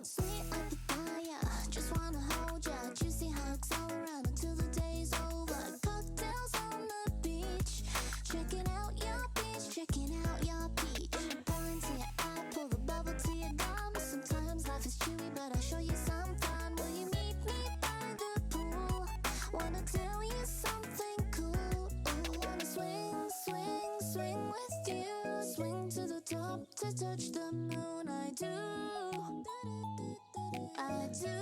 Sweet like papaya, just wanna hold ya. Juicy hugs all around until the day's over. Cocktails on the beach, checking out your peach, checking out your peach. Pouring to your apple, the bubble to your gum. Sometimes life is chewy, but I'll show you some fun. Will you meet me by the pool? Wanna tell you something cool. Wanna swing, swing, swing with you. Swing to the top to touch the moon. I do. I do.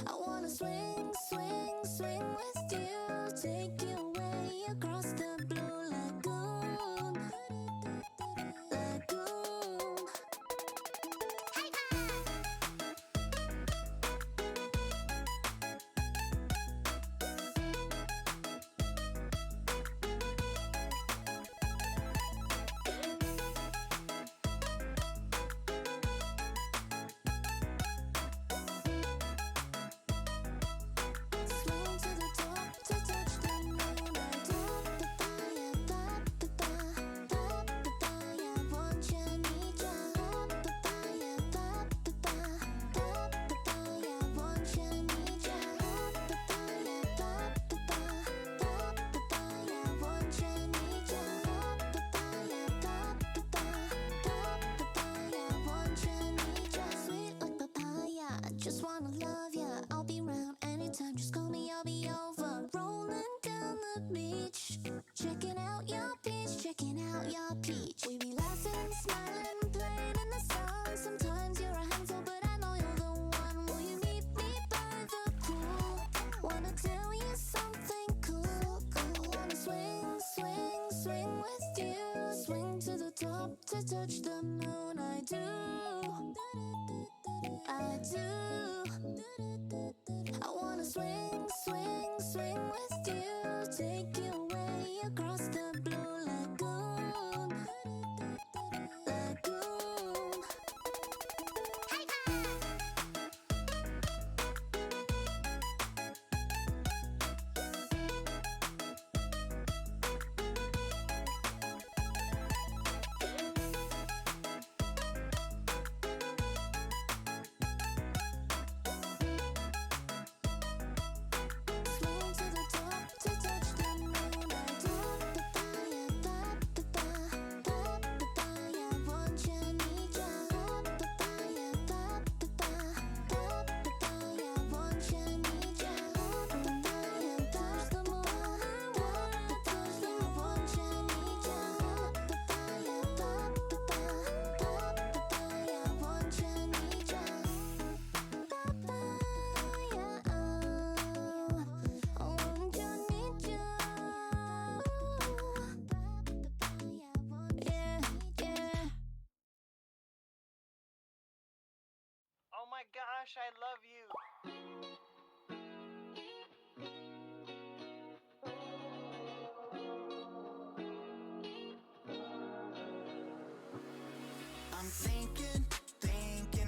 I wanna swing, swing, swing with you. Take you away across the blue lagoon. Lagoon. Swing to the top to touch the moon. I do. Papaya, papaya, want ya, need ya. Papaya, papaya, want ya, need ya. Papaya, papaya, want ya, need ya. Papaya, papaya, want ya, need ya. Sweet like papaya, just wanna love ya. I'll be round anytime, just call me, I'll be over. Rolling down the beach, checking out your peach, checking out your peach. We be laughing, smiling, playing in the sun. Sometimes you're a handful, but I know you're the one. Will you meet me by the pool? Wanna tell you something cool. Wanna swing, swing, swing with you. Swing to the top to touch the moon. I do. I do. I wanna swing, swing, swing with you. Take you away across the blue lagoon. Lagoon. Swing to the top to touch the moon. I do. Papaya, papaya, want ya, need ya. Papaya, papaya, want ya, need ya. Papaya, touch the moon. Papaya, want ya, need ya. Papaya, papaya, want ya, need ya. Oh my gosh, I love you. I'm thinking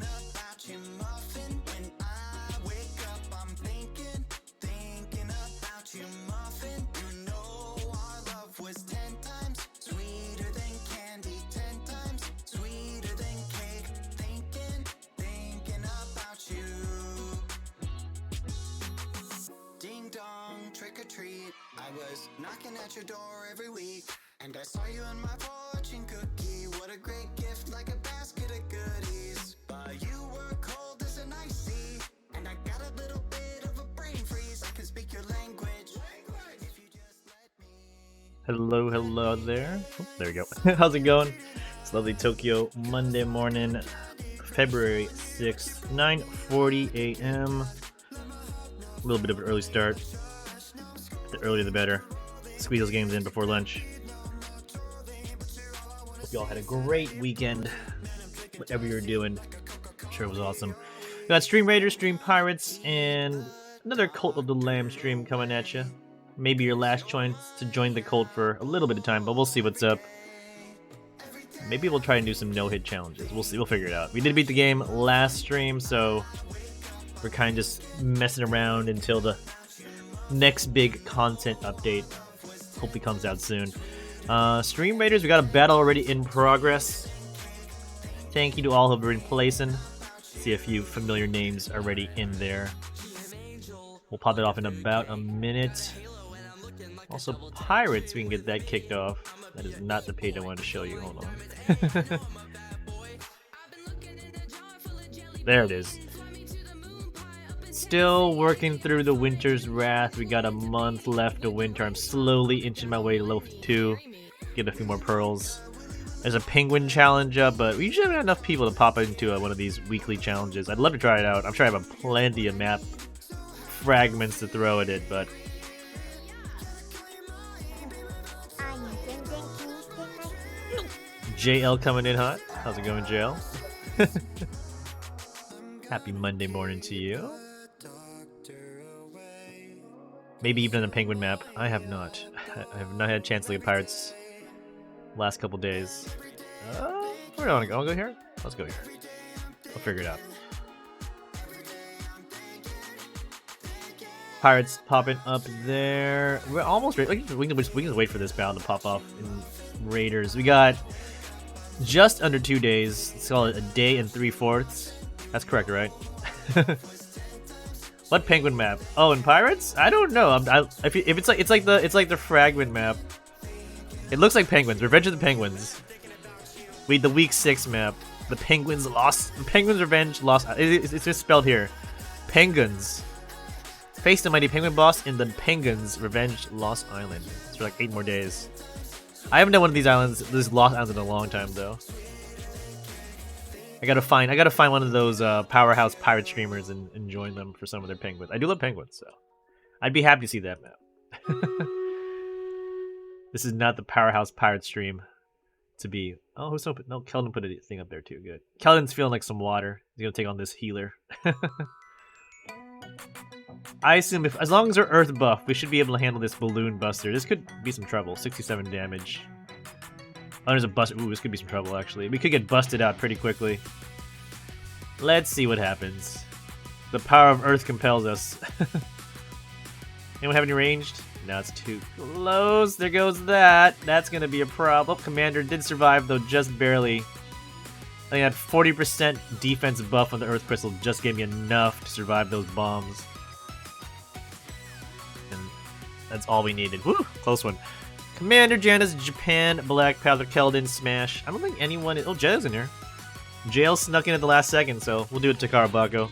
about you, muffin. When I wake up, I'm thinking about you, muffin. You know our love was 10 times sweeter than candy, 10 times sweeter than cake. Thinking about you. Ding dong, trick or treat. I was knocking at your door every week, and I saw you in my fortune cookie. What a great gift, like a basket of goodies. But you were cold as an icy, and I got a little bit of a brain freeze. I can speak your language if you just let me. Hello there. Oh, there we go. How's it going? It's lovely Tokyo Monday morning, February 6th, 9:40 a.m. A little bit of an early start. The earlier the better. Squeeze those games in before lunch. Hope you all had a great weekend. Whatever you're doing, I'm sure it was awesome. We got Stream Raiders, Stream Pirates, and another Cult of the Lamb stream coming at you. Maybe your last choice to join the cult for a little bit of time, but we'll see what's up. Maybe we'll try and do some no-hit challenges. We'll see. We'll figure it out. We did beat the game last stream, so we're kind of just messing around until the next big content update hopefully comes out soon. Stream Raiders, we got a battle already in progress. Thank you to all who have been placing. See a few familiar names already in there. We'll pop it off in about a minute. Also, Pirates, we can get that kicked off. That is not the page I wanted to show you. Hold on. There it is. Still working through the Winter's Wrath. We got a month left of winter. I'm slowly inching my way to level 2. Get a few more pearls. There's a penguin challenge up, but we usually have enough people to pop into one of these weekly challenges. I'd love to try it out. I'm sure I have plenty of map fragments to throw at it, but... JL coming in hot. How's it going, JL? Happy Monday morning to you. Maybe even on a penguin map. I have not. I have not had a chance to look at Pirates last couple days. Where do I want to go? I'll go here? Let's go here. We'll figure it out. Pirates popping up there. We're almost ready. We can just wait for this battle to pop off in Raiders. We got just under 2 days. Let's call it a day and 3/4. That's correct, right? What penguin map? Oh, in Pirates? I don't know. If it's like the fragment map. It looks like Penguins. Revenge of the Penguins. The week 6 map. The Penguins lost. The Penguins Revenge lost. It's just spelled here. Penguins. Face the mighty penguin boss in the Penguins Revenge Lost Island. It's for like 8 more days. I haven't done one of these Lost Islands in a long time though. I gotta find one of those powerhouse pirate streamers and join them for some of their penguins. I do love penguins, so I'd be happy to see that map. This is not the powerhouse pirate stream to be. Oh, who's open? No, Keldon put a thing up there too. Good. Keldon's feeling like some water. He's gonna take on this healer. I assume as long as we're earth buff, we should be able to handle this balloon buster. This could be some trouble. 67 damage. Oh, there's a buster. Ooh, this could be some trouble, actually. We could get busted out pretty quickly. Let's see what happens. The power of Earth compels us. Anyone have any ranged? No, it's too close. There goes that. That's going to be a problem. Commander did survive, though, just barely. I think that 40% defense buff on the Earth Crystal just gave me enough to survive those bombs. And that's all we needed. Woo! Close one. Commander Janus, Japan, Black Panther, Keldon, Smash. I don't think anyone... Oh, Jail's in here. Jail snuck in at the last second, so we'll do it to Karabako.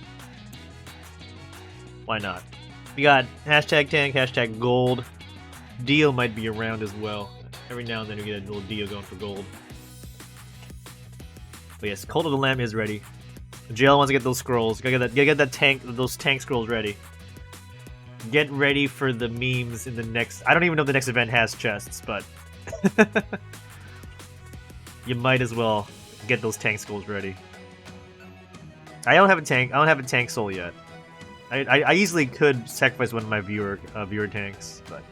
Why not? We got hashtag tank, hashtag gold. Dio might be around as well. Every now and then we get a little Dio going for gold. But yes, Cult of the Lamb is ready. Jail wants to get those scrolls. Gotta get that tank, those tank scrolls ready. Get ready for the memes in the next... I don't even know if the next event has chests, but... you might as well get those tank scrolls ready. I don't have a tank. I don't have a tank soul yet. I easily could sacrifice one of my viewer tanks, but...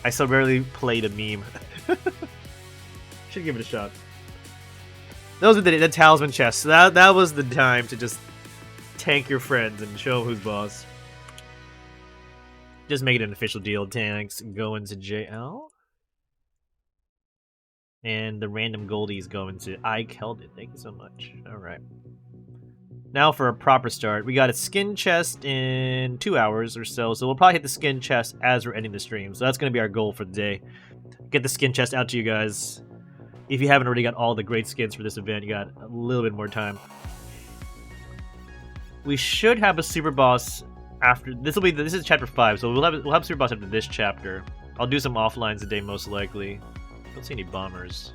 I so rarely played a meme. Should give it a shot. Those were the talisman chests. That was the time to just tank your friends and show them who's boss. Just make it an official deal. Tanks going to JL. And the random goldies going to Keldon. Thank you so much. Alright. Now for a proper start. We got a skin chest in 2 hours or so. So we'll probably hit the skin chest as we're ending the stream. So that's going to be our goal for the day. Get the skin chest out to you guys. If you haven't already got all the great skins for this event, you got a little bit more time. We should have a super boss after this is chapter 5, so we'll have super boss after this chapter. I'll do some offlines today most likely. Don't see any bombers.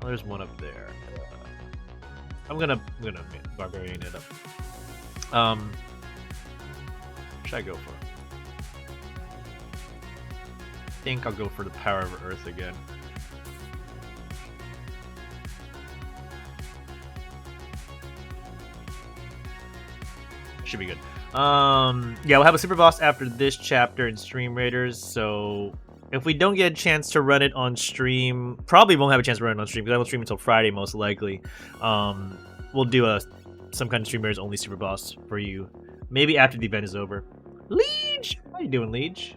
Oh, there's one up there. I'm gonna barbarian it up. What should I go for? I think I'll go for the power of Earth again. Should be good. Yeah, we'll have a super boss after this chapter in Stream Raiders, so if we don't get a chance to run it on stream, probably won't have a chance to run it on stream because I won't stream until Friday most likely. We'll do some kind of Stream Raiders only super boss for you, maybe after the event is over. Liege! How you doing, Liege?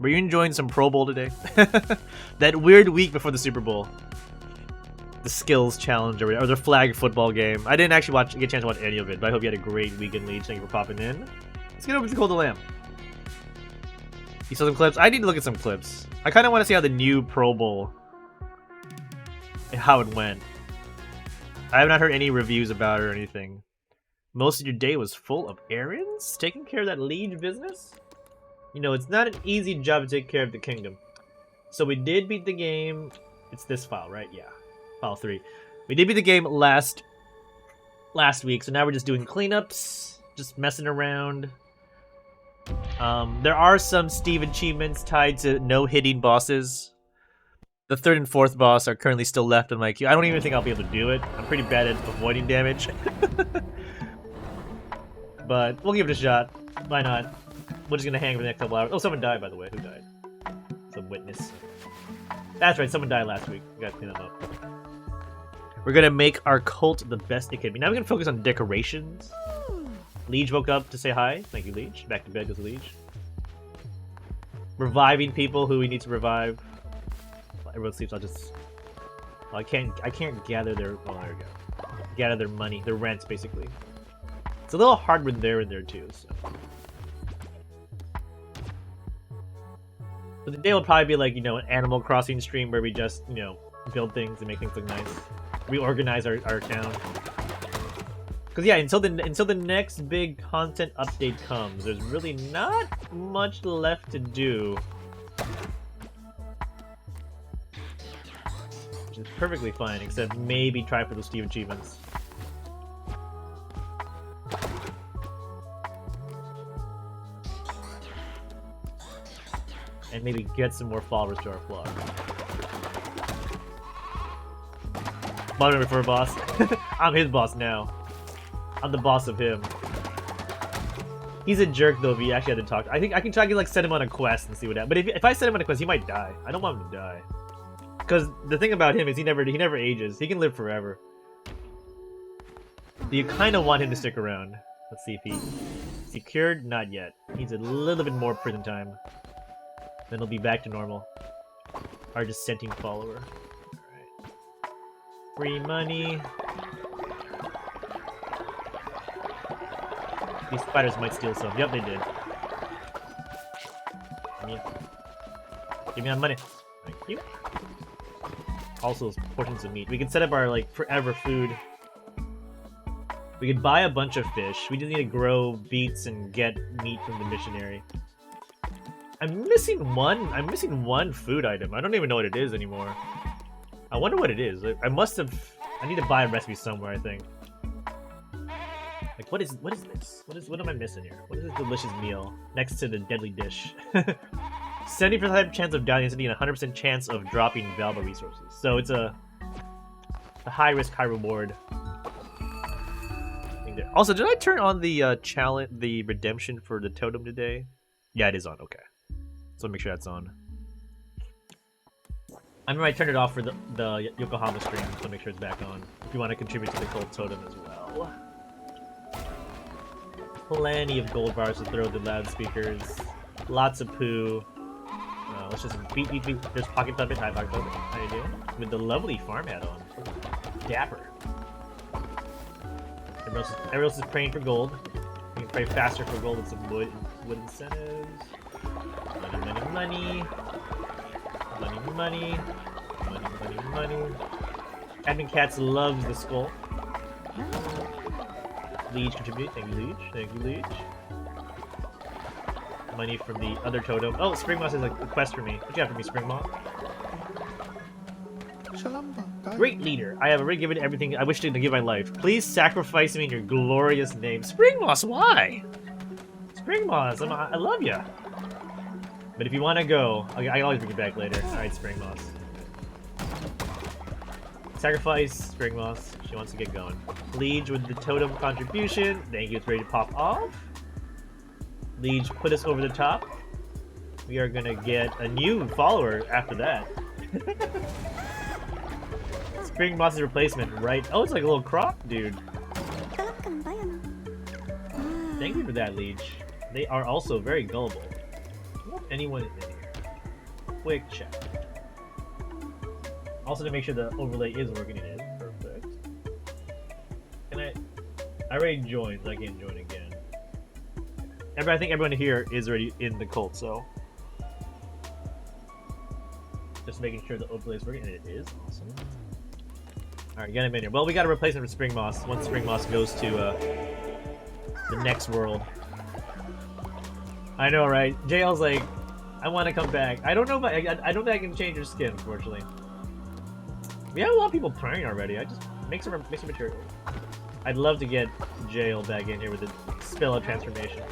Were you enjoying some Pro Bowl today? That weird week before the Super Bowl. the skills challenge or the flag football game. I didn't actually get a chance to watch any of it, but I hope you had a great weekend, Leech. Thank you for popping in. Let's get over to Cult of the Lamb. You saw some clips? I need to look at some clips. I kind of want to see how the new Pro Bowl, how it went. I have not heard any reviews about it or anything. Most of your day was full of errands? Taking care of that liege business? You know, it's not an easy job to take care of the kingdom. So we did beat the game. It's this file, right? Yeah. File 3. We did beat the game last week, so now we're just doing cleanups, just messing around. There are some Steve achievements tied to no hitting bosses. The 3rd and 4th boss are currently still left on my queue. I don't even think I'll be able to do it. I'm pretty bad at avoiding damage. But we'll give it a shot. Why not? We're just gonna hang for the next couple hours. Oh, someone died, by the way. Who died? Some witness. That's right, someone died last week. We gotta clean them up. We're gonna make our cult the best it can be. Now we're gonna focus on decorations. Liege woke up to say hi. Thank you, Liege. Back to bed goes Liege. Reviving people who we need to revive. Everyone sleeps. I'll just. Well, I can't gather their. Oh, there we go. Gather their money, their rents, basically. It's a little hard when they're in there too. So. But the day will probably be like, you know, an Animal Crossing stream where we just, you know, build things and make things look nice. Reorganize our town. Because yeah, until the next big content update comes, there's really not much left to do. Which is perfectly fine, except maybe try for those Steve achievements. And maybe get some more followers to our vlog. Bottom for a boss. I'm his boss now. I'm the boss of him. He's a jerk though if he actually had to talk. I think I can try to like send him on a quest and see what happens. But if I send him on a quest, he might die. I don't want him to die. Because the thing about him is he never ages. He can live forever. Do you kind of want him to stick around? Let's see if he secured. Not yet. Needs a little bit more prison time. Then he'll be back to normal. Our dissenting follower. Alright. Free money. These spiders might steal some. Yep, they did. Give me that money. Thank you. Also, portions of meat. We can set up our, like, forever food. We could buy a bunch of fish. We just need to grow beets and get meat from the missionary. I'm missing one food item. I don't even know what it is anymore. I wonder what it is. I need to buy a recipe somewhere, I think. Like, what is this? What am I missing here? What is this delicious meal next to the deadly dish? 70% chance of dying and 100% chance of dropping valuable resources. So it's a high risk, high reward. Also, did I turn on the challenge, the redemption for the totem today? Yeah, it is on. Okay. So make sure that's on. I remember I turned it off for the Yokohama stream, so make sure it's back on. If you want to contribute to the cult totem as well. Plenty of gold bars to throw at the loudspeakers. Lots of poo. Let's just beat. There's Pocket Puppet. Hi, Pocket Puppet. How you doing? With the lovely farm hat on. Dapper. Everyone else is praying for gold. You can pray faster for gold with some wood incentives. Money. Admin Cats loves the skull. Liege contribute. Thank you, Liege. Thank you, Liege. Money from the other totem. Oh, Spring Moss has a quest for me. What you have for me, Spring Moss? Great leader. I have already given everything I wish to give my life. Please sacrifice me in your glorious name. Spring Moss, why? Spring Moss, I love you. But if you want to go, I always bring you back later. Alright, Spring Moss. Sacrifice, Spring Moss. She wants to get going. Liege with the totem contribution. Thank you, it's ready to pop off. Liege put us over the top. We are gonna get a new follower after that. Spring Moss's replacement, right? Oh, it's like a little croc dude. Thank you for that, Liege. They are also very gullible. Anyone in here? Quick check. Also to make sure the overlay is working, it is perfect. Can I already joined, so I can't join again. I think everyone here is already in the cult, so just making sure the overlay is working, and it is awesome. Alright, get him in here. Well, we got a replacement for Spring Moss once Spring Moss goes to the next world. I know, right? JL's like, I want to come back. I don't know if I don't think I can change her skin, unfortunately. We have a lot of people praying already. I just make some material. I'd love to get JL back in here with the spell of transformation.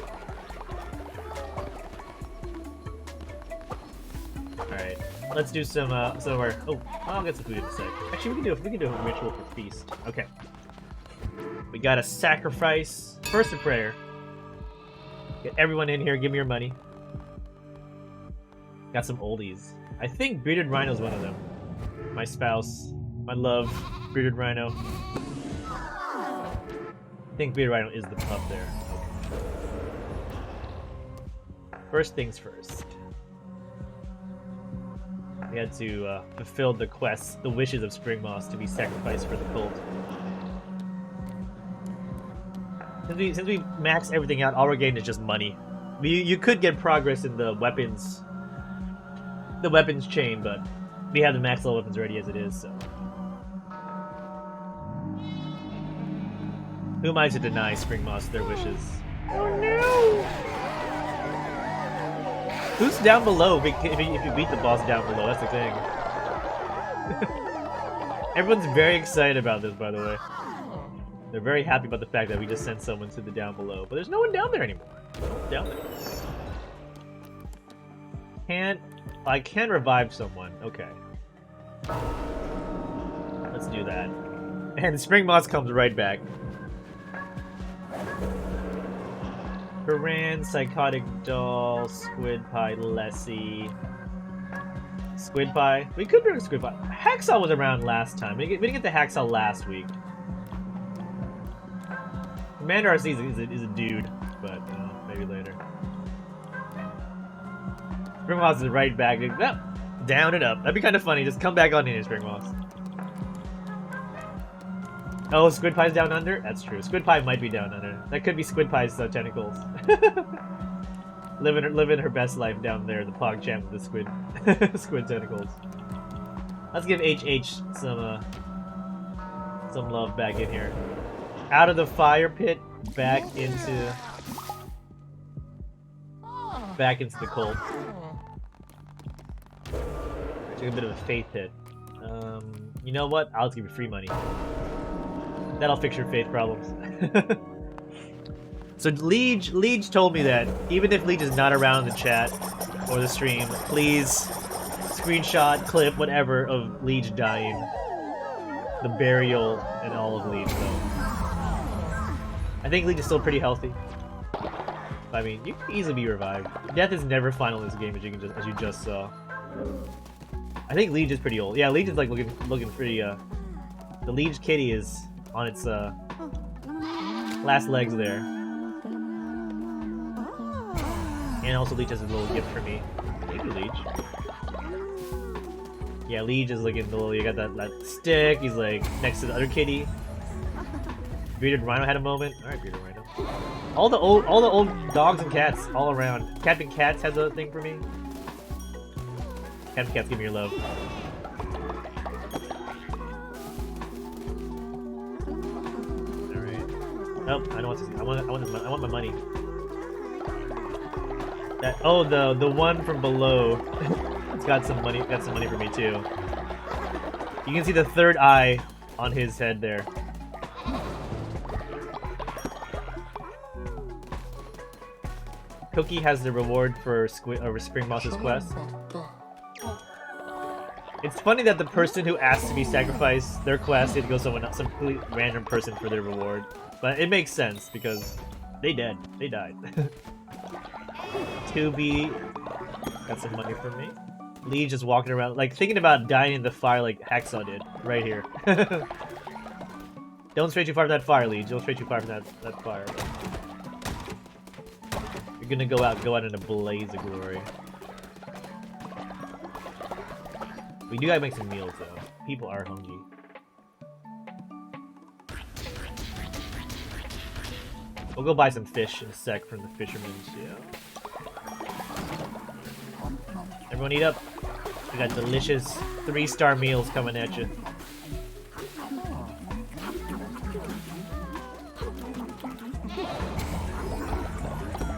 Alright, let's do some of our. Oh, I'll get some food in a sec. Actually, we can do a ritual for feast. Okay. We got a sacrifice. First a prayer. Get everyone in here. Give me your money. Got some oldies. I think Bearded Rhino's one of them. My spouse. My love. Bearded Rhino. I think Bearded Rhino is the pup there. Okay. First things first. We had to fulfill the quests, the wishes of Spring Moss to be sacrificed for the cult. Since we max everything out, all we're getting is just money. You could get progress in the weapons chain, but we have the max level weapons ready as it is, so. Who am I to deny Spring Moss their wishes? Oh no! Who's down below if you beat the boss down below? That's the thing. Everyone's very excited about this, by the way. They're very happy about the fact that we just sent someone to the down below. But there's no one down there anymore. No one down there. I can revive someone. Okay. Let's do that. And Spring Moss comes right back. Haran, Psychotic Doll, Squid Pie, Lessie. Squid Pie? We could bring Squid Pie. Hacksaw was around last time. We didn't get the Hacksaw last week. Cultmander RC is a dude, but maybe later. Spring Moss is right back. Oh, down and up. That'd be kind of funny. Just come back on in, Spring Moss. Oh, Squid Pie's down under? That's true. Squid Pie might be down under. That could be Squid Pie's tentacles. living her best life down there, the Pog Champ with the squid squid tentacles. Let's give HH some love back in here. Out of the fire pit, back into the cult. Took a bit of a faith hit. You know what? I'll just give you free money. That'll fix your faith problems. So Liege told me that even if Liege is not around in the chat or the stream, please screenshot, clip, whatever of Liege dying. The burial and all of Liege, though. I think Liege is still pretty healthy. I mean, you can easily be revived. Death is never final in this game, as you just saw. I think Liege is pretty old. Yeah, Liege is like looking pretty. The Liege kitty is on its last legs there. And also Liege has a little gift for me. Thank you, Liege. Yeah, Liege is looking a little. You got that stick. He's like next to the other kitty. Bearded Rhino had a moment. All right, Bearded Rhino. All the old dogs and cats all around. Captain Cats has a thing for me. Captain Cats, give me your love. All right. Nope, I don't want to see. I want my money. The one from below. It's got some money. Got some money for me too. You can see the third eye on his head there. Cookie has the reward for Spring Moss's quest. It's funny that the person who asked to be sacrificed, their quest, had to go some complete random person for their reward. But it makes sense because they dead. They died. 2B got some money from me. Lee just walking around, like thinking about dying in the fire like Hacksaw did, right here. Don't stray too far from that fire, Lee. Don't stray too far from that fire. You're gonna go out in a blaze of glory. We do gotta make some meals though. People are hungry. We'll go buy some fish in a sec from the fishermen's, yeah. Everyone eat up. We got delicious 3-star meals coming at you.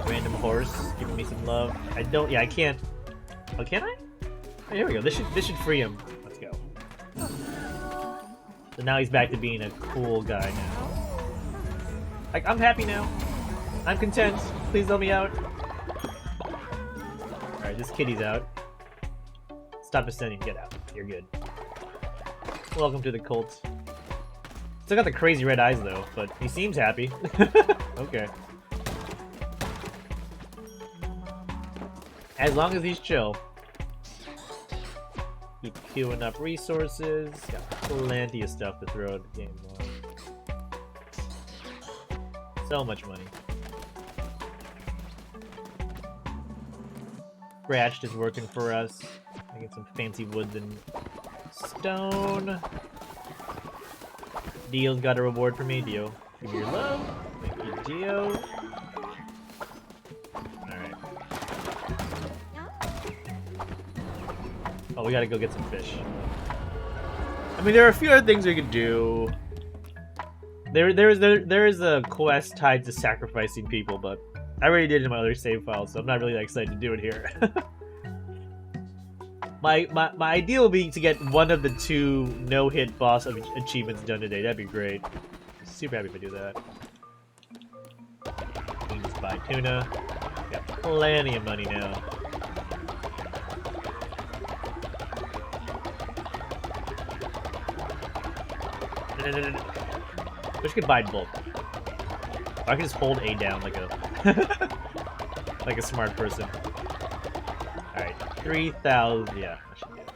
Random horse giving me some love. I don't. Yeah, I can't. Oh, can I? Oh, here we go. This should free him. Let's go. So now he's back to being a cool guy now. Like, I'm happy now. I'm content. Please let me out. Alright, this kitty's out. Stop descending. Get out. You're good. Welcome to the cult. Still got the crazy red eyes though, but he seems happy. Okay. As long as he's chill. Keep queuing up resources. Got plenty of stuff to throw at the game. So much money. Scratched is working for us. I get some fancy woods and stone. Dio's got a reward for me. Dio, give me your love. Thank you, Dio. Alright. Oh, we gotta go get some fish. I mean, there are a few other things we could do. There is a quest tied to sacrificing people, but I already did it in my other save file, so I'm not really that excited to do it here. my idea will be to get one of the 2 no-hit boss achievements done today. That'd be great. Super happy if I do that. We can just buy tuna. Got plenty of money now. No. Wish I could buy bulk. Or I can just hold A down like a like a smart person. Alright, 3,000. Yeah, I should get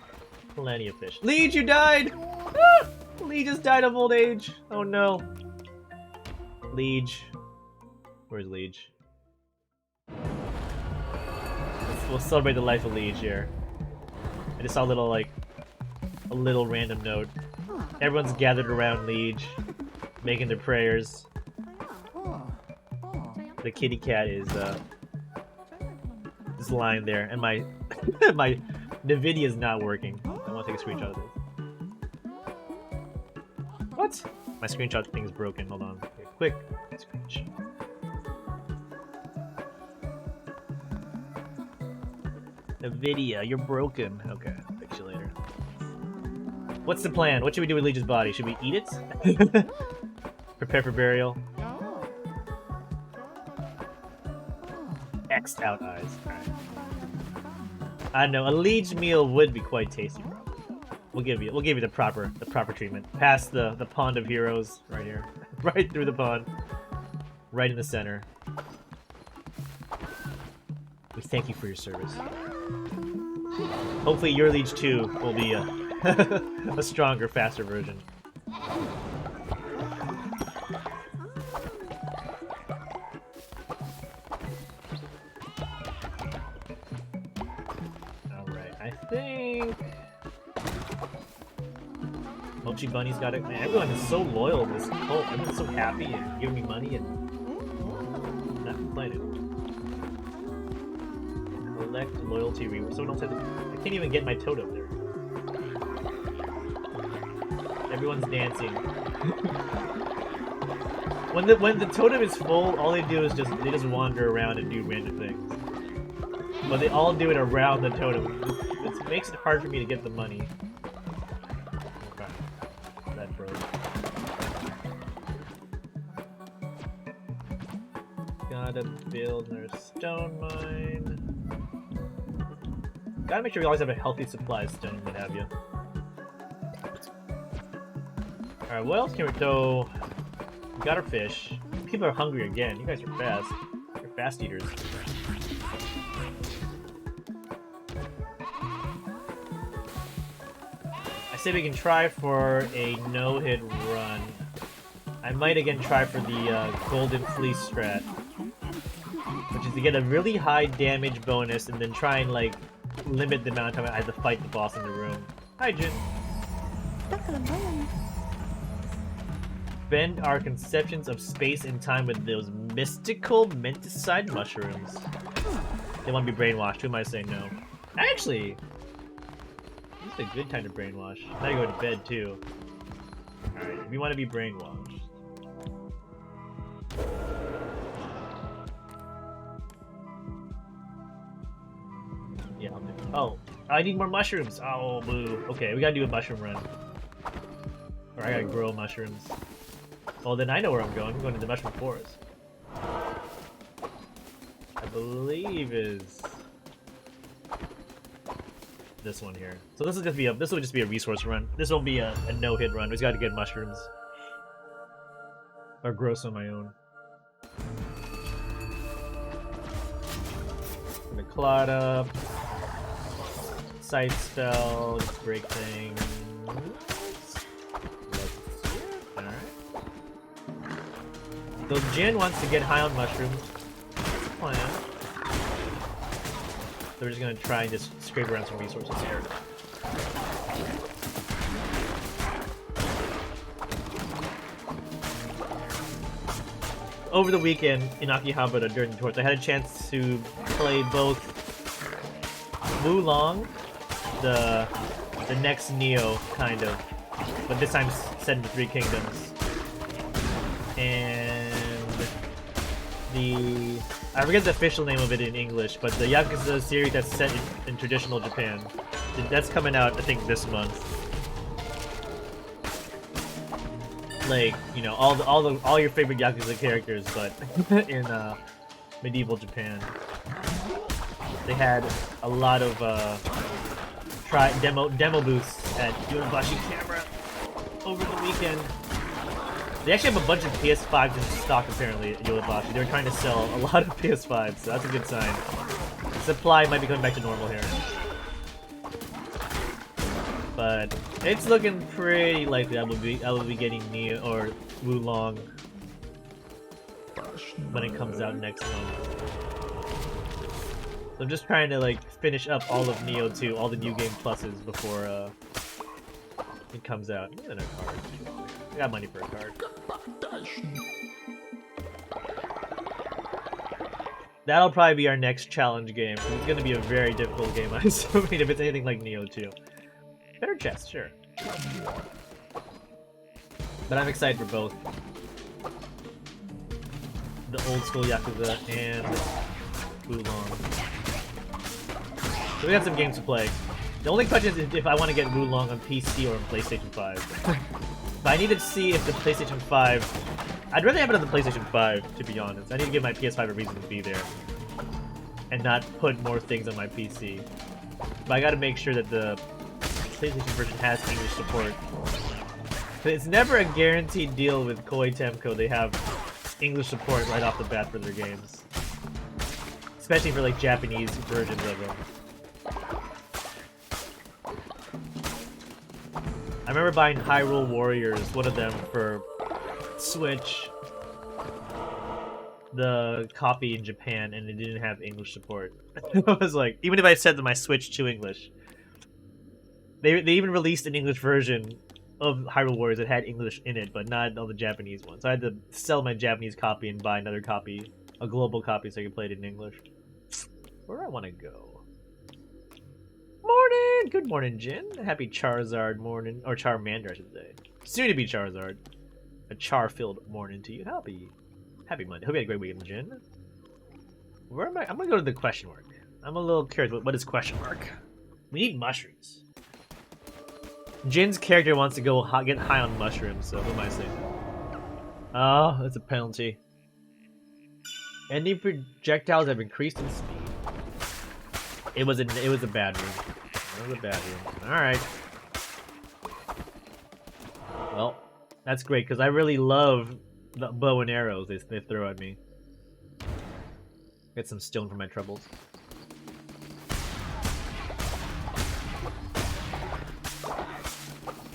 plenty of fish. Liege, you died! Ah! Liege just died of old age. Oh no. Liege. Where's Liege? We'll celebrate the life of Liege here. I just saw a little random note. Everyone's gathered around Liege, making their prayers. The kitty cat is lying there, and my my NVIDIA is not working. I want to take a screenshot of this. What? My screenshot thing is broken. Hold on. Okay, quick screenshot. NVIDIA, you're broken. Okay, fix you later. What's the plan? What should we do with Liege's body? Should we eat it? Prepare for burial. X'd out eyes. Alright. I know, a Liege meal would be quite tasty, probably. We'll give you the proper treatment. Past the pond of heroes, right here. Right through the pond. Right in the center. We thank you for your service. Hopefully your Liege 2 will be a stronger, faster version. Alright, I think Mochi Bunny's got it. Man, everyone is so loyal in this cult. Everyone's so happy and giving me money and not complaining. Collect loyalty reward. Someone else has I can't even get my totem there. Everyone's dancing. when the totem is full, all they do is just wander around and do random things. But they all do it around the totem. It makes it hard for me to get the money. Okay. That broke. Gotta build another stone mine. Gotta make sure we always have a healthy supply of stone, what have you. Alright, what else can we throw? We got our fish. People are hungry again. You guys are fast. You're fast eaters. I say we can try for a no-hit run. I might again try for the Golden Fleece strat. Which is to get a really high damage bonus and then try and, like, limit the amount of time I have to fight the boss in the room. Hi, Jin. Bend our conceptions of space and time with those mystical menticide mushrooms. They want to be brainwashed. Who am I saying no? Actually, this is a good time to brainwash. Now you go to bed too. Alright, if you want to be brainwashed. Yeah, I'll do it. Oh, I need more mushrooms. Oh, boo. Okay, we gotta do a mushroom run. Or I gotta grow mushrooms. Well, then I know where I'm going. I'm going to the mushroom forest. I believe is this one here. So this is just be a this will just be a resource run. This won't be a no-hit run. We just got to get mushrooms or grow some of my own. Gonna clod up, sight spell, just break things. So Jin wants to get high on mushrooms. That's the plan. So we're just gonna try and just scrape around some resources here. Over the weekend in Akihabara during the tours, I had a chance to play both Wulong, the next Neo kind of, but this time set in the Three Kingdoms, and I forget the official name of it in English, but the Yakuza series that's set in traditional Japan. That's coming out, I think, this month. Like, you know, all your favorite Yakuza characters, but in medieval Japan. They had a lot of demo booths at Yodobashi Camera over the weekend. They actually have a bunch of PS5s in stock, apparently, at Yodobashi. They were trying to sell a lot of PS5s, so that's a good sign. Supply might be coming back to normal here. But it's looking pretty likely I will be getting Neo or Wulong when it comes out next month. So I'm just trying to like finish up all of Neo 2, all the new game pluses before it comes out. Get another card. I got money for a card. That'll probably be our next challenge game. It's gonna be a very difficult game, I'm assuming, if it's anything like Neo 2. Better chest, sure. But I'm excited for both. The old school Yakuza and Wulong. So we got some games to play. The only question is if I want to get Wulong on PC or on PlayStation 5. But I need to see if the PlayStation 5... I'd rather have it on the PlayStation 5, to be honest. I need to give my PS5 a reason to be there. And not put more things on my PC. But I gotta make sure that the PlayStation version has English support. But it's never a guaranteed deal with Koei Temco. They have English support right off the bat for their games. Especially for like Japanese versions of them. I remember buying Hyrule Warriors, one of them, for Switch. The copy in Japan, and it didn't have English support. I was like, even if I set my Switch to English. They even released an English version of Hyrule Warriors that had English in it, but not all the Japanese ones. So I had to sell my Japanese copy and buy another copy, a global copy, so I could play it in English. Where do I want to go? Morning! Good morning, Jin. Happy Charizard morning, or Charmander, I should say. Soon to be Charizard. A char-filled morning to you. Happy Monday. Hope you had a great weekend, Jin. Where am I? I'm gonna go to the question mark. I'm a little curious. What is question mark? We need mushrooms. Jin's character wants to go get high on mushrooms, so who am I saying? Oh, that's a penalty. Any projectiles have increased in speed. It was a bad room. It was a bad room. Alright. Well, that's great, because I really love the bow and arrows they throw at me. Get some stone for my troubles.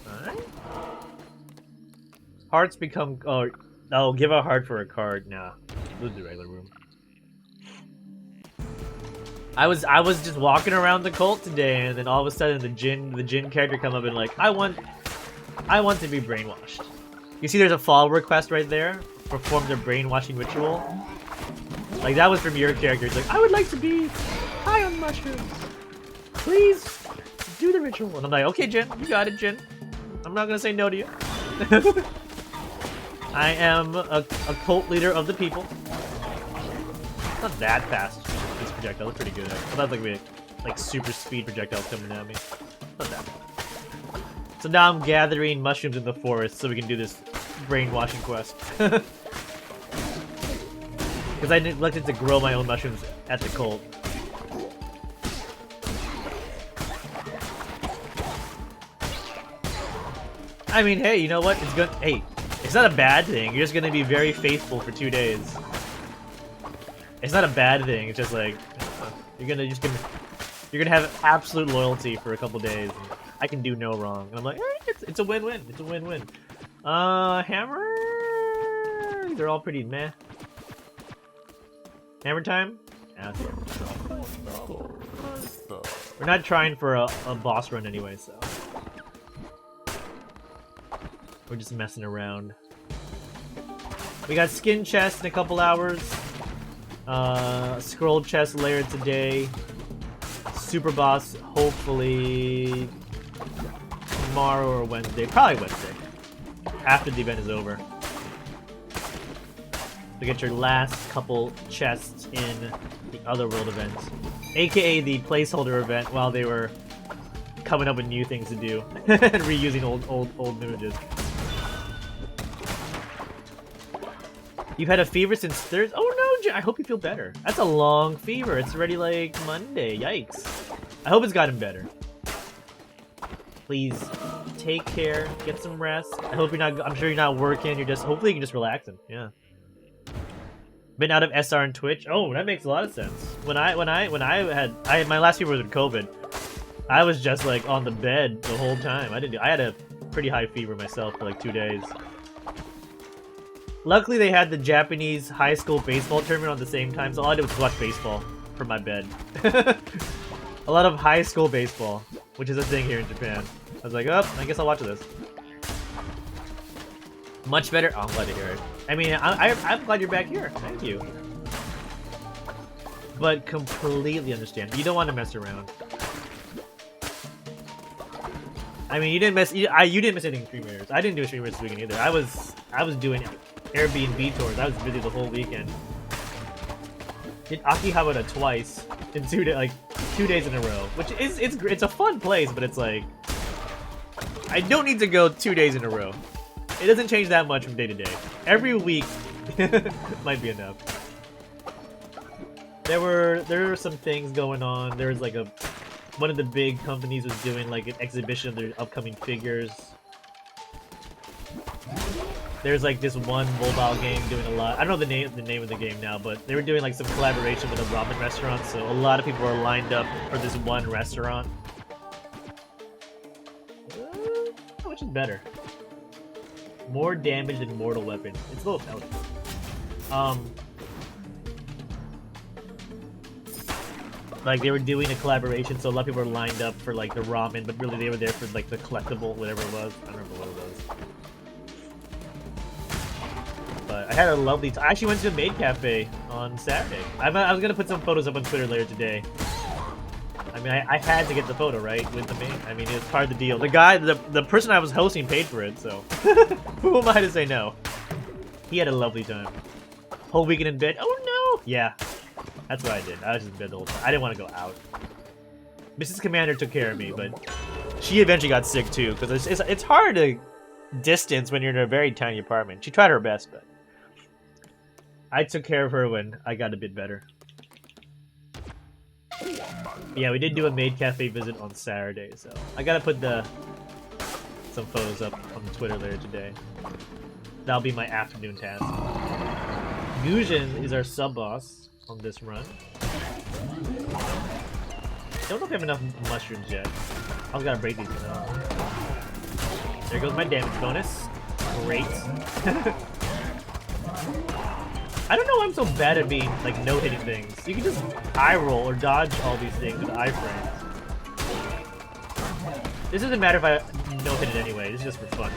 Alright. Hearts become... Oh, give a heart for a card. Nah. Lose the regular room. I was just walking around the cult today, and then all of a sudden the Jin character come up and like, I want to be brainwashed. You see, there's a follower request right there. Perform the brainwashing ritual. Like that was from your character. It's like, I would like to be high on mushrooms. Please do the ritual. And I'm like, okay, Jin, you got it, Jin. I'm not gonna say no to you. I am a cult leader of the people. Not that fast. This projectile is pretty good. I thought it was like super speed projectiles coming at me. Not that bad. So now I'm gathering mushrooms in the forest so we can do this brainwashing quest. Because I neglected to grow my own mushrooms at the cult. I mean, hey, you know what? It's good. Hey, it's not a bad thing. You're just gonna be very faithful for 2 days. It's not a bad thing. It's just like you're gonna have absolute loyalty for a couple days. And I can do no wrong. And I'm like, it's a win-win. It's a win-win. Hammer. They're all pretty meh. Hammer time. We're not trying for a boss run anyway, so we're just messing around. We got skin chest in a couple hours. Scroll chest later today. Super boss hopefully tomorrow or Wednesday. Probably Wednesday. After the event is over. To get your last couple chests in the Otherworld event. AKA the placeholder event while they were coming up with new things to do. And reusing old images. You've had a fever since Thursday? Oh no, I hope you feel better. That's a long fever. It's already like Monday. Yikes. I hope it's gotten better. Please take care. Get some rest. I hope you're not. I'm sure you're not working. You're just. Hopefully you're just relaxing. Yeah. Been out of SR and Twitch. Oh, that makes a lot of sense. When I had my last fever was with COVID. I was just like on the bed the whole time. I had a pretty high fever myself for like 2 days. Luckily, they had the Japanese high school baseball tournament on the same time, so all I did was watch baseball from my bed. A lot of high school baseball, which is a thing here in Japan. I was like, oh, I guess I'll watch this. Much better? Oh, I'm glad to hear it. I mean, I'm glad you're back here. Thank you. But completely understand. You don't want to mess around. I mean, you didn't miss anything Stream Raiders. I didn't do a Stream Raiders this weekend either. I was doing Airbnb tours. I was busy the whole weekend. Did Akihabara twice in 2 days, like 2 days in a row, which is it's a fun place, but it's like I don't need to go 2 days in a row. It doesn't change that much from day to day. Every week might be enough. There were some things going on. There was like one of the big companies was doing like an exhibition of their upcoming figures. There's like this one mobile game doing a lot. I don't know the name of the game now, but they were doing like some collaboration with a ramen restaurant, so a lot of people are lined up for this one restaurant. Which is better? More damage than mortal weapons. It's both out. Like they were doing a collaboration, so a lot of people were lined up for like the ramen, but really they were there for like the collectible, whatever it was. I don't remember what it was. But I had a lovely time. I actually went to a maid cafe on Saturday. I was gonna put some photos up on Twitter later today. I mean, I had to get the photo, right, with the maid. I mean, it's part of the deal. The guy, the person I was hosting paid for it, so who am I to say no? He had a lovely time. Whole weekend in bed. Oh no! Yeah, that's what I did. I was just in bed the whole time. I didn't want to go out. Mrs. Commander took care of me, but she eventually got sick too, because it's hard to distance when you're in a very tiny apartment. She tried her best, but I took care of her when I got a bit better. Yeah, we did do a maid cafe visit on Saturday, so I gotta put some photos up on Twitter later today. That'll be my afternoon task. Gujin is our sub-boss on this run. Don't know if I have enough mushrooms yet. I was gotta break these off. There goes my damage bonus. Great. I don't know why I'm so bad at being like no-hitting things. You can just eye roll or dodge all these things with iframes. This doesn't matter if I no-hit it anyway. This is just for fun.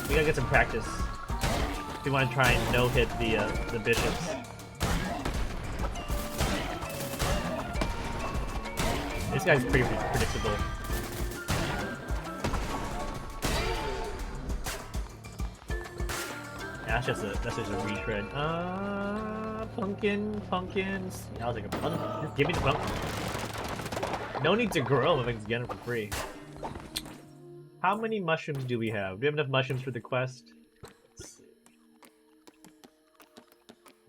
We gotta get some practice if we want to try and no-hit the bishops. This guy's pretty predictable. That's just a retread. Pumpkins. Yeah, I'll take a pumpkin. Just give me the pumpkin. No need to grow them if I can get them for free. How many mushrooms do we have? Do we have enough mushrooms for the quest? Let's see.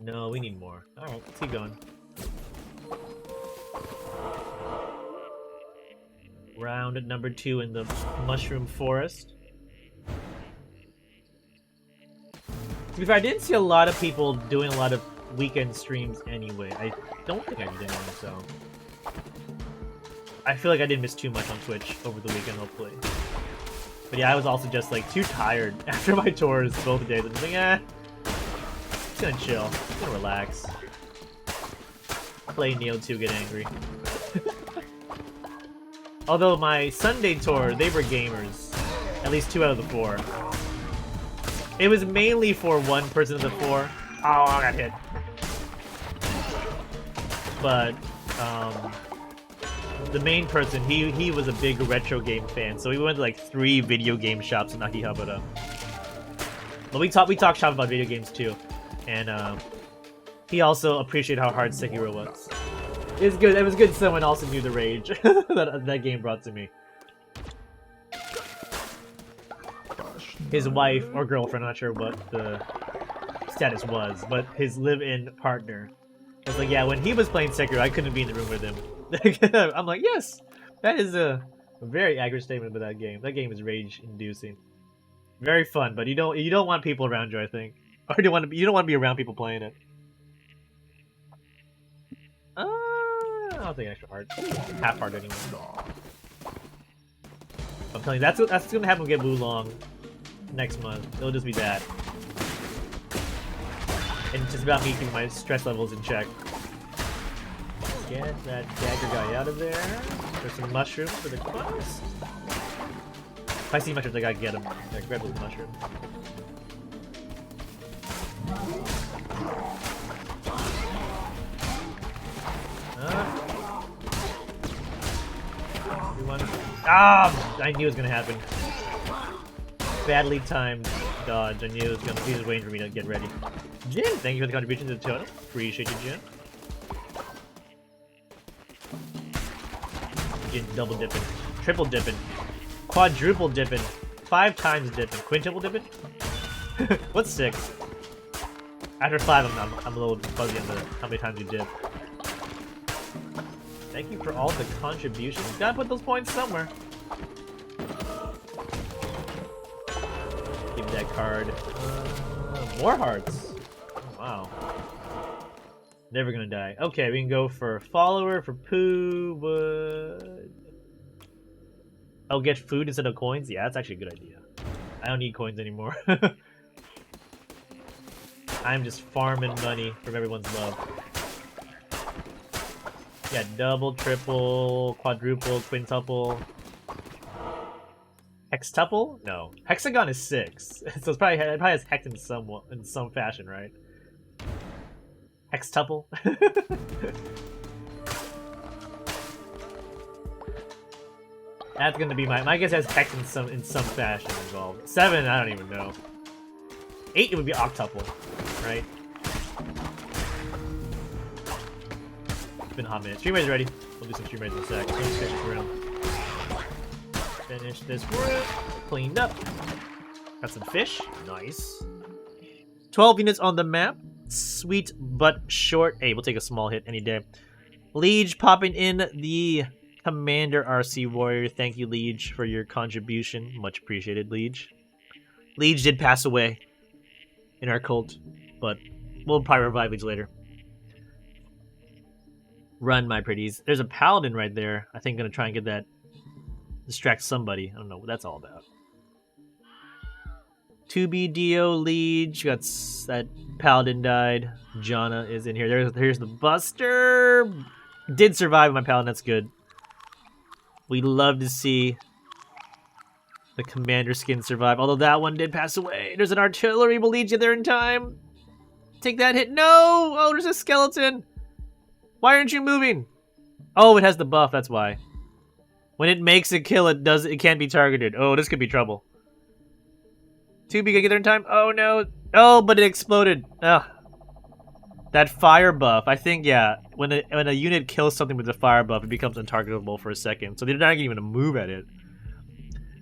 No, we need more. Alright, let's keep going. Round at number 2 in the mushroom forest. To be fair, I didn't see a lot of people doing a lot of weekend streams anyway. I don't think I did any, so... I feel like I didn't miss too much on Twitch over the weekend, hopefully. But yeah, I was also just like too tired after my tours both days. I'm just like, I'm just gonna chill. I'm just gonna relax. Play Neo 2, get angry. Although my Sunday tour, they were gamers. At least 2 out of the 4. It was mainly for 1 person of the 4. Oh, I got hit. But, the main person, he was a big retro game fan, so we went to like 3 video game shops in Akihabara. But we talk shop about video games too, and he also appreciated how hard Sekiro was. It was good. It was good. Someone also knew the rage that game brought to me. His wife or girlfriend, I'm not sure what the status was, but his live-in partner was like, yeah, when he was playing Sekiro, I couldn't be in the room with him. I'm like, yes, that is a very accurate statement about that game. That game is rage-inducing, very fun, but you don't want people around you, I think, or you don't want to be around people playing it. I don't think extra hard, half hard anyway. I'm telling you, that's what's gonna happen when we get Wulong next month. It'll just be that, and it's just about me keeping my stress levels in check. Get that dagger guy out of there. There's some mushrooms for the quest. If I see mushrooms, I gotta get them. I grab those mushrooms. I knew it was gonna happen. Badly timed dodge. I knew it was gonna. He was waiting for me to get ready. Jin, thank you for the contribution to the totem. Appreciate you, Jin. Double dipping, triple dipping, quadruple dipping, 5 times dipping, quintuple dipping. What's 6? After 5, I'm a little fuzzy on the how many times you dip. Thank you for all the contributions. Gotta put those points somewhere. Give me that card. More hearts. Oh, wow. Never gonna die. Okay, we can go for follower, for poo, wood. Oh, get food instead of coins? Yeah, that's actually a good idea. I don't need coins anymore. I'm just farming money from everyone's love. Yeah, double, triple, quadruple, quintuple. Hextuple? No. Hexagon is 6. So it probably has hex in some fashion, right? Hextuple? That's gonna be my guess has hex in some fashion involved. 7, I don't even know. 8, it would be octuple, right? It's been a hot minute. Stream raid's ready. We'll do some stream raids in a sec. Let's finish this room. Finish this room. Cleaned up. Got some fish. Nice. 12 units on the map. Sweet but short. Hey, we'll take a small hit any day. Liege popping in the Cultmander RC warrior. Thank you, Liege, for your contribution. Much appreciated, Liege. Liege did pass away in our cult, but we'll probably revive Liege later. Run, my pretties. There's a paladin right there. I think I'm gonna try and get that. Distract somebody. I don't know what that's all about. 2B Dio Liege. Got that Paladin died. Janna is in here. Here's the Buster. Did survive my Paladin. That's good. We love to see the Commander skin survive. Although that one did pass away. There's an artillery. Will lead you there in time. Take that hit. No! Oh, there's a skeleton. Why aren't you moving? Oh, it has the buff. That's why. When it makes a kill, it can't be targeted. Oh, this could be trouble. 2B gonna get there in time? Oh no. Oh, but it exploded. Ugh. That fire buff, I think, yeah. When a unit kills something with a fire buff, it becomes untargetable for a second. So they're not even gonna move at it.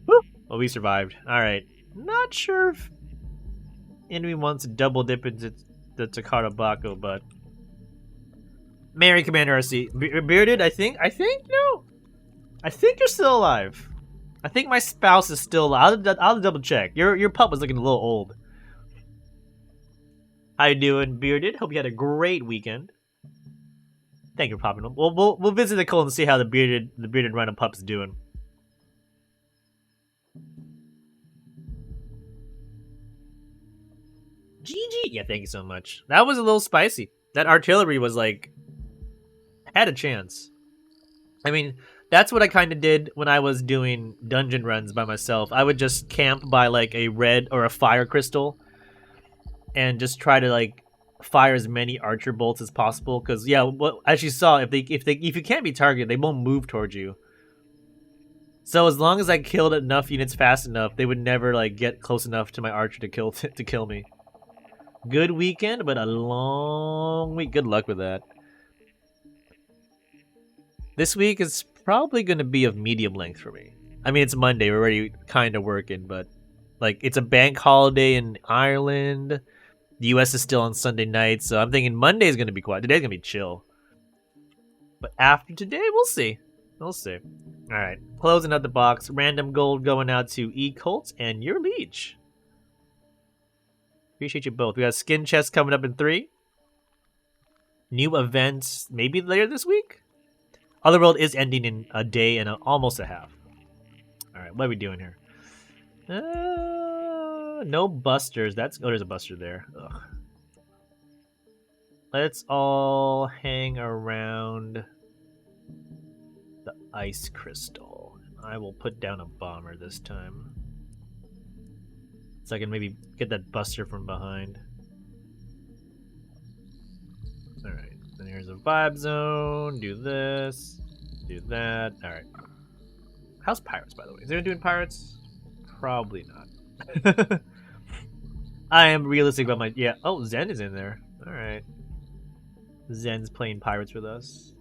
Woo! Well, we survived. Alright. Not sure if enemy wants to double dip into the Takara Bako, but Mary Commander RC. Bearded, I think? No. I think you're still alive. I think my spouse is still alive. I'll double check. Your pup was looking a little old. How you doing, Bearded? Hope you had a great weekend. Thank you for popping up. We'll visit the cult and see how the bearded rhino pup's doing. GG. Yeah, thank you so much. That was a little spicy. That artillery was like had a chance. I mean, that's what I kind of did when I was doing dungeon runs by myself. I would just camp by like a red or a fire crystal and just try to like fire as many archer bolts as possible. Because yeah, as you saw, if you can't be targeted, they won't move towards you. So as long as I killed enough units fast enough, they would never like get close enough to my archer to kill me. Good weekend, but a long week. Good luck with that. This week is probably going to be of medium length for me. I mean, it's Monday. We're already kind of working, but like it's a bank holiday in Ireland. The US is still on Sunday night, so I'm thinking Monday is going to be quiet. Today's going to be chill. But after today, we'll see. We'll see. All right, closing out the box. Random gold going out to E-Cult and your Liege. Appreciate you both. We got skin chest coming up in 3. New events maybe later this week. Otherworld is ending in a day and almost a half. All right, what are we doing here? No busters. There's a buster there. Ugh. Let's all hang around the ice crystal. I will put down a bomber this time, so I can maybe get that buster from behind. All right. Then here's a vibe zone. Do this. Do that. All right. How's pirates, by the way? Is anyone doing pirates? Probably not. I am realistic about my... Yeah. Oh, Zen is in there. All right. Zen's playing pirates with us.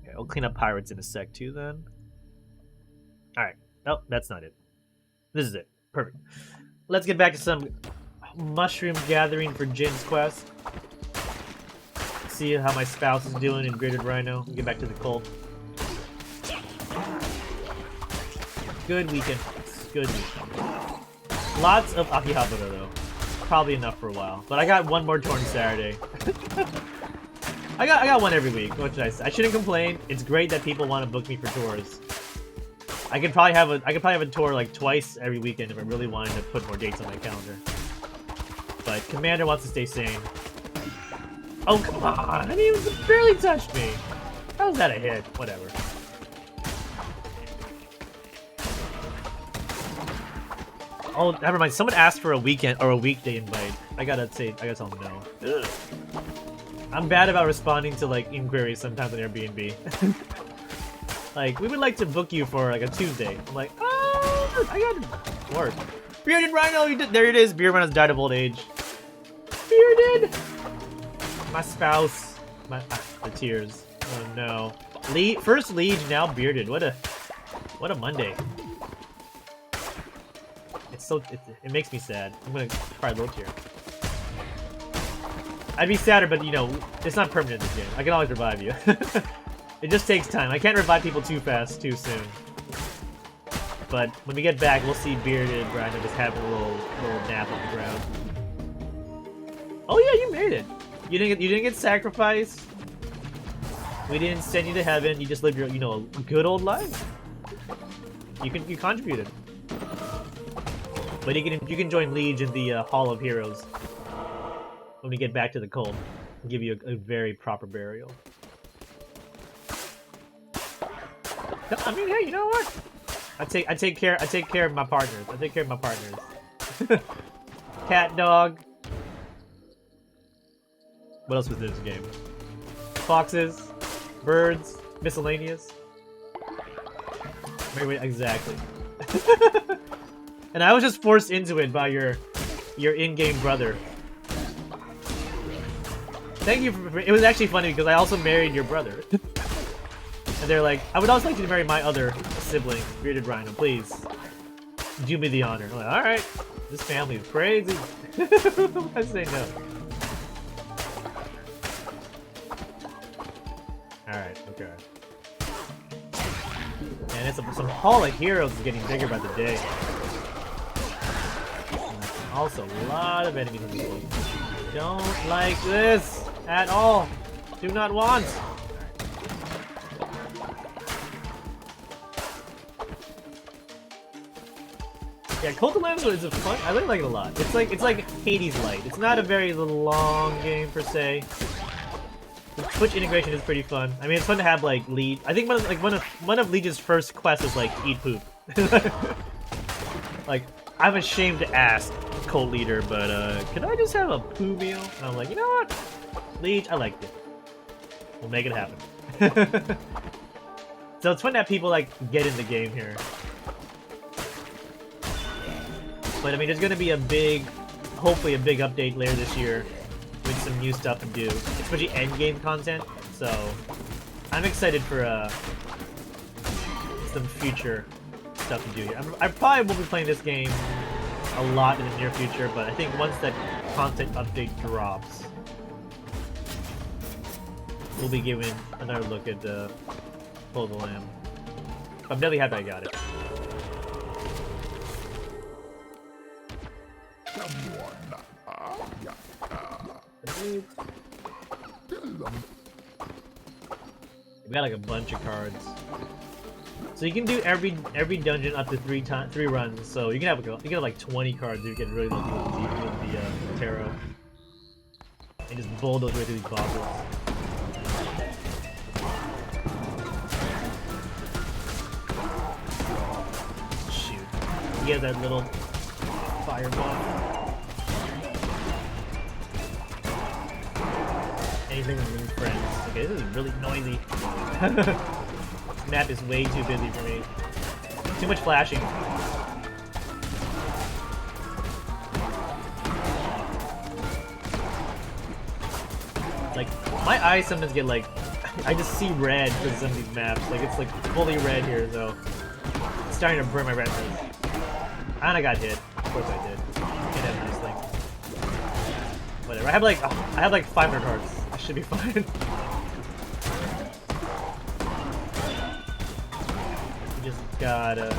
Okay, I'll clean up pirates in a sec, too, then. All right. Oh, that's not it. This is it. Perfect. Let's get back to some mushroom gathering for Jin's quest. See how my spouse is doing in Graded Rhino. Get back to the cult. Good weekend. Good weekend. Lots of Akihabara though. Probably enough for a while. But I got one more tour on Saturday. I got one every week. What should I say? I shouldn't complain. It's great that people want to book me for tours. I could probably have a tour like twice every weekend if I really wanted to put more dates on my calendar. But Commander wants to stay sane. Oh, come on! I mean, it barely touched me. How was that a hit? Whatever. Oh, never mind. Someone asked for a weekend or a weekday invite. I gotta tell them no. Ugh. I'm bad about responding to like inquiries sometimes on Airbnb. Like, we would like to book you for like a Tuesday. I'm like, oh, I got work. Bearded Rhino, there it is. Bearded Rhino's died of old age. Bearded. My spouse. The tears. Oh no. First Liege, now Bearded. What a Monday. It makes me sad. I'm gonna try low tier. I'd be sadder, but you know, it's not permanent in this game. I can always revive you. It just takes time. I can't revive people too fast, too soon. But when we get back, we'll see Bearded Rhino just having a little nap on the ground. Oh yeah, you made it. You didn't get sacrificed. We didn't send you to heaven. You just lived your, a good old life. You contributed. But you can join Liege in the Hall of Heroes when we get back to the cult. I'll give you a very proper burial. I mean, hey, you know what? I take care of my partners. I take care of my partners. Cat dog. What else was in this game? Foxes, birds, miscellaneous. Wait, exactly. And I was just forced into it by your in-game brother. Thank you for it was actually funny because I also married your brother. And they're like, I would also like you to marry my other sibling, Bearded Rhino, please. Do me the honor. I'm like, alright. This family is crazy. I say no. Alright, okay. And it's some Hall of Heroes is getting bigger by the day. And also, a lot of enemies in this game. Don't like this at all. Do not want. Yeah, Cult of Lambs is a fun. I really like it a lot. It's like Hades Light. It's not a very long game per se. The Twitch integration is pretty fun. I mean, it's fun to have like Liege. I think one of Liege's first quests is like eat poop. Like, I'm ashamed to ask Cult Leader, but can I just have a poo meal? And I'm like, you know what, Liege, I liked it. We'll make it happen. So it's fun to have people like get in the game here. But I mean, there's gonna be hopefully a big update later this year with some new stuff to do, especially endgame content. So I'm excited for some future stuff to do here. I probably won't be playing this game a lot in the near future, but I think once that content update drops, we'll be giving another look at the Pull the Lamb. I'm definitely happy I got it. We got like a bunch of cards, so you can do every dungeon up to three runs. So you can have like 20 cards if you get really lucky with the tarot, and just bulldoze way through these bosses. Shoot, he has that little fireball. Anything with new friends. Okay, this is really noisy. This map is way too busy for me. Too much flashing. Like, my eyes sometimes get like, I just see red for some of these maps. Like, it's like fully red here, so it's starting to burn my retinas. And I got hit. Of course I did. Can't have this thing. Whatever. I have like 500 hearts. Should be fine. We just got a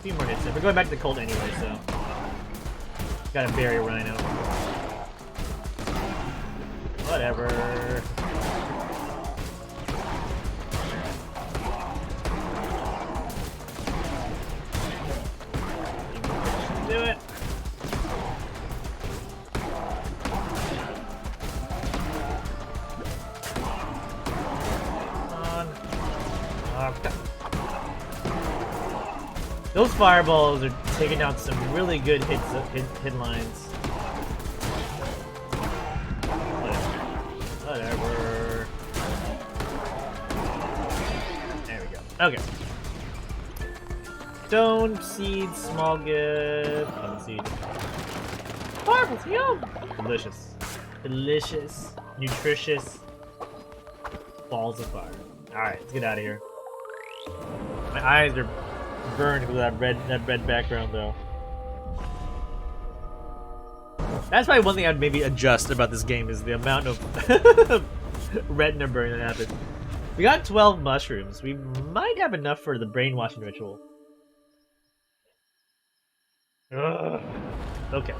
few more hits in. We're going back to the cult anyway, so gotta bury Rhino. Whatever. Do it. Those fireballs are taking out some really good hit lines. Whatever. There we go. Okay. Stone seed, small gift, lemon seed. Fireballs, yum! Delicious. Delicious. Nutritious. Balls of fire. Alright, let's get out of here. My eyes are burned with that red background, though. That's probably one thing I'd maybe adjust about this game is the amount of retina burn that happens. We got 12 mushrooms. We might have enough for the brainwashing ritual. Ugh. Okay.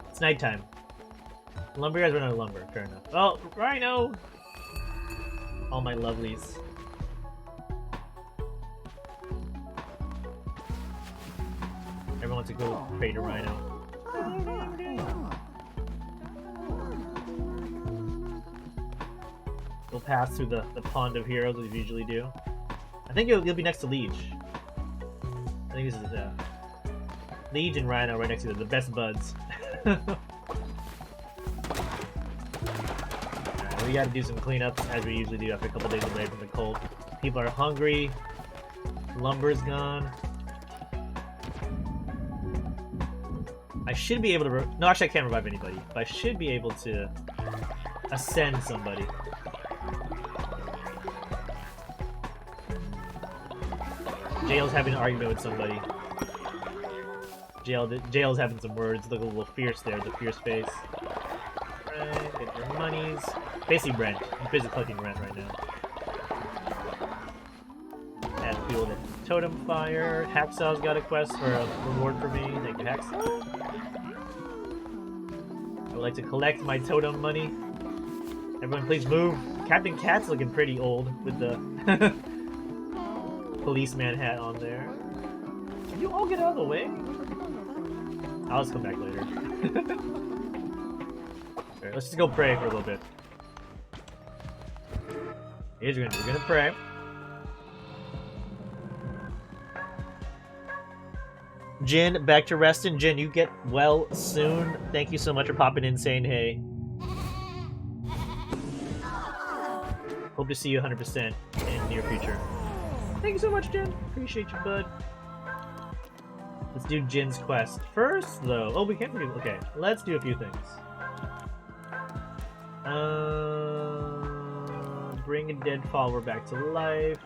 It's nighttime. Lumber guys run out of lumber. Fair enough. Oh, Rhino! All my lovelies. Everyone wants to go pray to Rhino. We'll pass through the pond of heroes as we usually do. I think you'll be next to Liege. I think this is Liege and Rhino right next to the best buds. Alright, we gotta do some cleanups as we usually do after a couple days away from the cold. People are hungry. Lumber's gone. I should be able to... No, actually I can't revive anybody. But I should be able to ascend somebody. Jail's having an argument with somebody. Jail's having some words. Look a little fierce there, the fierce face. Right, get your monies. Basically rent. I'm busy collecting rent right now. Add fuel to totem fire. Hacksaw's got a quest for a reward for me. Thank you, Hacksaw. I would like to collect my totem money. Everyone please move. Captain Cat's looking pretty old with the policeman hat on there. Can you all get out of the way? I'll just come back later. Alright, let's just go pray for a little bit. Here's what we're gonna pray. Jin, back to resting. Jin, you get well soon. Thank you so much for popping in saying hey. Hope to see you 100% in near future. Thank you so much, Jin. Appreciate you, bud. Let's do Jin's quest. First, though... Oh, we can't do... Okay, let's do a few things. Bring a dead follower back to life.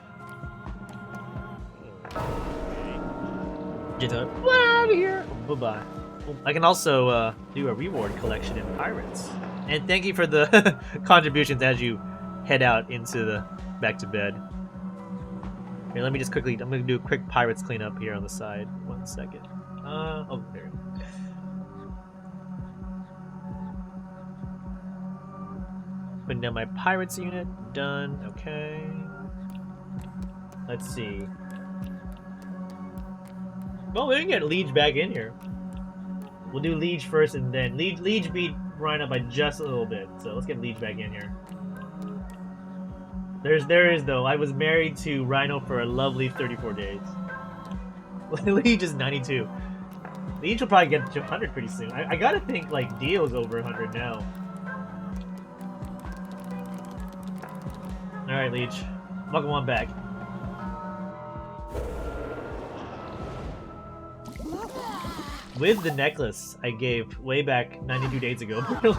Jin's out of here! Bye-bye. I can also do a reward collection in Pirates. And thank you for the contributions as you head out into the... back to bed. Here, let me just quickly... I'm gonna do a quick Pirates cleanup here on the side. 1 second. Oh, there. Putting down my Pirates unit. Done. Okay. Let's see. Well, we can get Liege back in here. We'll do Liege first and then... Liege beat Rhino by just a little bit. So let's get Liege back in here. There is though. I was married to Rhino for a lovely 34 days. Liege is 92. Liege will probably get to 100 pretty soon. I gotta think like Dio's over 100 now. Alright, Liege. Welcome on back. With the necklace I gave way back 92 days ago. Crown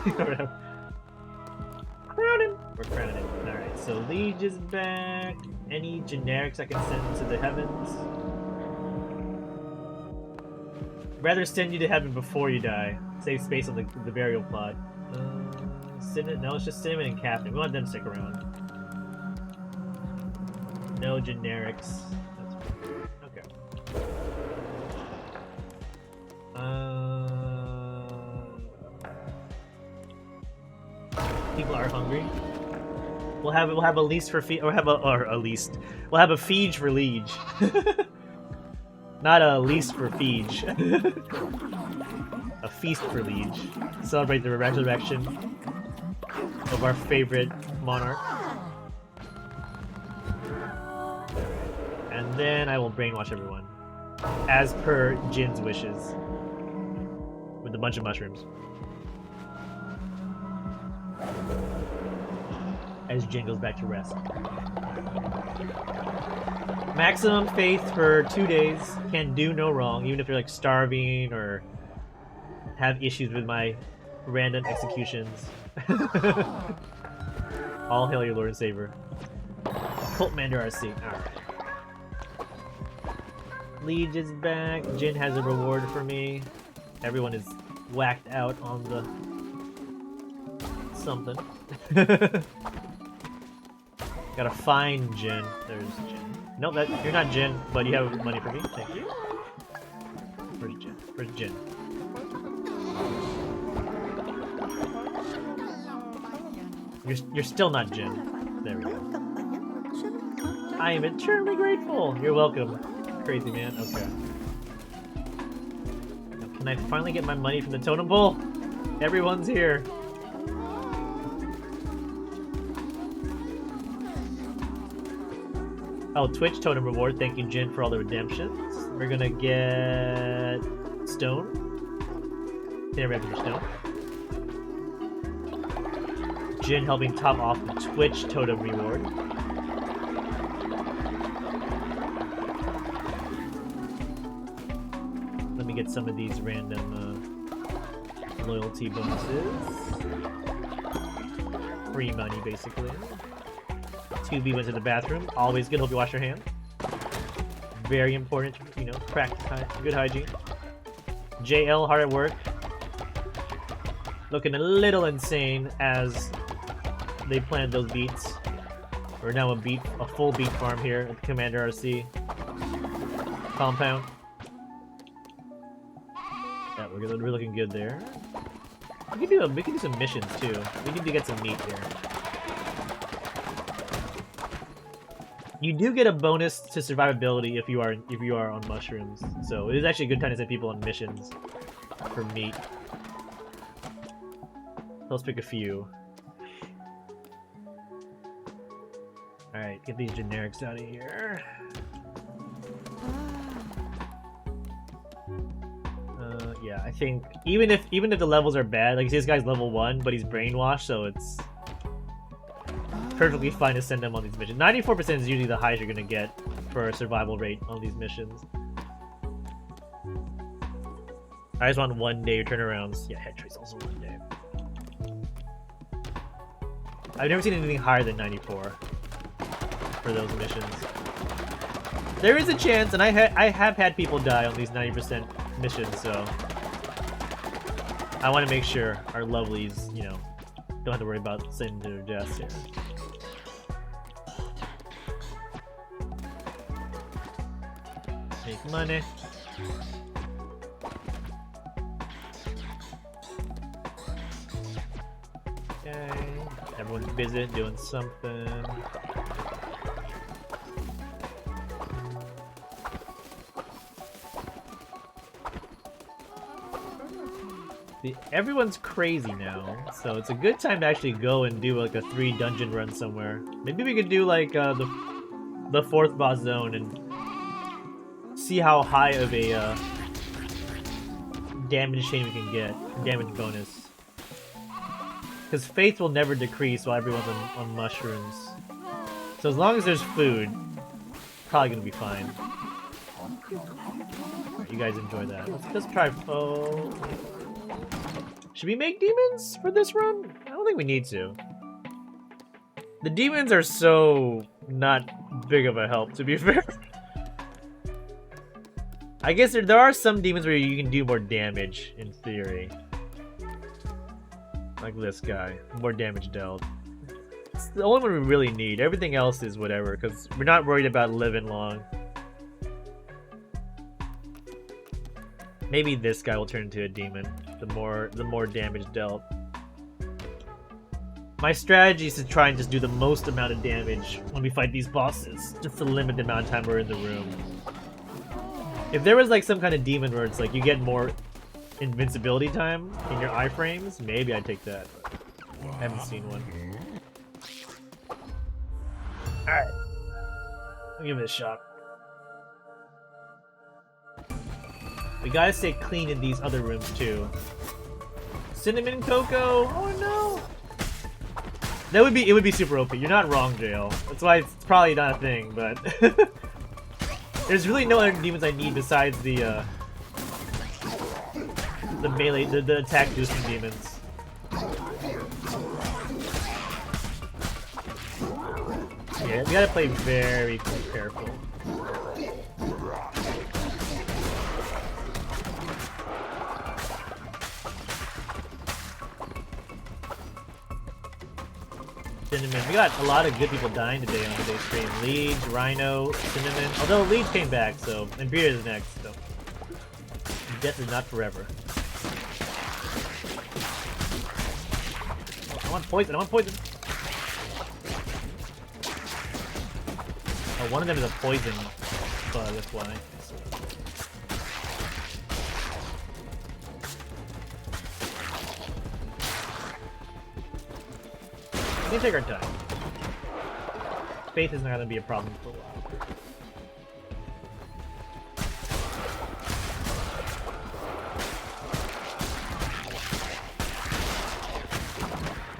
him! We're crowning him. Alright, so Liege is back. Any generics I can send to the heavens? Rather send you to heaven before you die. Save space on the burial plot. Cinnamon? No, it's just Cinnamon and Captain. We want them to stick around. No generics. That's fine. Okay. People are hungry. We'll have a least for feed, or a least. We'll have a feed for Liege. Not a least for Feege. A feast for Liege. Celebrate the resurrection of our favorite monarch. And then I will brainwash everyone. As per Jin's wishes. With a bunch of mushrooms. As Jin goes back to rest. Maximum faith for 2 days. Can do no wrong, even if you're like starving or have issues with my random executions. All hail your Lord and Savior. Cultmander RC. Alright. Liege is back. Jin has a reward for me. Everyone is whacked out on the something. Gotta find Jin. There's Jin. No, you're not Jin, but you have money for me. Thank you. Where's Jin? Where's Jin? You're still not Jin. There we go. I am eternally grateful. You're welcome, crazy man. Okay. Can I finally get my money from the totem pole? Everyone's here. Oh, Twitch totem reward. Thank you, Jin, for all the redemptions. We're gonna get stone. Never have for stone. Jin helping top off the Twitch totem reward. Let me get some of these random loyalty bonuses. Free money, basically. 2B went to the bathroom. Always good. Hope you wash your hands. Very important, you know, practice good hygiene. JL hard at work. Looking a little insane as they planted those beets. We're now a full beet farm here at the Cultmander RC compound. Yeah, we're looking good there. We can do some missions too. We need to get some meat here. You do get a bonus to survivability if you are on mushrooms, so it is actually a good time to send people on missions for meat. Let's pick a few. Alright, get these generics out of here. Yeah, I think even if the levels are bad, like you see this guy's level 1, but he's brainwashed, so it's perfectly fine to send them on these missions. 94% is usually the highest you're gonna get for a survival rate on these missions. I just want 1 day turnarounds. Yeah, head trace also 1 day. I've never seen anything higher than 94 for those missions. There is a chance, and I have had people die on these 90% missions, so I want to make sure our lovelies, you know, don't have to worry about sending to their deaths here. Make money. Okay, everyone's busy doing something. Everyone's crazy now, so it's a good time to actually go and do like a 3 dungeon run somewhere. Maybe we could do like the 4th boss zone and see how high of a damage chain we can get, damage bonus. Because faith will never decrease while everyone's on mushrooms. So as long as there's food, probably gonna be fine. Right, you guys enjoy that. Let's try. Oh. Should we make demons for this run? I don't think we need to. The demons are so not big of a help, to be fair. I guess there are some demons where you can do more damage, in theory. Like this guy. More damage dealt. It's the only one we really need. Everything else is whatever, because we're not worried about living long. Maybe this guy will turn into a demon. The more damage dealt. My strategy is to try and just do the most amount of damage when we fight these bosses, just to limit the amount of time we're in the room. If there was like some kind of demon where it's like you get more invincibility time in your iframes, maybe I'd take that. But I haven't seen one. Alright. I'll give it a shot. We gotta stay clean in these other rooms too. Cinnamon cocoa! Oh no! It would be super OP. You're not wrong, JL. That's why it's probably not a thing, but there's really no other demons I need besides the melee, the attack boosting demons. Yeah, we gotta play very careful. Cinnamon. We got a lot of good people dying today on today's stream. Leech, Rhino, Cinnamon. Although Leech came back, so and Beard is next, so death is not forever. Oh, I want poison. I want poison. Oh, one of them is a poison bug. That's why. can take our time. Faith is not gonna be a problem for a while.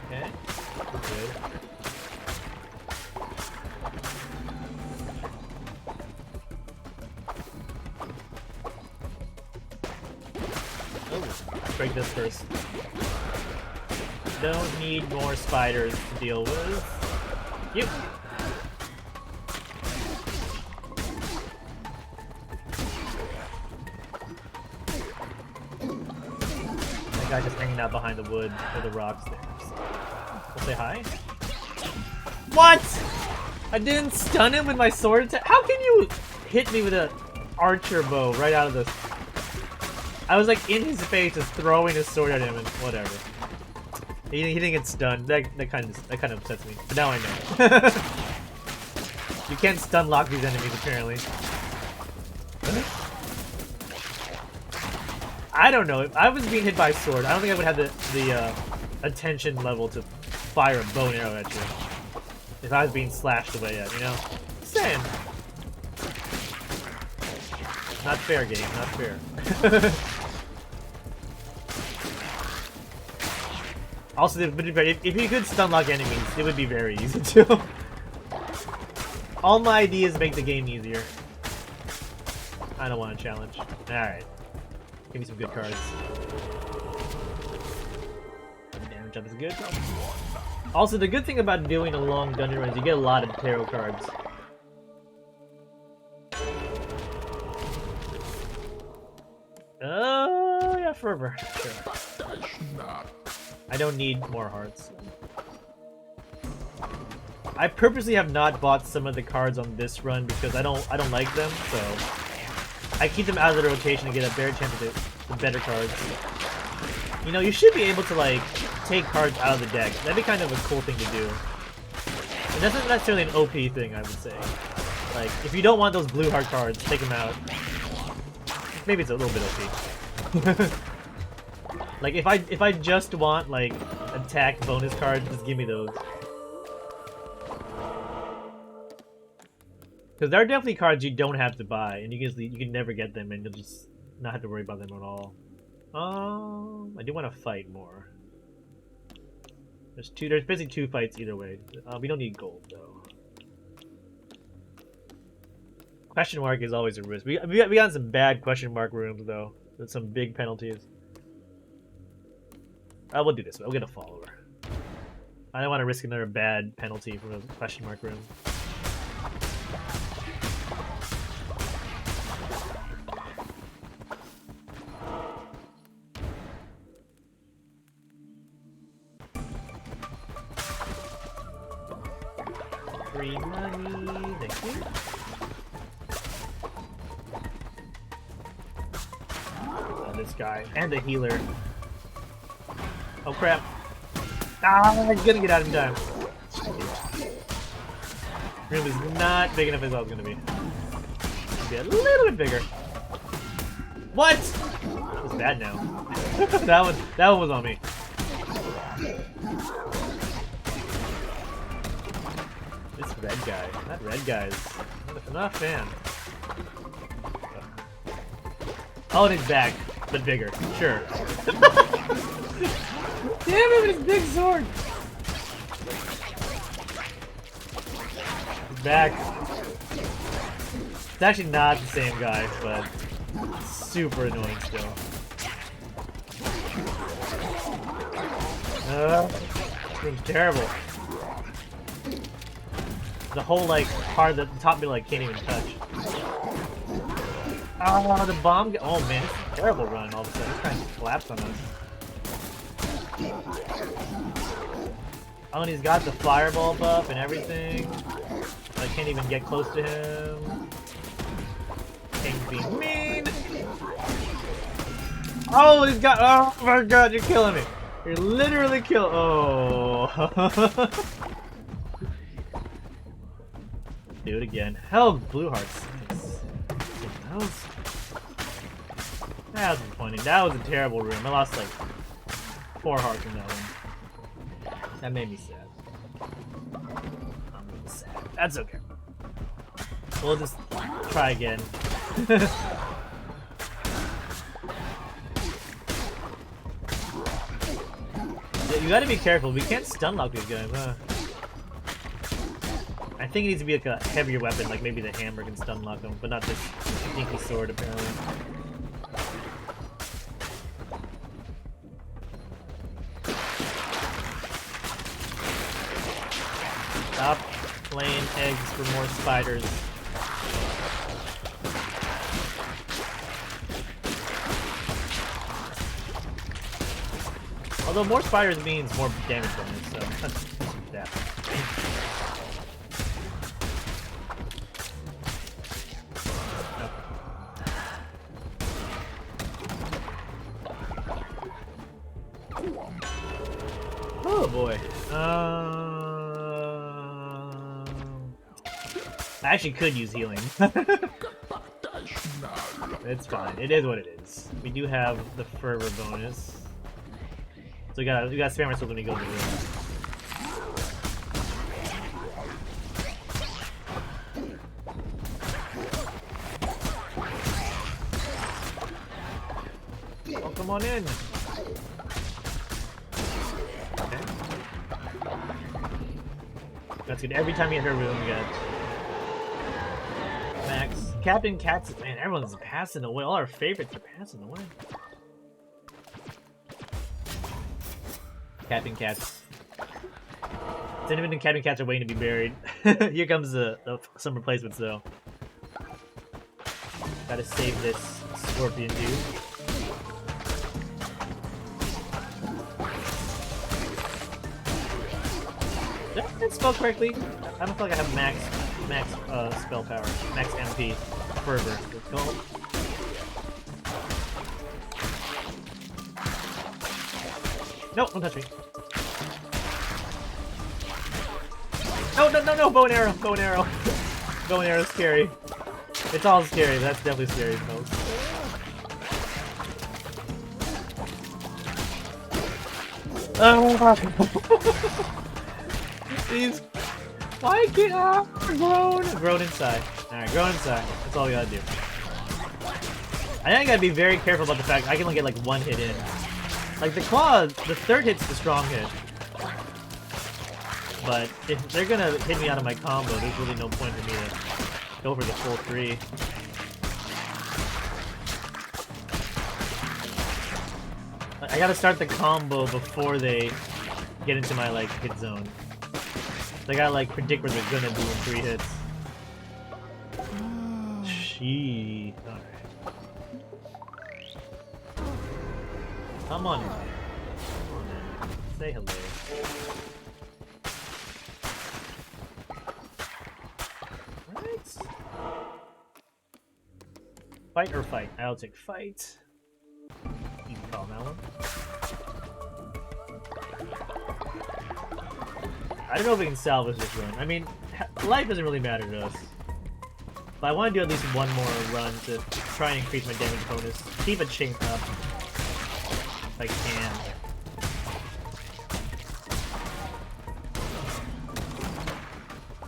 Okay, we're good. Oh, let's break this first. Don't need more spiders to deal with. You. That guy just hanging out behind the wood or the rocks there. So. We'll say hi. What? I didn't stun him with my sword attack. How can you hit me with an archer bow right out of this? I was like in his face, just throwing his sword at him, and whatever. He didn't get stunned. That kind of upsets me. But now I know. You can't stun lock these enemies apparently. I don't know. If I was being hit by a sword, I don't think I would have the attention level to fire a bow and arrow at you. If I was being slashed away at, you know? Just saying. Not fair, game. Not fair. Also, if you could stun lock enemies, it would be very easy too. All my ideas make the game easier. I don't want a challenge. Alright. Give me some good cards. Damage jump is good. Also, the good thing about doing a long dungeon run is you get a lot of tarot cards. Oh, yeah, fervor. Sure. I don't need more hearts. I purposely have not bought some of the cards on this run because I don't like them, so I keep them out of the rotation to get a better chance of the better cards. You know, you should be able to like take cards out of the deck. That'd be kind of a cool thing to do. And that's not necessarily an OP thing, I would say. Like, if you don't want those blue heart cards, take them out. Maybe it's a little bit OP. Like, if I just want, like, attack bonus cards, just give me those. Because there are definitely cards you don't have to buy, and you can never get them, and you'll just not have to worry about them at all. I do want to fight more. There's basically 2 fights either way. We don't need gold, though. Question mark is always a risk. We got some bad question mark rooms, though. With some big penalties. We'll do this. We'll get a follower. I don't want to risk another bad penalty from a question mark room. Free money. Thank you. This guy and the healer. Oh crap! Ah, I'm gonna get out in time. Room is not big enough as I was gonna be. Be a little bit bigger. What? It's bad now. that one was on me. This red guy. That red guy is not a fan. Oh, and he's back, but bigger. Sure. Damn it with his big sword! He's back. It's actually not the same guy, but super annoying still. This room's terrible. The whole like part that the top me like can't even touch. Oh, the bomb! Oh man, it's a terrible run. All of a sudden, it's trying to collapse on us. Oh, and he's got the fireball buff and everything. I can't even get close to him. King's being mean. Oh, he's got. Oh my god, you're killing me. You're literally killing. Oh. Do it again. Hell, blue hearts. Nice. That was disappointing. That was a terrible room. I lost like 4 hearts in that one. That made me sad. That's okay. We'll just try again. Yeah, you gotta be careful. We can't stun lock these guys, huh? I think it needs to be like a heavier weapon, like maybe the hammer can stun lock them, but not this stinky sword apparently. Stop laying eggs for more spiders. Although more spiders means more damage bonus, so let's do that. Oh boy. I actually could use healing. It's fine. It is what it is. We do have the fervor bonus. So we gotta spam ourselves when we go to the room. Oh, come on in. Okay. That's good. Every time you hit her room, we get max. Captain Cats, man, everyone's passing away. All our favorites are passing away. Captain Cats. Cinnamon and Captain Cats are waiting to be buried. Here comes some replacements, though. Gotta save this scorpion dude. Did I spell correctly? I don't feel like I have max spell power, max MP, fervor. Let's go. No, don't touch me. No, bow and arrow, bow and arrow. Bow and arrow's scary. It's all scary, that's definitely scary, folks. Oh, these. Why can't I groan inside? Alright, groan inside. That's all we gotta do. I think I gotta be very careful about the fact I can only get like one hit in. Like the claw, the third hit's the strong hit. But if they're gonna hit me out of my combo, there's really no point for me to go for the full 3. I gotta start the combo before they get into my like hit zone. So I gotta like predict where they're gonna be in 3 hits. Gee. Alright. Come on in. Say hello. Right. Fight or fight? I'll take fight. You can call that one. I don't know if we can salvage this run. I mean, life doesn't really matter to us. But I want to do at least one more run to try and increase my damage bonus. Keep it chained up. If I can.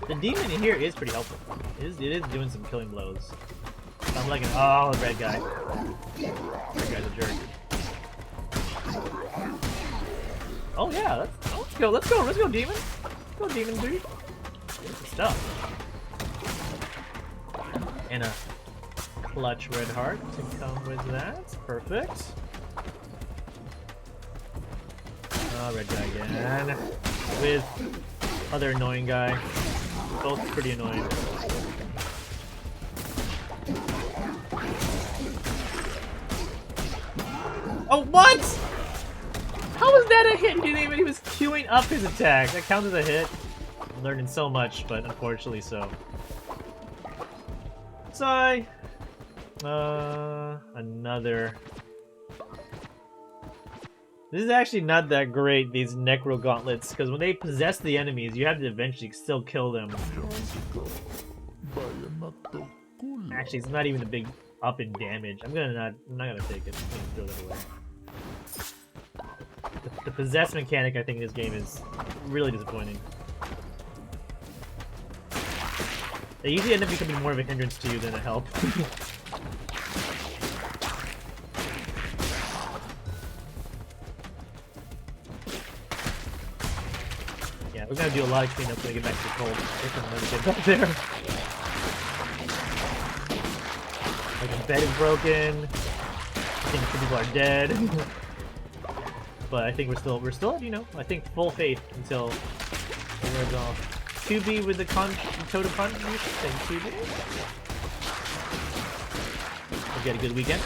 The demon in here is pretty helpful. It is doing some killing blows. I'm like an the red guy. Red guy's a jerk. Oh yeah, let's go, demon. Let's go, demon dude. Good stuff. And a clutch red heart to come with that. Perfect. Oh, red guy again. With other annoying guy. Both pretty annoying. Oh, what? How was that a hit? He was queuing up his attack. That counts as a hit. I'm learning so much, but unfortunately so. Sigh. Another. This is actually not that great, these Necro Gauntlets, because when they possess the enemies, you have to eventually still kill them. Actually, it's not even a big up in damage. I'm not gonna take it. I'm gonna throw that away. The possess mechanic, I think, in this game is really disappointing. They usually end up becoming more of a hindrance to you than a help. Yeah, we're gonna do a lot of cleanup when we get back to the cold. If I'm gonna get back there. Like the bed is broken. I think some people are dead. But I think we're still, you know, I think full faith until it wears off. 2B with the totem punch. Thank 2B. Hope you had a good weekend.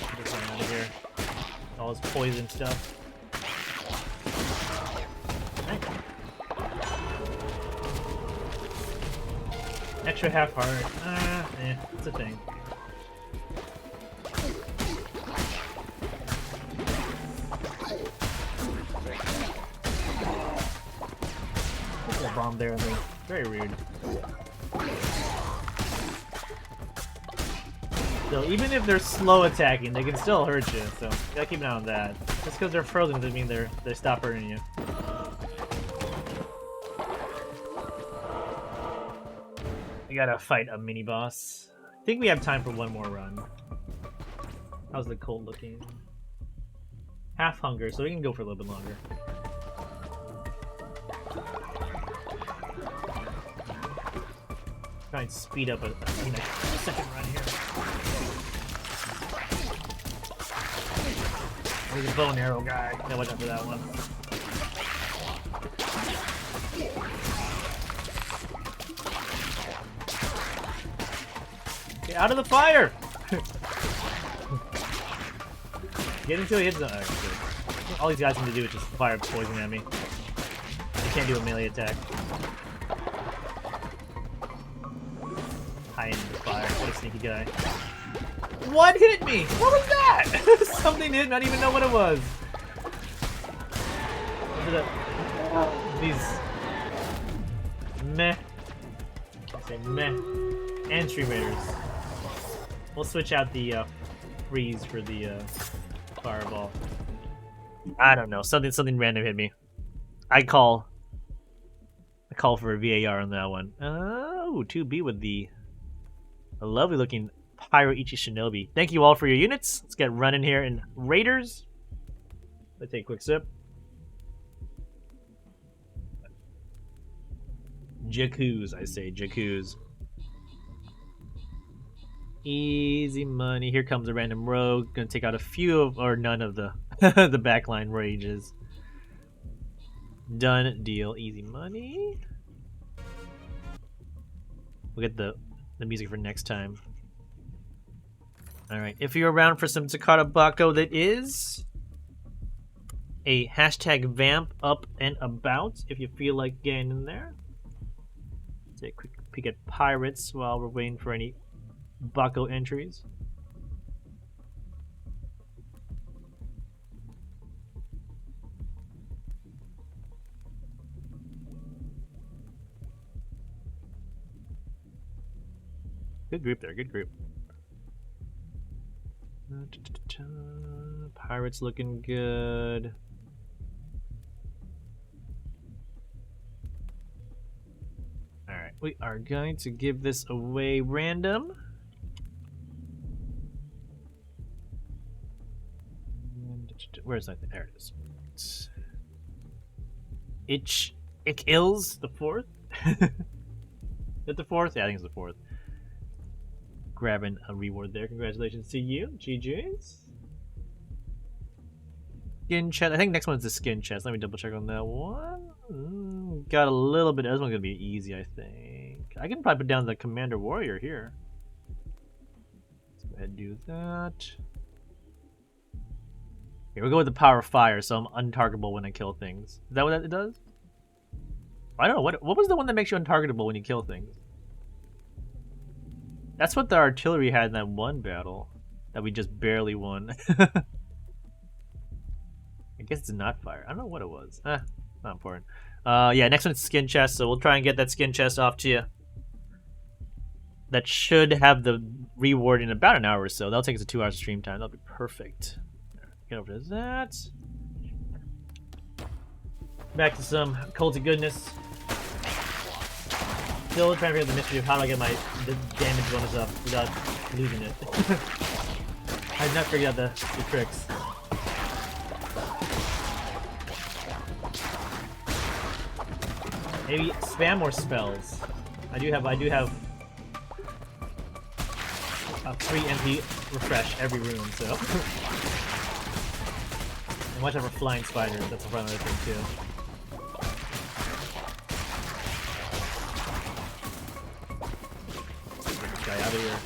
Get this one out of here. All this poison stuff. Extra half heart. It's a thing. There's a bomb there on me. Very rude. So even if they're slow attacking, they can still hurt you. So you gotta keep an eye on that. Just because they're frozen doesn't mean they stop hurting you. We gotta fight a mini boss. I think we have time for one more run. How's the cold looking? Half hunger, so we can go for a little bit longer. Try and speed up a second run here. There's a bow and arrow guy. Gotta watch out for that one. Get out of the fire! Get until he hits the... all these guys need to do is just fire poison at me. They can't do a melee attack. High into the fire. What a sneaky guy. What hit me? What was that? Something hit, not even know what it was. These... meh. I say meh. And Stream Raiders. We'll switch out the freeze for the fireball. I don't know. Something random hit me. I call for a VAR on that one. Oh, 2B with the lovely looking Pyro Ichi Shinobi. Thank you all for your units. Let's get running here in Raiders. Let's take a quick sip. Jakuz, I say. Jakuz. Easy money. Here comes a random rogue. Gonna take out a few of, or none of the the backline rages. Done deal. Easy money. We'll get the music for next time. Alright, if you're around for some Takata Bako that is a hashtag vamp up and about if you feel like getting in there. Take a quick peek at pirates while we're waiting for any Bako entries. Good group there, good group. Pirates looking good. Alright, we are going to give this away random. Where's that? There it is. Ich Ills the fourth? Is it the fourth? Yeah, I think it's the fourth. Grabbing a reward there. Congratulations to you. GG's. Skin chest. I think next one's the skin chest. Let me double check on that one. Got a little bit. This one's gonna be easy, I think. I can probably put down the Commander Warrior here. Let's go ahead and do that. Here, we'll go with the Power of Fire, so I'm untargetable when I kill things. Is that what it does? I don't know. What was the one that makes you untargetable when you kill things? That's what the artillery had in that one battle that we just barely won. I guess it's not fire. I don't know what it was. Not important. Yeah, next one's skin chest, so we'll try and get that skin chest off to you. That should have the reward in about an hour or so. That'll take us to 2 hours of stream time. That'll be perfect. Get over to that. Back to some culty goodness. Still trying to figure out the mystery of how do I get the damage bonus up without losing it. I've not figured out the tricks. Maybe spam more spells. I do have a free MP refresh every room, so. And watch out for flying spiders. That's another thing too. Get this guy out of here.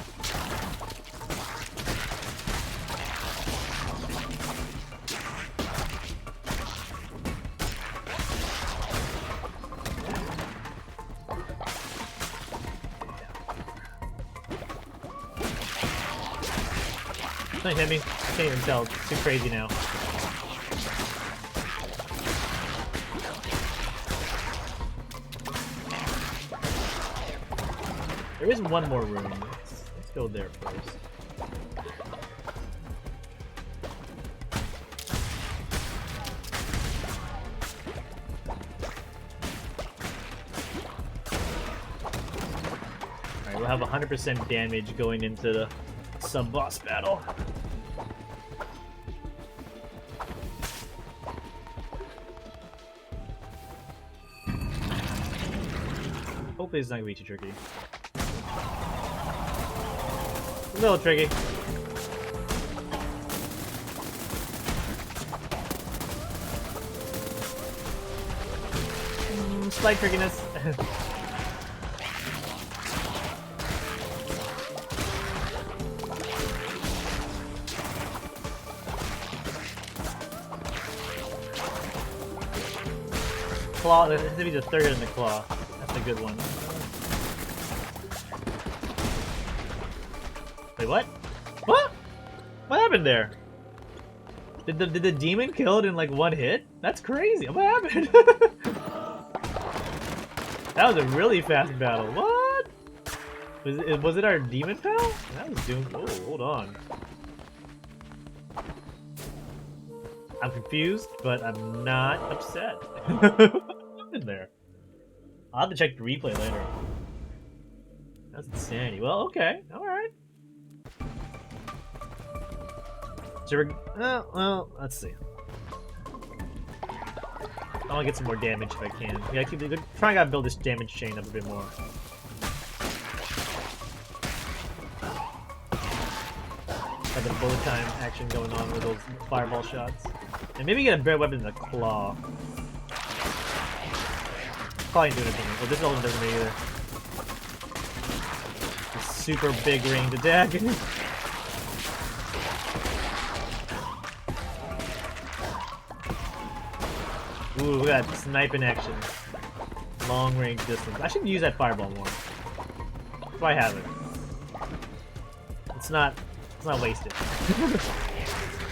Don't hit me. I can't even tell. It's too crazy now. There is one more room. Let's go there first. Alright, we'll have 100% damage going into the sub-boss battle. Hopefully it's not gonna be too tricky. A little tricky. Slight trickiness. Claw, this is the third in the claw. That's a good one. Wait, what? What? What happened there? Did the demon kill it in like one hit? That's crazy. What happened? That was a really fast battle. What? Was it our demon pal? That was doomed. Oh, hold on. I'm confused, but I'm not upset. What happened there? I'll have to check the replay later. That's insanity. Well, okay. Alright. So well, let's see. I want to get some more damage if I can. Yeah, trying to build this damage chain up a bit more. Got the bullet time action going on with those fireball shots. And maybe get a better weapon than the claw. Probably ain't doing anything. Well, this one doesn't either. A super big ranged attack. Ooh, we got sniping action. Long range distance. I should use that fireball more. If I have it. It's not wasted.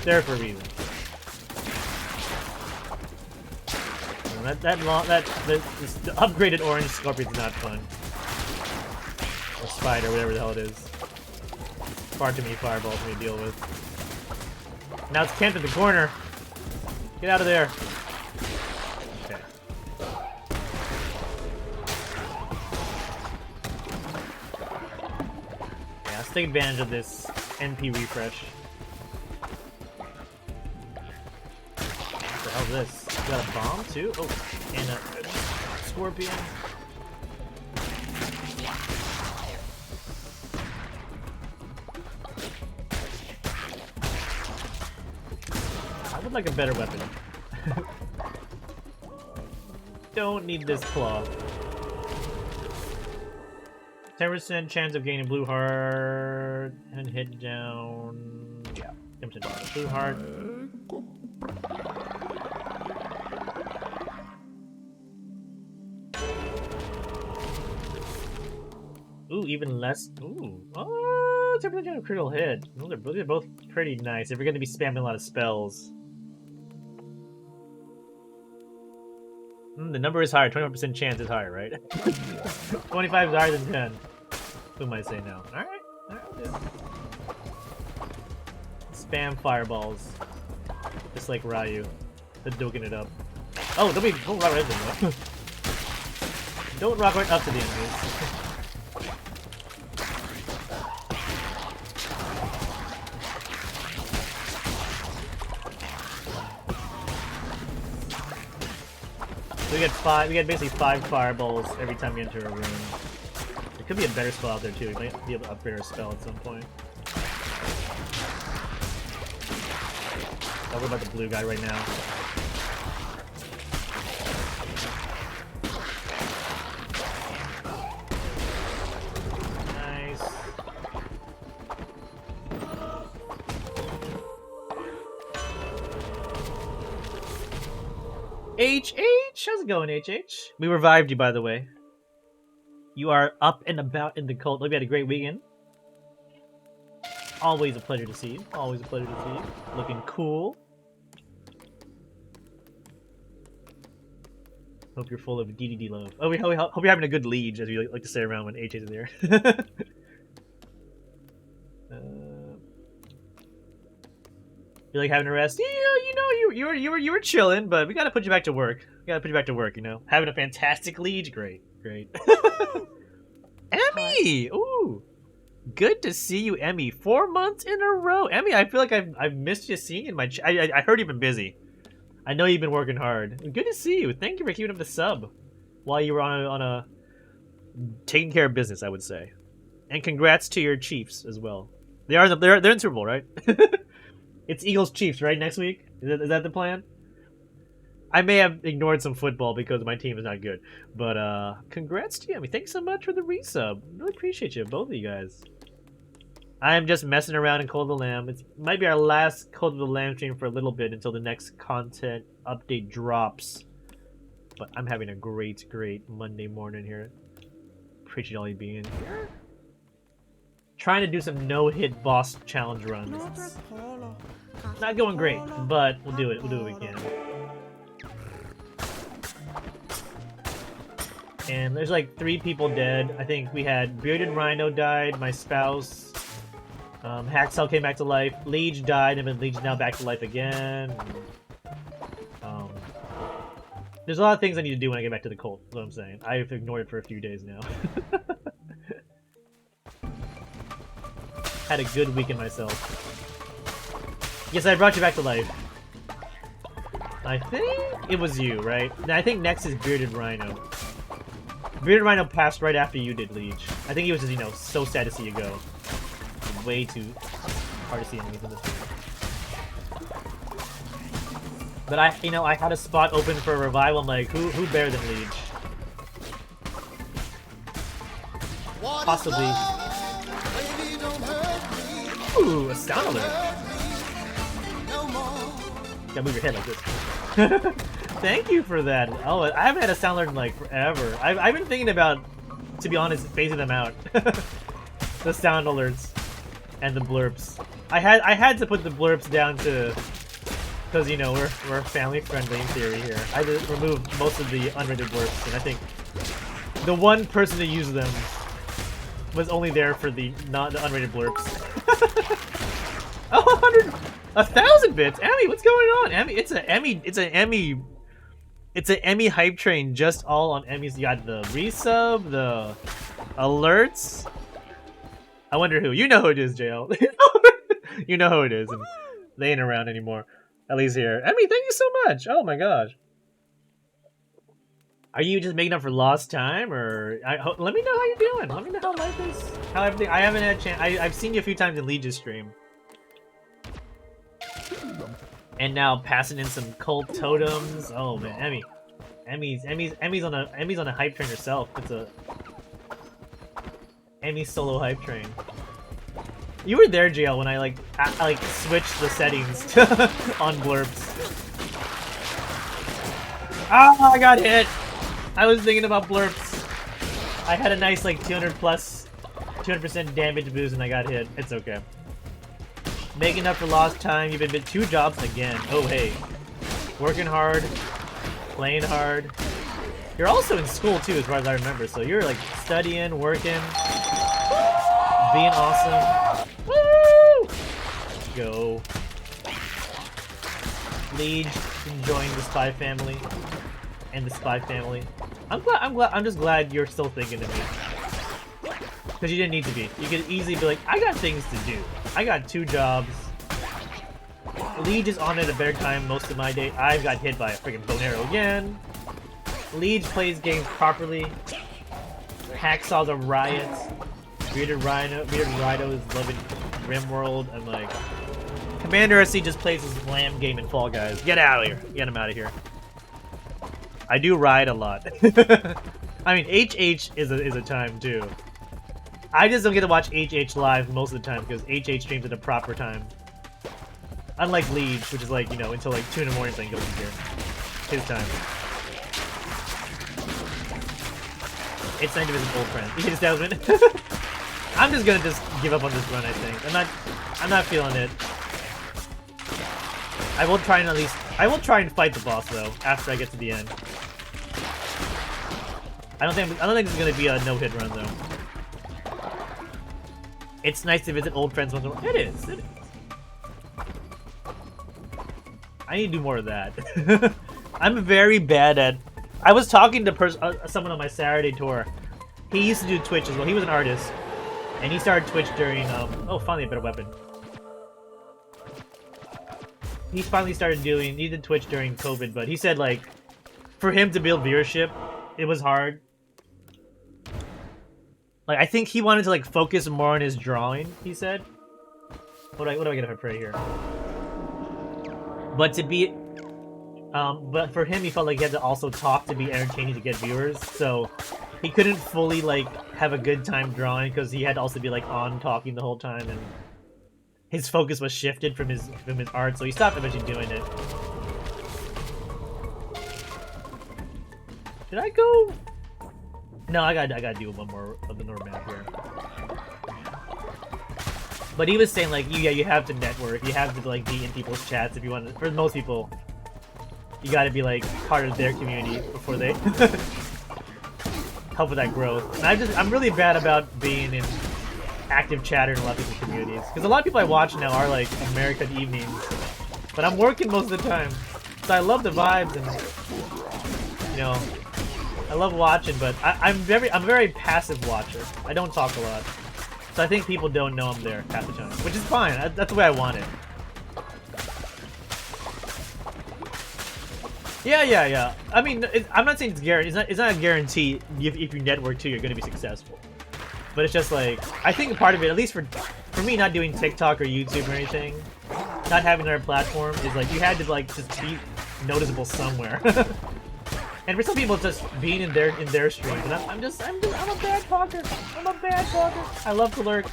There for a reason. And the upgraded orange scorpion's not fun. Or spider, whatever the hell it is. Far too many fireballs for me to deal with. Now it's camped in the corner. Get out of there. Okay. Yeah, let's take advantage of this NP refresh. What the hell is this? You got a bomb too? Oh, and a scorpion. I would like a better weapon. Don't need this claw. 10% chance of gaining blue heart and hit down. Yeah, 10% blue heart. Ooh, even less. Ooh, oh, 10% critical hit. Those are both pretty nice if you're going to be spamming a lot of spells. The number is higher. 25% chance is higher, right? 25 is higher than 10. Who am I saying now? Alright. Alright, spam fireballs. Just like Ryu. They're doking it up. Oh, don't rock right into them. Don't rock right up to the enemies. So we get basically 5 fireballs every time we enter a room. There could be a better spell out there too. We might be able to upgrade our spell at some point. I'll worry about the blue guy right now. Nice. HH! How's it going, HH? We revived you, by the way. You are up and about in the cult. Hope you had a great weekend. Always a pleasure to see you. Always a pleasure to see you. Looking cool. Hope you're full of DDD love. Oh, we hope you're having a good liege, as you like to say around when HH is there. You like having a rest? Yeah, you know, you were chilling, but we gotta put you back to work. We gotta put you back to work, you know. Having a fantastic liege, great. Emmy! Ooh! Good to see you, Emmy. 4 months in a row. Emmy, I feel like I've missed you seeing in my I heard you've been busy. I know you've been working hard. Good to see you. Thank you for keeping up the sub while you were on a taking care of business, I would say. And congrats to your Chiefs as well. They're in Super Bowl, right? It's Eagles Chiefs, right? Next week? Is that the plan? I may have ignored some football because my team is not good. But congrats to you. I mean, thanks so much for the resub. Really appreciate you, both of you guys. I am just messing around in Cult of the Lamb. It might be our last Cult of the Lamb stream for a little bit until the next content update drops. But I'm having a great Monday morning here. Appreciate all you being here. Trying to do some no-hit boss challenge runs. It's not going great, but we'll do it. We'll do what we can. And there's like 3 people dead. I think we had Bearded Rhino died, my spouse. Hacksaw came back to life. Liege died, and then Liege is now back to life again. There's a lot of things I need to do when I get back to the cult, is what I'm saying. I've ignored it for a few days now. Had a good weekend myself. Yes, I brought you back to life. I think it was you, right? I think next is Bearded Rhino. Bearded Rhino passed right after you did, Liege. I think he was just, you know, so sad to see you go. Way too hard to see enemies in this game. But I had a spot open for a revival. I'm like, who better than Liege? Possibly. Ooh, a sound alert. Gotta move your head like this. Thank you for that. Oh, I haven't had a sound alert in like forever. I've been thinking about, to be honest, phasing them out. The sound alerts and the blurps. I had to put the blurps down to, because you know we're family friendly in theory here. I just removed most of the unrated blurps, and I think the one person to use them was only there for the unrated blurps. Oh, 1,000 bits. Emmy, what's going on? Emmy, it's an Emmy hype train just all on Emmys. You got the resub, the alerts. I wonder who. You know who it is, JL. You know who it is, and they ain't around anymore. At least here. Emmy, thank you so much. Oh my gosh. Are you just making up for lost time, or let me know how you're doing. Let me know how life is. How everything. I haven't had a chance. I've seen you a few times in Liege's stream. And now passing in some cult totems. Oh man, Emmy's on a hype train herself. It's a Emmy solo hype train. You were there, JL, when I switched the settings on blurps. Ah, I got hit. I was thinking about blurps. I had a nice like 200% damage boost, and I got hit. It's okay. Making up for lost time. You've been 2 jobs again. Oh hey, working hard, playing hard. You're also in school too, as far as I remember. So you're like studying, working, being awesome. Woo! Let's go. Liege enjoying the Spy Family and the Spy Family. I'm just glad you're still thinking of me. Because you didn't need to be. You could easily be like, I got things to do. I got 2 jobs. Liege is on at a better time most of my day. I got hit by a freaking bow and arrow again. Liege plays games properly. Hacksaw the riots. Bearded Rhino is loving Rimworld. I'm like, Commander RC just plays his lamb game in Fall Guys. Get out of here. Get him out of here. I do ride a lot. I mean, HH is a time too. I just don't get to watch HH live most of the time because HH streams at a proper time. Unlike Liege, which is like, you know, until like 2 in the morning playing Guilty Gear. His time. It's nice to visit old friends. You hit establishment. I'm just gonna give up on this run, I think. I'm not feeling it. I will try and fight the boss though, after I get to the end. I don't think this is gonna be a no-hit run though. It's nice to visit old friends once in a while. It is. I need to do more of that. I'm very bad at... I was talking to someone on my Saturday tour. He used to do Twitch as well. He was an artist. And he started Twitch during... oh, finally a better weapon. He finally started doing... He did Twitch during COVID, but he said, like... For him to build viewership, it was hard. Like, I think he wanted to, like, focus more on his drawing, he said. What do I get for pray here? But to be... but for him, he felt like he had to also talk to be entertaining to get viewers, so he couldn't fully, like, have a good time drawing because he had to also be, like, on talking the whole time, and his focus was shifted from his art, so he stopped eventually doing it. Should I go? No, I gotta do one more of the normal map here. But he was saying, like, you have to network, you have to, like, be in people's chats if you want to, for most people. You gotta be, like, part of their community before they help with that growth. And I'm really bad about being in active chatter in a lot of people's communities. Because a lot of people I watch now are, like, American evenings. But I'm working most of the time. So I love the vibes and, you know, I love watching, but I'm a very passive watcher. I don't talk a lot. So I think people don't know I'm there half the time. Which is fine. That's the way I want it. Yeah. I mean, I'm not saying it's guaranteed. It's not a guarantee if you network too, you're going to be successful. But it's just like, I think part of it, at least for me, not doing TikTok or YouTube or anything, not having another platform, is like you had to like just be noticeable somewhere. And for some people, it's just being in their streams. And I'm a bad talker. I'm a bad talker. I love to lurk.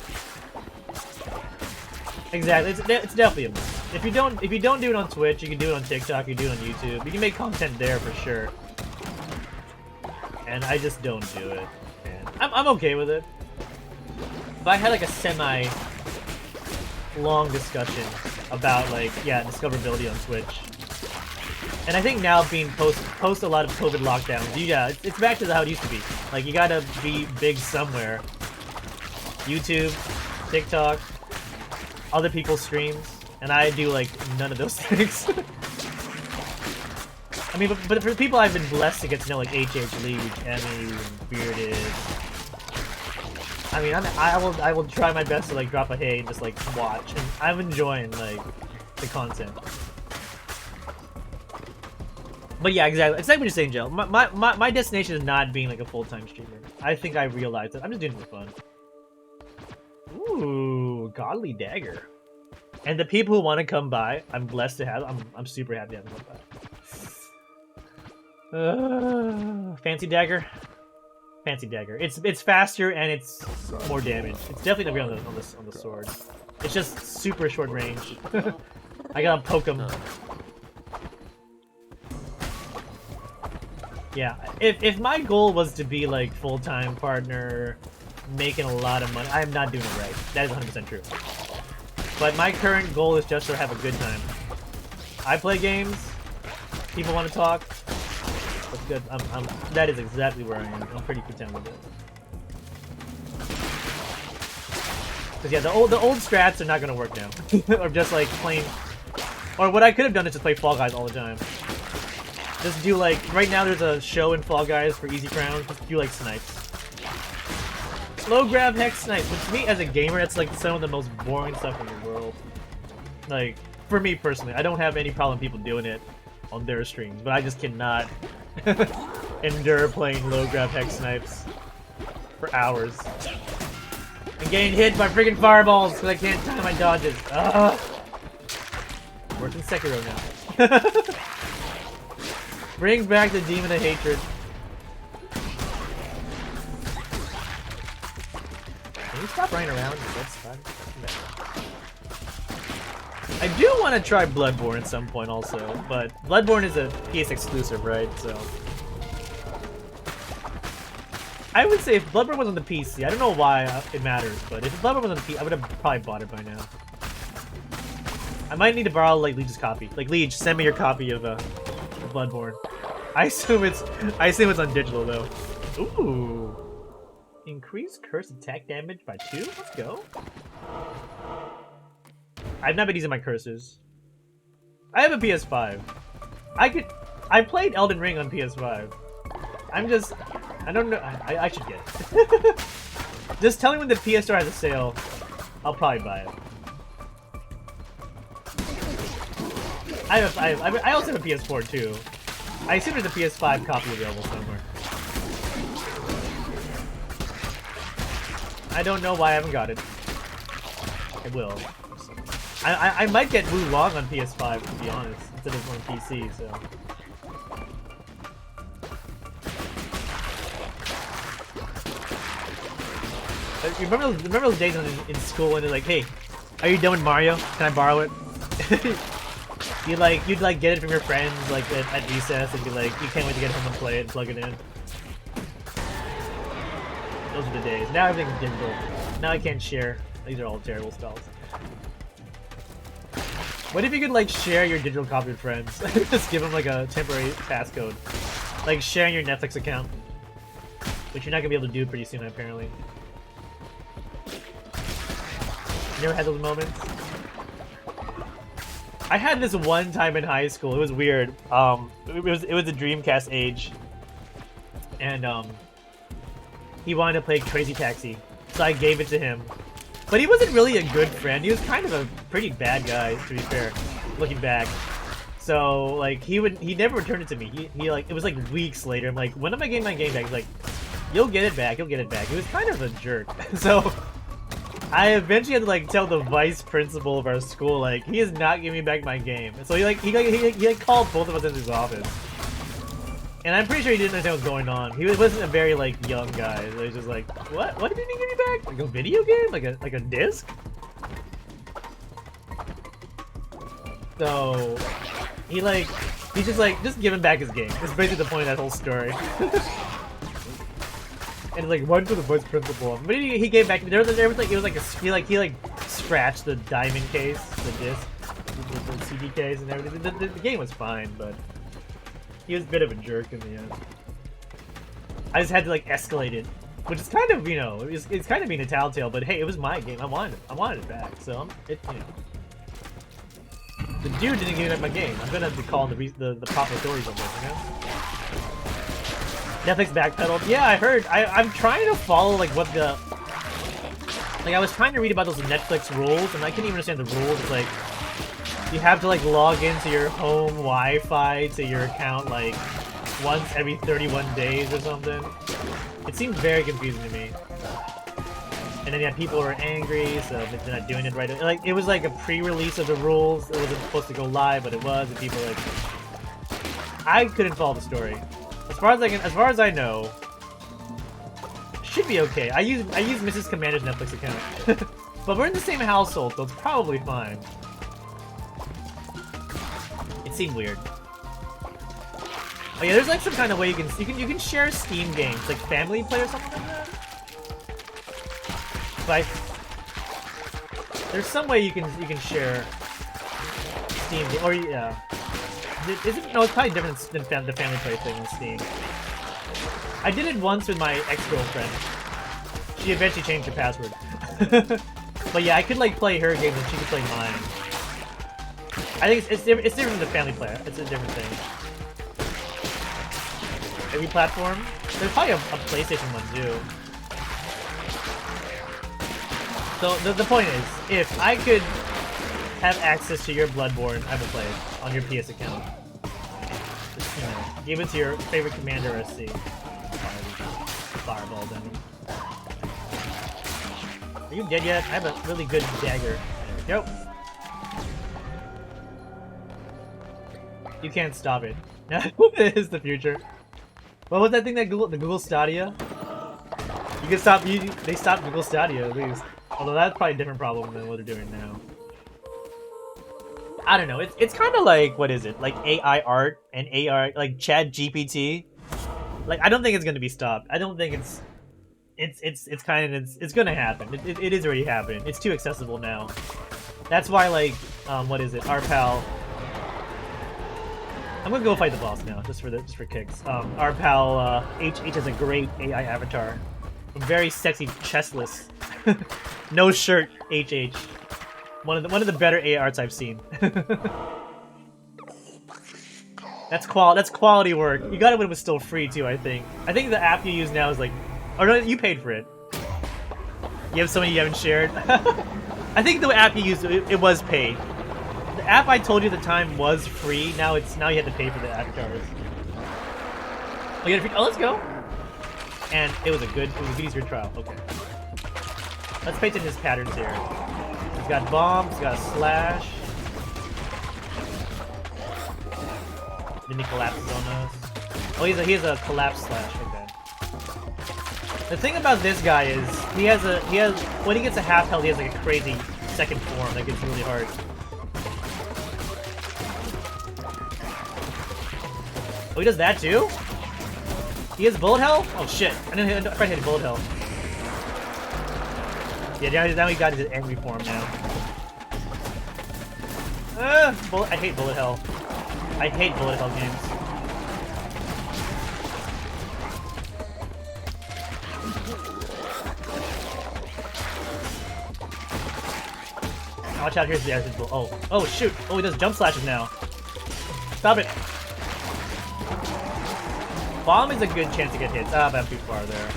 Exactly. It's definitely a must. If you don't do it on Twitch, you can do it on TikTok. You can do it on YouTube. You can make content there for sure. And I just don't do it. And I'm okay with it. If I had like a semi-long discussion about like discoverability on Twitch. And I think now being post a lot of COVID lockdowns, it's back to how it used to be. Like, you gotta be big somewhere. YouTube, TikTok, other people's streams, and I do, like, none of those things. I mean, but for people I've been blessed to get to know, like HH League, Emmy, Bearded. I mean, I will try my best to, like, drop a hey and just, like, watch. And I'm enjoying, like, the content. But yeah, exactly what you're saying, Joe. My destination is not being like a full-time streamer. I think I realized it. I'm just doing it for fun. Ooh, godly dagger. And the people who want to come by, I'm blessed to have. I'm super happy to have them come by. Fancy dagger. Fancy dagger. It's faster and it's more damage. It's definitely not on the sword. It's just super short range. I gotta poke him. Yeah, if my goal was to be like full-time partner, making a lot of money, I am not doing it right. That is 100% true. But my current goal is just to have a good time. I play games, people want to talk. That's good. That is exactly where I am. I'm pretty content with it. Cause yeah, the old strats are not gonna work now. Or just like plain Or what I could have done is just play Fall Guys all the time. Just do like, right now there's a show in Fall Guys for easy crowns, just do like snipes. Low grab hex snipes, but to me as a gamer, that's like some of the most boring stuff in the world. Like, for me personally, I don't have any problem people doing it on their streams, but I just cannot endure playing low grab hex snipes for hours. And getting hit by freaking fireballs because I can't time my dodges. Worse than Sekiro now. Bring back the demon of hatred. Can you stop running around? That's fun. I do want to try Bloodborne at some point also, but Bloodborne is a PS exclusive, right? So I would say if Bloodborne was on the PC, I don't know why it matters, but if Bloodborne was on the PC, I would have probably bought it by now. I might need to borrow like Liege's copy. Like Liege, send me your copy of Bloodborne. I assume it's on digital though. Ooh. Increase curse attack damage by 2? Let's go. I've not been using my cursors. I have a PS5. I played Elden Ring on PS5. I don't know. I should get it. Just tell me when the PS Store has a sale. I'll probably buy it. I also have a PS4 too. I assume there's a PS5 copy available somewhere. I don't know why I haven't got it. I will. I might get Wu Long on PS5 to be honest, instead of on PC. So. Remember those days in school when they're like, "Hey, are you done with Mario? Can I borrow it?" you'd like get it from your friends like at recess and be like, you can't wait to get home and play it and plug it in. Those are the days. Now everything's digital. Now I can't share. These are all terrible spells. What if you could like share your digital copy with friends? Just give them like a temporary passcode, like sharing your Netflix account, which you're not gonna be able to do pretty soon apparently. You never had those moments? I had this one time in high school. It was weird. It was the Dreamcast age, and he wanted to play Crazy Taxi, so I gave it to him. But he wasn't really a good friend. He was kind of a pretty bad guy, to be fair, looking back. So like he never returned it to me. He like it was like weeks later. I'm like, when am I getting my game back? He's like, you'll get it back. You'll get it back. He was kind of a jerk. So I eventually had to like tell the vice principal of our school like he is not giving me back my game. So he called both of us into his office. And I'm pretty sure he didn't understand what's going on. He wasn't a very like young guy. So he was just like, "What? What did he give me back? Like a video game? Like a disc?" So he's just giving back his game. That's basically the point of that whole story. And like one to the vice principal. But he gave back. There was like it was like he scratched the diamond case, the disc, the CD case, and everything. The game was fine, but. He was a bit of a jerk in the end. I just had to like escalate it, which is kind of, you know, it's kind of being a telltale. But hey, it was my game. I wanted it back. So you know, the dude didn't give me back my game. I'm gonna have to call the proper authorities on this. You know? Netflix backpedaled. Yeah, I heard. I'm trying to follow like what the I was trying to read about those Netflix rules, and I couldn't even understand the rules. It's like. You have to like log into your home Wi-Fi to your account like once every 31 days or something. It seemed very confusing to me. And then yeah, people were angry, so they're not doing it right. Like it was like a pre-release of the rules. It wasn't supposed to go live, but it was. And people were like, I couldn't follow the story. As far as I know, should be okay. I use Mrs. Commander's Netflix account, but we're in the same household, so it's probably fine. It seemed weird. Oh yeah, there's like some kind of way you can share Steam games, like Family Play or something like that. But there's some way you can share Steam, or yeah. No, it's probably different than the Family Play thing on Steam. I did it once with my ex-girlfriend. She eventually changed her password. But yeah, I could like play her games and she could play mine. I think it's different. It's different from the family player. It's a different thing. Every platform. There's probably a PlayStation one too. So the point is, if I could have access to your Bloodborne, I would play it on your PS account. Just, you know, give it to your favorite Commander RC. Fireball them. Are you dead yet? I have a really good dagger. There we go. You can't stop it. It is the future. What was that thing that the Google Stadia? You can stop. They stopped Google Stadia at least. Although that's probably a different problem than what they're doing now. I don't know. It's kind of like, what is it? Like AI art and AI like Chat GPT. Like I don't think it's gonna be stopped. I don't think it's gonna happen. It is already happening. It's too accessible now. That's why like what is it? Our pal. I'm gonna go fight the boss now, just for kicks. Our pal HH has a great AI avatar, a very sexy chestless, no shirt HH. One of the better AI arts I've seen. That's quality work. You got it when it was still free too. I think the app you use now is like, or no, you paid for it. You have something you haven't shared. I think the app you used it was paid. The app I told you at the time was free. Now you have to pay for the avatars. Oh, let's go. And it was a good easier trial. Okay. Let's pay attention to his patterns here. He's got bombs. He's got a slash. Then he collapses on us. Oh, he has a collapse slash. Okay. The thing about this guy is he has when he gets a half health, he has like a crazy second form that gets really hard. Oh, he does that too? He has bullet hell? Oh shit! I didn't try to hit bullet hell. Yeah, now he got his angry form now. I hate bullet hell. I hate bullet hell games. Watch out! Here's the acid bullet. Oh shoot! Oh, he does jump slashes now. Stop it! Bomb is a good chance to get hits. Ah, but I'm too far there.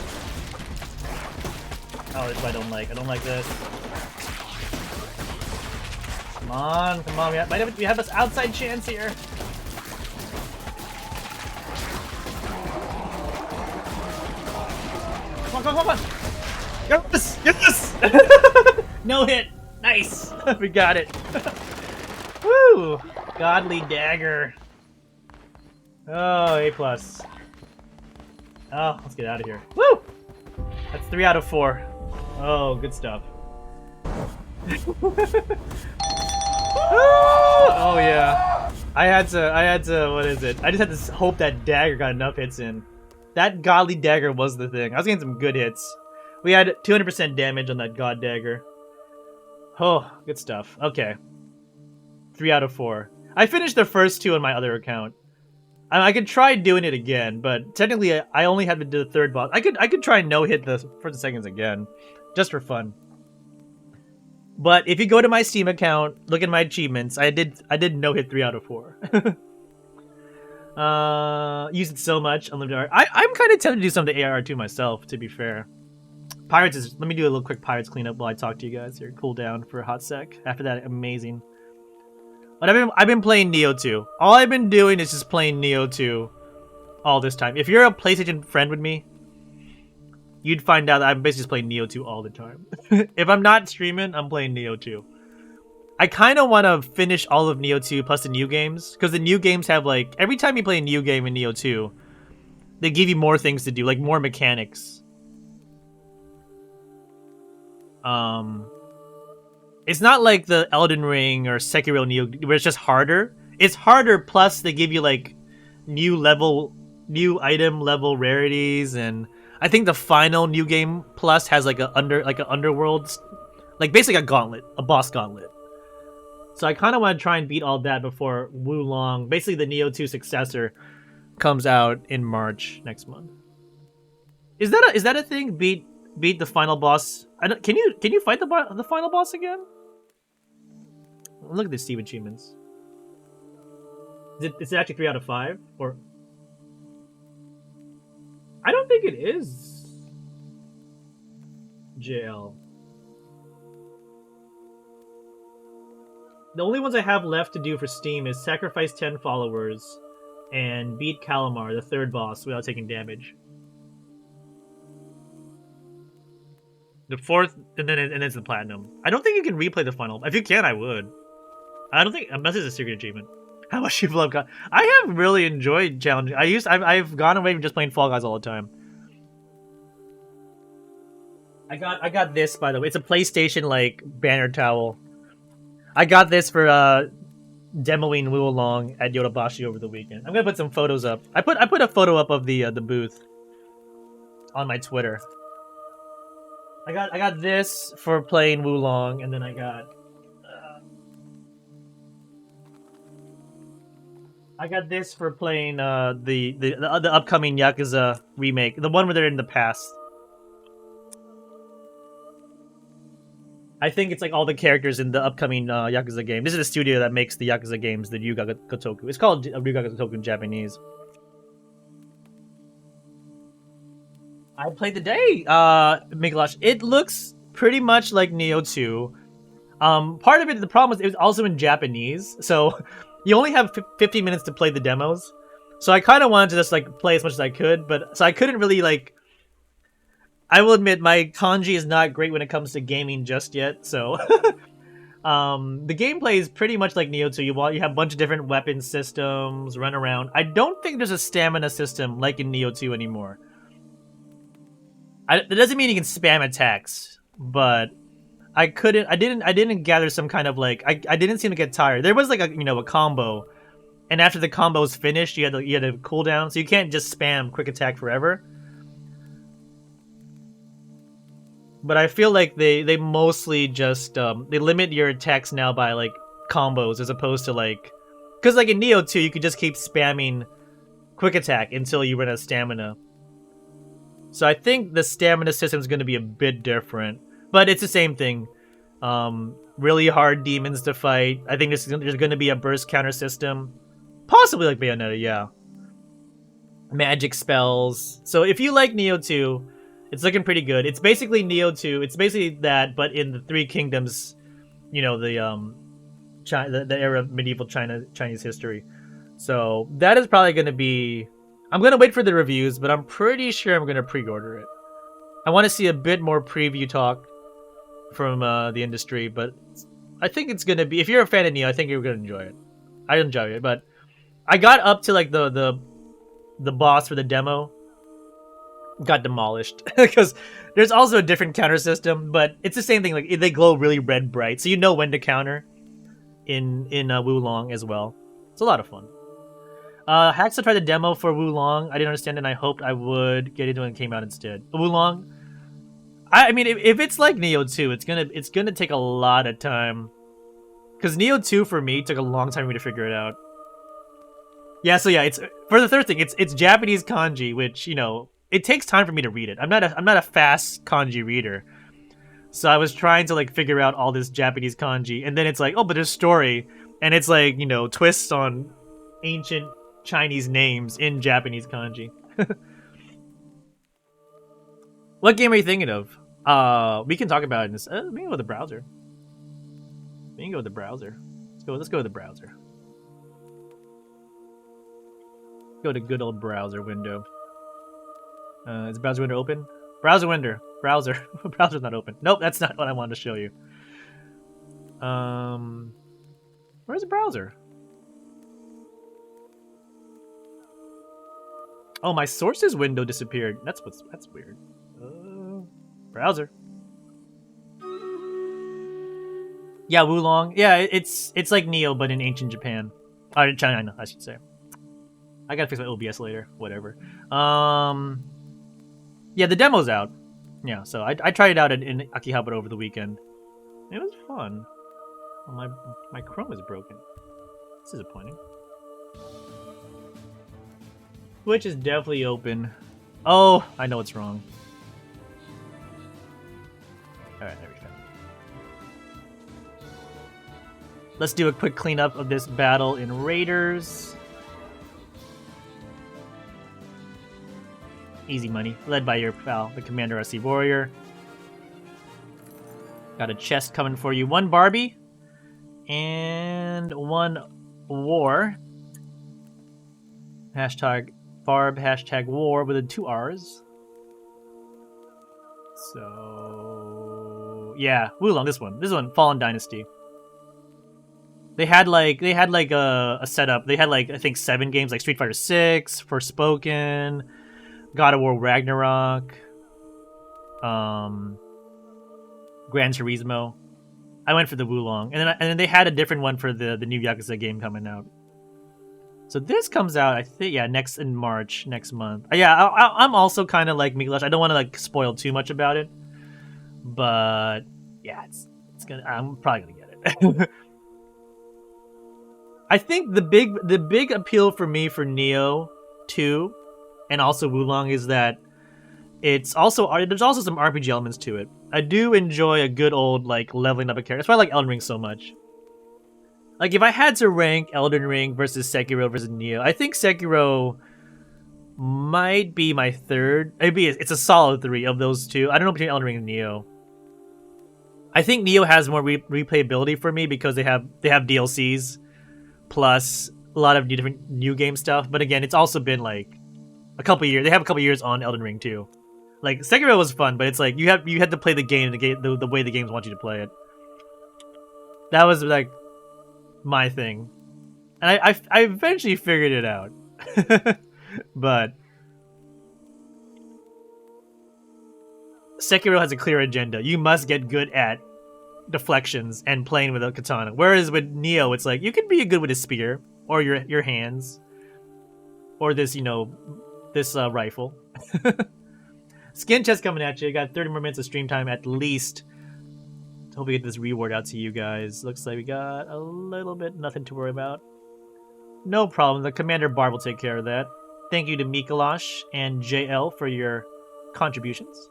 Oh, this is what I don't like. I don't like this. Come on. We have an outside chance here. Come on. Yes! Yes! No hit. Nice. We got it. Woo! Godly dagger. Oh, A+. Oh, let's get out of here. Woo! That's 3 out of 4. Oh, good stuff. Oh yeah. I had to, what is it? I just had to hope that dagger got enough hits in. That godly dagger was the thing. I was getting some good hits. We had 200% damage on that god dagger. Oh, good stuff. Okay. 3 out of 4. I finished the first 2 on my other account. I could try doing it again, but technically I only had to do the third boss. I could try and no-hit the first and seconds again, just for fun. But if you go to my Steam account, look at my achievements, I did no-hit 3 out of 4. Use it so much, unlimited art. I'm kind of tempted to do some of the AR2 myself, to be fair. Pirates is, let me do a little quick Pirates cleanup while I talk to you guys here. Cool down for a hot sec. After that, amazing. But I've been playing Neo 2. All I've been doing is just playing Neo 2 all this time. If you're a PlayStation friend with me, you'd find out that I'm basically just playing Neo 2 all the time. If I'm not streaming, I'm playing Neo 2. I kind of want to finish all of Neo 2 plus the new games, because the new games have, like, every time you play a new game in Neo 2, they give you more things to do, like more mechanics. It's not like the Elden Ring or Sekiro Neo, where it's just harder. It's harder, plus they give you like new item level rarities, and I think the final new game plus has like an underworld, like basically a gauntlet, a boss gauntlet. So I kind of want to try and beat all that before Wulong, basically the Neo 2 successor, comes out in March next month. Is that a thing? Beat the final boss. Can you fight the final boss again? Look at the Steam achievements. Is it actually 3 out of 5? Or I don't think it is. JL. The only ones I have left to do for Steam is sacrifice 10 followers and beat Calamar, the third boss, without taking damage. The fourth, and then it's the platinum. I don't think you can replay the final. If you can, I would. I don't think unless it's a secret achievement. How much people have got? I have really enjoyed challenging. I've gone away from just playing Fall Guys all the time. I got this, by the way. It's a PlayStation like banner towel. I got this for demoing Wu Long at Yodobashi over the weekend. I'm gonna put some photos up. I put a photo up of the booth on my Twitter. I got this for playing Wu Long, and then I got this for playing the upcoming Yakuza remake, the one where they're in the past. I think it's like all the characters in the upcoming Yakuza game. This is the studio that makes the Yakuza games, the Ryuga Gotoku. It's called Ryuga Gotoku in Japanese. I played the day, Mikolash. It looks pretty much like Neo 2. Part of it, the problem was it was also in Japanese, so you only have 15 minutes to play the demos. So I kind of wanted to just like play as much as I could, but so I couldn't really like. I will admit my kanji is not great when it comes to gaming just yet, so the gameplay is pretty much like Neo 2. You have a bunch of different weapon systems, run around. I don't think there's a stamina system like in Neo 2 anymore. That doesn't mean you can spam attacks, but I didn't gather some kind of like I didn't seem to get tired. There was like a combo, and after the combo was finished, you had a cooldown, so you can't just spam quick attack forever. But I feel like they mostly just they limit your attacks now by like combos as opposed to like, because like in Neo 2 you could just keep spamming quick attack until you run out of stamina. So I think the stamina system is going to be a bit different, but it's the same thing. Really hard demons to fight. I think there's going to be a burst counter system, possibly like Bayonetta. Yeah, magic spells. So if you like Neo 2. It's looking pretty good. It's basically Neo 2. It's basically that, but in the Three Kingdoms, the era of medieval Chinese history. So that is probably going to be. I'm going to wait for the reviews, but I'm pretty sure I'm going to pre-order it. I want to see a bit more preview talk from the industry, but I think it's going to be. If you're a fan of Neo, I think you're going to enjoy it. I enjoy it, but I got up to like the boss for the demo. Got demolished because there's also a different counter system, but it's the same thing. Like they glow really red bright, so you know when to counter in Wu Long as well. It's a lot of fun. Haxa tried the demo for Wu Long. I didn't understand it, and I hoped I would get into it when it came out instead. Wu Long, I mean, if it's like Neo 2, it's gonna take a lot of time, because Neo 2 for me took a long time for me to figure it out. Yeah, so yeah, it's for the third thing. It's Japanese kanji, which it takes time for me to read it. I'm not a fast kanji reader. So I was trying to like figure out all this Japanese kanji, and then it's like, oh, but there's story, and it's like, twists on ancient Chinese names in Japanese kanji. What game are you thinking of? We can talk about it in this. We can go with the browser. Let's go with the browser. Go to good old browser window. Is the browser window open? Browser window. Browser. Browser's not open. Nope, that's not what I wanted to show you. Where's the browser? Oh, my sources window disappeared. That's weird. Browser. Yeah, Wu Long. Yeah, it's like Neo, but in ancient Japan. Or China, I should say. I gotta fix my OBS later. Whatever. Yeah, the demo's out. Yeah, so I tried it out in Akihabara over the weekend. It was fun. Oh, my Chrome is broken. It's disappointing. Twitch is definitely open. Oh, I know what's wrong. Alright, there we go. Let's do a quick cleanup of this battle in Raiders. Easy money. Led by your pal, the Cultmander RC Warrior. Got a chest coming for you. 1 Barbie. And 1 War. Hashtag Barb, hashtag War with 2 R's. So yeah, Wulong, this one, Fallen Dynasty. They had like a setup. They had like I think 7 games, like Street Fighter 6, Forspoken, God of War Ragnarok, Gran Turismo. I went for the Wulong, and then they had a different one for the new Yakuza game coming out. So this comes out, I think, yeah, next month. Yeah, I'm also kind of like Miglash. I don't want to like spoil too much about it, but yeah, it's gonna. I'm probably gonna get it. I think the big appeal for me for Neo 2 and also Wulong is that there's also some RPG elements to it. I do enjoy a good old like leveling up a character. That's why I like Elden Ring so much. Like if I had to rank Elden Ring versus Sekiro versus Neo, I think Sekiro might be my third. It's a solid 3 of those two. I don't know between Elden Ring and Neo. I think Neo has more replayability for me because they have DLCs plus a lot of different new game stuff. But again, it's also been like a couple years. They have a couple years on Elden Ring too. Like Sekiro was fun, but it's like you had to play the game the way the games want you to play it. That was like my thing, and I eventually figured it out. But Sekiro has a clear agenda. You must get good at deflections and playing with a katana. Whereas with Neo, it's like you can be good with a spear or your hands or this rifle. Skin chest coming at you. You got 30 more minutes of stream time at least. Hope we get this reward out to you guys. Looks like we got a little bit, nothing to worry about. No problem. The Commander Bar will take care of that. Thank you to Mikalash and JL for your contributions.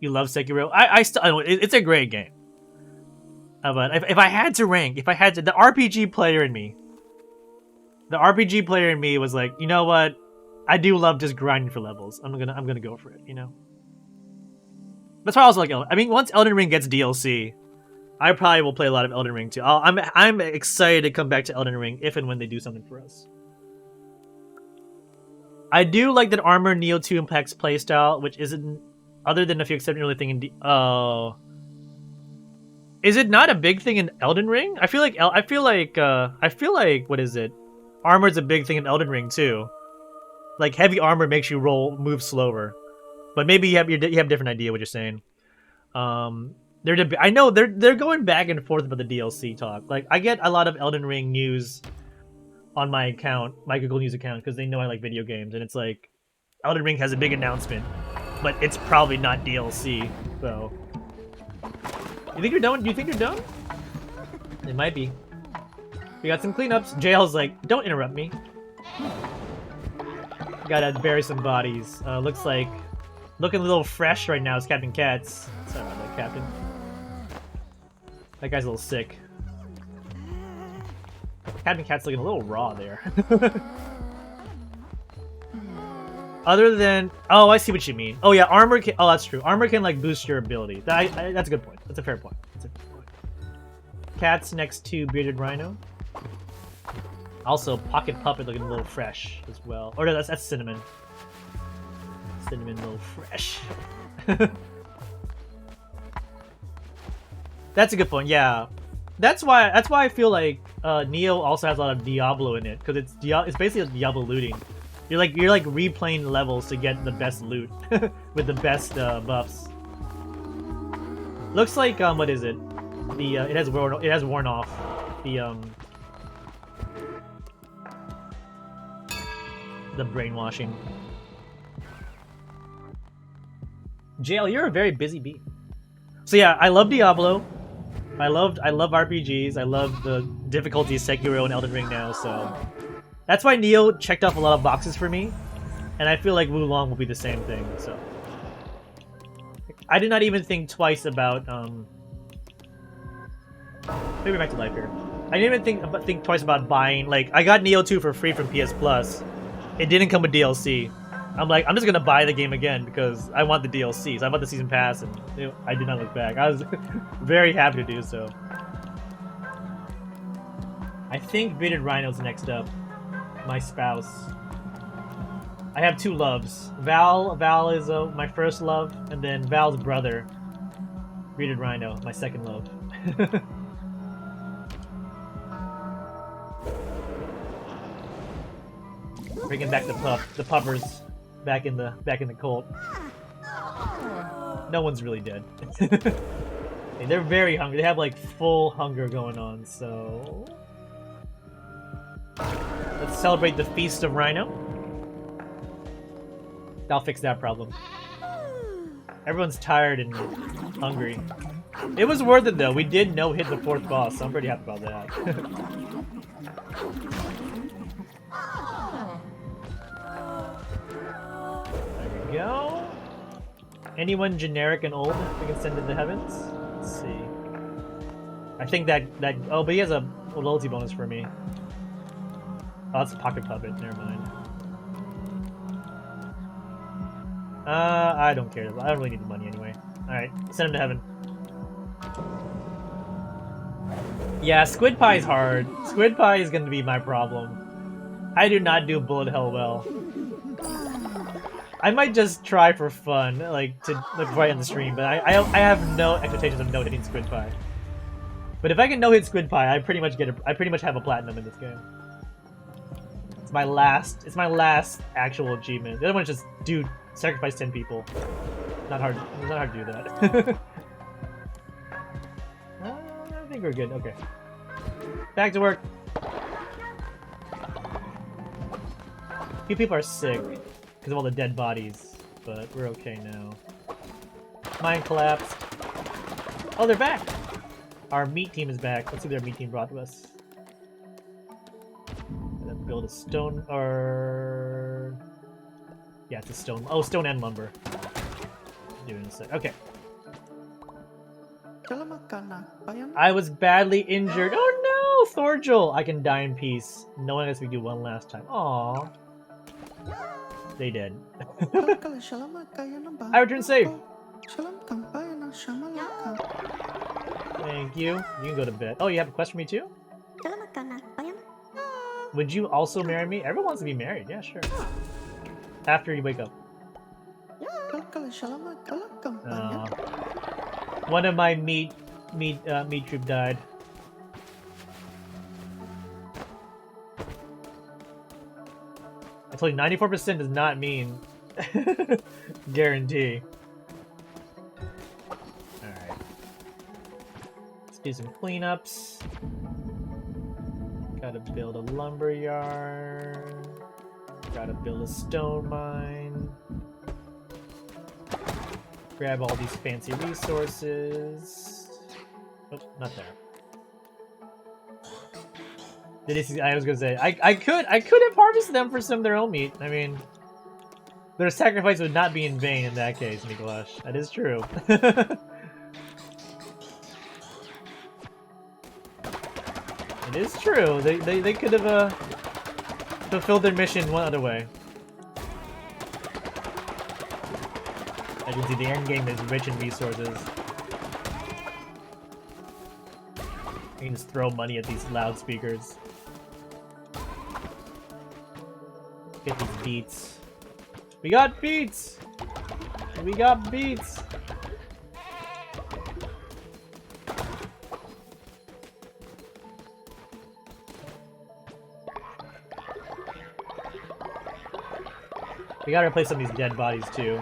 You love Sekiro? I still, it's a great game. But if I had to rank, the RPG player in me was like, you know what? I do love just grinding for levels. I'm gonna go for it, you know. That's why I was like, I mean, once Elden Ring gets DLC, I probably will play a lot of Elden Ring too. I'm excited to come back to Elden Ring if and when they do something for us. I do like that Armor Neo 2 impacts playstyle, which isn't other than if you accept the only thing in is it not a big thing in Elden Ring? I feel like what is it? Armor's a big thing in Elden Ring too. Like heavy armor makes you move slower. But maybe you have a different idea what you're saying. I know they're going back and forth about the DLC talk. Like I get a lot of Elden Ring news on my account, my Google News account, because they know I like video games, and it's like Elden Ring has a big announcement, but it's probably not DLC. So, you think you're done? Do you think you're done? It might be. We got some cleanups. JL's like, don't interrupt me. Gotta bury some bodies. Looks like looking a little fresh right now is Captain Katz. Sorry about that, Captain. That guy's a little sick. Captain Katz looking a little raw there. Other than... Oh, I see what you mean. Oh, yeah, armor can... Oh, that's true. Armor can, like, boost your ability. That's a good point. That's a fair point. Cat's next to Bearded Rhino. Also, Pocket Puppet looking a little fresh as well. Or no, that's Cinnamon. Cinnamon, a little fresh. That's a good point. Yeah, that's why I feel like Neo also has a lot of Diablo in it, because it's basically Diablo looting. You're like replaying levels to get the best loot with the best buffs. Looks like what is it? It has worn off the brainwashing. JL, you're a very busy bee. So yeah, I love Diablo. I love RPGs. I love the difficulty of Sekiro and Elden Ring now, so that's why Neo checked off a lot of boxes for me, and I feel like Wulong will be the same thing. So I did not even think twice about maybe back to life here. I didn't even think twice about buying. Like I got Neo 2 for free from PS Plus, It didn't come with DLC. I'm like, I'm just gonna buy the game again because I want the DLC. So I bought the season pass, and I did not look back. I was very happy to do so. I think Bearded Rhino's next up. My spouse. I have two loves. Val is my first love, and then Val's brother, Bearded Rhino, my second love. Bringing back the puppers, back in the cult. No one's really dead. They're very hungry. They have like full hunger going on. So let's celebrate the Feast of Rhino. I'll fix that problem. Everyone's tired and hungry. It was worth it though. We did hit the 4th boss, so I'm pretty happy about that. There we go. Anyone generic and old we can send to the heavens? Let's see. I think that oh, but he has a loyalty bonus for me. Oh, that's a pocket puppet. Never mind. I don't care. I don't really need the money anyway. Alright, send him to heaven. Yeah, Squid Pie is hard. Squid Pie is gonna be my problem. I do not do bullet hell well. I might just try for fun, like right on the stream, but I have no expectations of no hitting Squid Pie. But if I can no hit Squid Pie, I pretty much have a platinum in this game. It's my last actual achievement. The other one is just sacrifice 10 people. Not hard. It's not hard to do that. I think we're good. Okay. Back to work. A few people are sick because of all the dead bodies, but we're okay now. Mine collapsed. Oh, they're back! Our meat team is back. Let's see what their meat team brought to us. And then build a stone or... Yeah, it's a stone. Oh, stone and lumber. Doing a sec. Okay. I was badly injured. Oh no, Thorgel! I can die in peace. No one lets me do one last time. Aww. They did. I return safe. Thank you. You can go to bed. Oh, you have a quest for me too? Would you also marry me? Everyone wants to be married. Yeah, sure. After you wake up. One of my meat troop died. I told you 94% does not mean guarantee. Alright. Let's do some cleanups. Gotta build a lumber yard. Gotta build a stone mine. Grab all these fancy resources. Oh, not there. I was gonna say I could have harvested them for some of their own meat. I mean, their sacrifice would not be in vain in that case, Mikolash. That is true. It is true. They could have fulfilled their mission one other way. As you can see, the end game is rich in resources. You can just throw money at these loudspeakers. Get these beats. We got beats! We got beats! We gotta replace some of these dead bodies too.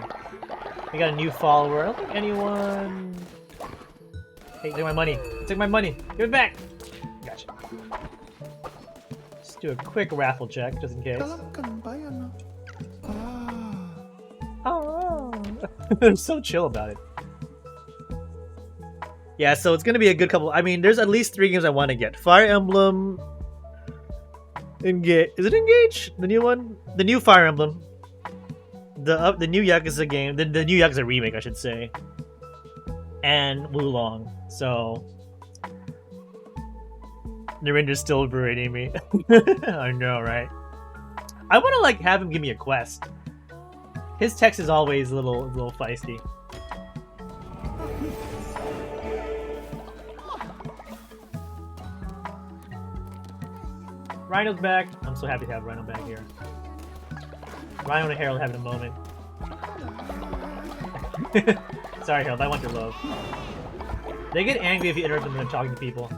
We got a new follower. I don't think anyone... Hey, take my money. Take my money. Give it back! Gotcha. Just do a quick raffle check, just in case. Oh. They're so chill about it. Yeah, so it's gonna be a good couple... I mean, there's at least 3 games I want to get. Fire Emblem... Engage... Is it Engage? The new one? The new Fire Emblem. The new Yakuza game, the new Yakuza remake, I should say, and Wulong. So, Narendra's still berating me. I know, right? I want to like have him give me a quest. His text is always a little feisty. Rhino's back. I'm so happy to have Rhino back here. Rhino and Harold having a moment. Sorry, Harold, I want your love. They get angry if you interrupt them when they're talking to people.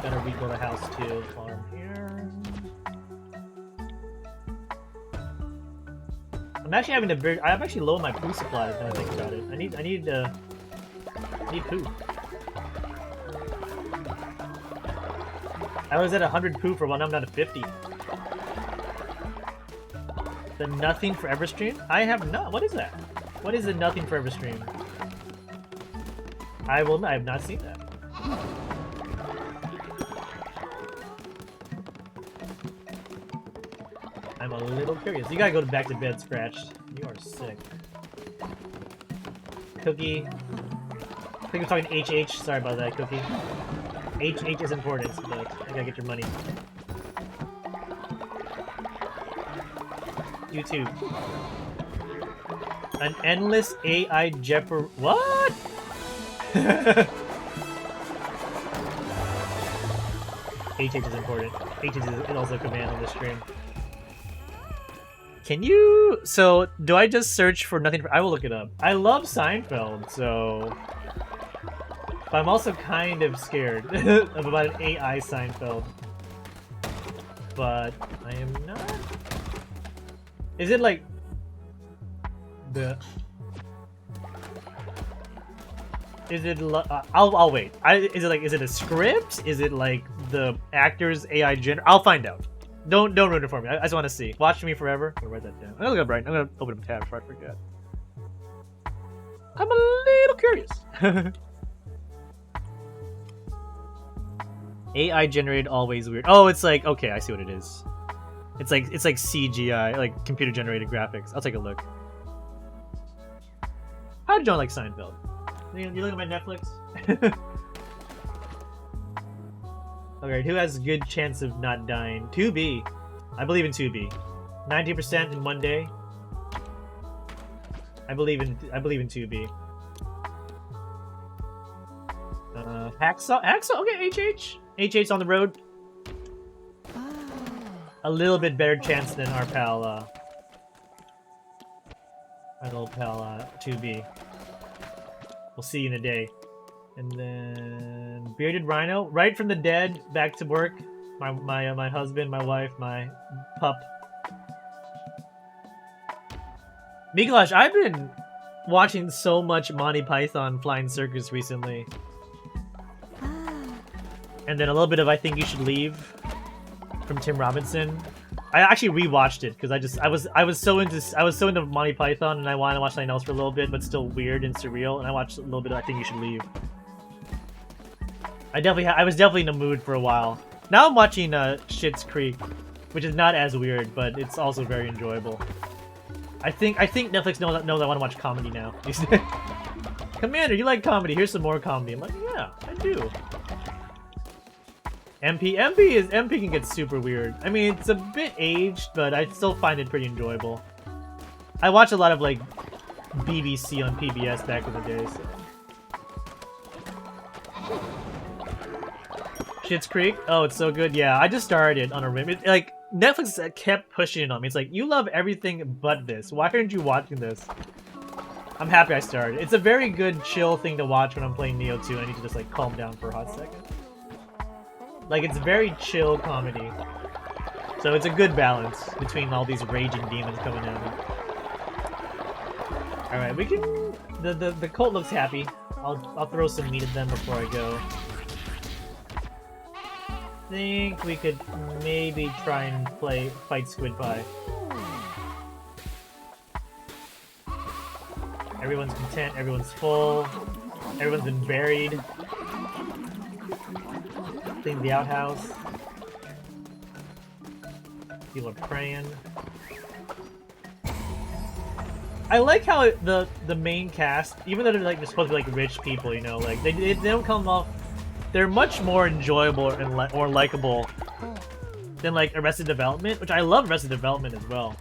Gotta rebuild a house too. Farm here. I'm actually having to. I'm actually low on my poo supplies when I think about it. I need poo. I was at 100 poo for one. I'm down to 50. The nothing forever stream? I have not. What is that? What is the nothing forever stream? I have not seen that. I'm a little curious. You gotta go back to bed, Scratched. You are sick. Cookie. I think we're talking HH. Sorry about that, Cookie. HH is important, but I gotta get your money. YouTube. An endless AI Jepper. What? HH is important. HH is also a command on this stream. Can you... So, do I just search for nothing? I will look it up. I love Seinfeld, so... But I'm also kind of scared of about an AI Seinfeld. But I am not... Is it like... The... Is it... I'll wait. Is it a script? Is it like the actor's AI gender? I'll find out. Don't ruin it for me. I just want to see. Watch me forever. I'm gonna write that down. I'm gonna look up right. I'm gonna open up a tab before I forget. I'm a little curious. AI generated always weird. Oh, it's like okay, I see what it is. It's like CGI, like computer generated graphics. I'll take a look. How did you like Seinfeld? You look at my Netflix? Okay, who has a good chance of not dying? 2B. I believe in 2B. 90% in one day. I believe in 2B. Hacksaw. Okay, HH. HH's on the road. A little bit better chance than our pal. Our little pal 2B. We'll see you in a day. And then Bearded Rhino, right from the dead, back to work. My husband, my wife, my pup. Mikolash, I've been watching so much Monty Python Flying Circus recently. And then a little bit of I Think You Should Leave from Tim Robinson. I actually rewatched it because I was so into Monty Python and I wanted to watch something else for a little bit, but still weird and surreal. And I watched a little bit of I Think You Should Leave. I was definitely in the mood for a while. Now I'm watching Schitt's Creek, which is not as weird, but it's also very enjoyable. I think Netflix knows I want to watch comedy now. Commander, you like comedy? Here's some more comedy. I'm like, yeah, I do. MP can get super weird. I mean, it's a bit aged, but I still find it pretty enjoyable. I watch a lot of like BBC on PBS back in the day. So. Schitt's Creek? Oh, it's so good. Yeah, I just started it on a whim. Like Netflix kept pushing it on me. It's like, you love everything but this. Why aren't you watching this? I'm happy I started. It's a very good chill thing to watch when I'm playing Neo 2. I need to just like calm down for a hot second. Like, it's very chill comedy. So it's a good balance between all these raging demons coming at me. Alright, we can... The cult looks happy. I'll throw some meat at them before I go. I think we could maybe try and fight Squid Pie. Everyone's content, everyone's full, everyone's been buried. Clean the outhouse. People are praying. I like how the main cast, even though they're supposed to be like rich people, you know, like they don't come off. They're much more enjoyable and or likable than like Arrested Development, which I love Arrested Development as well.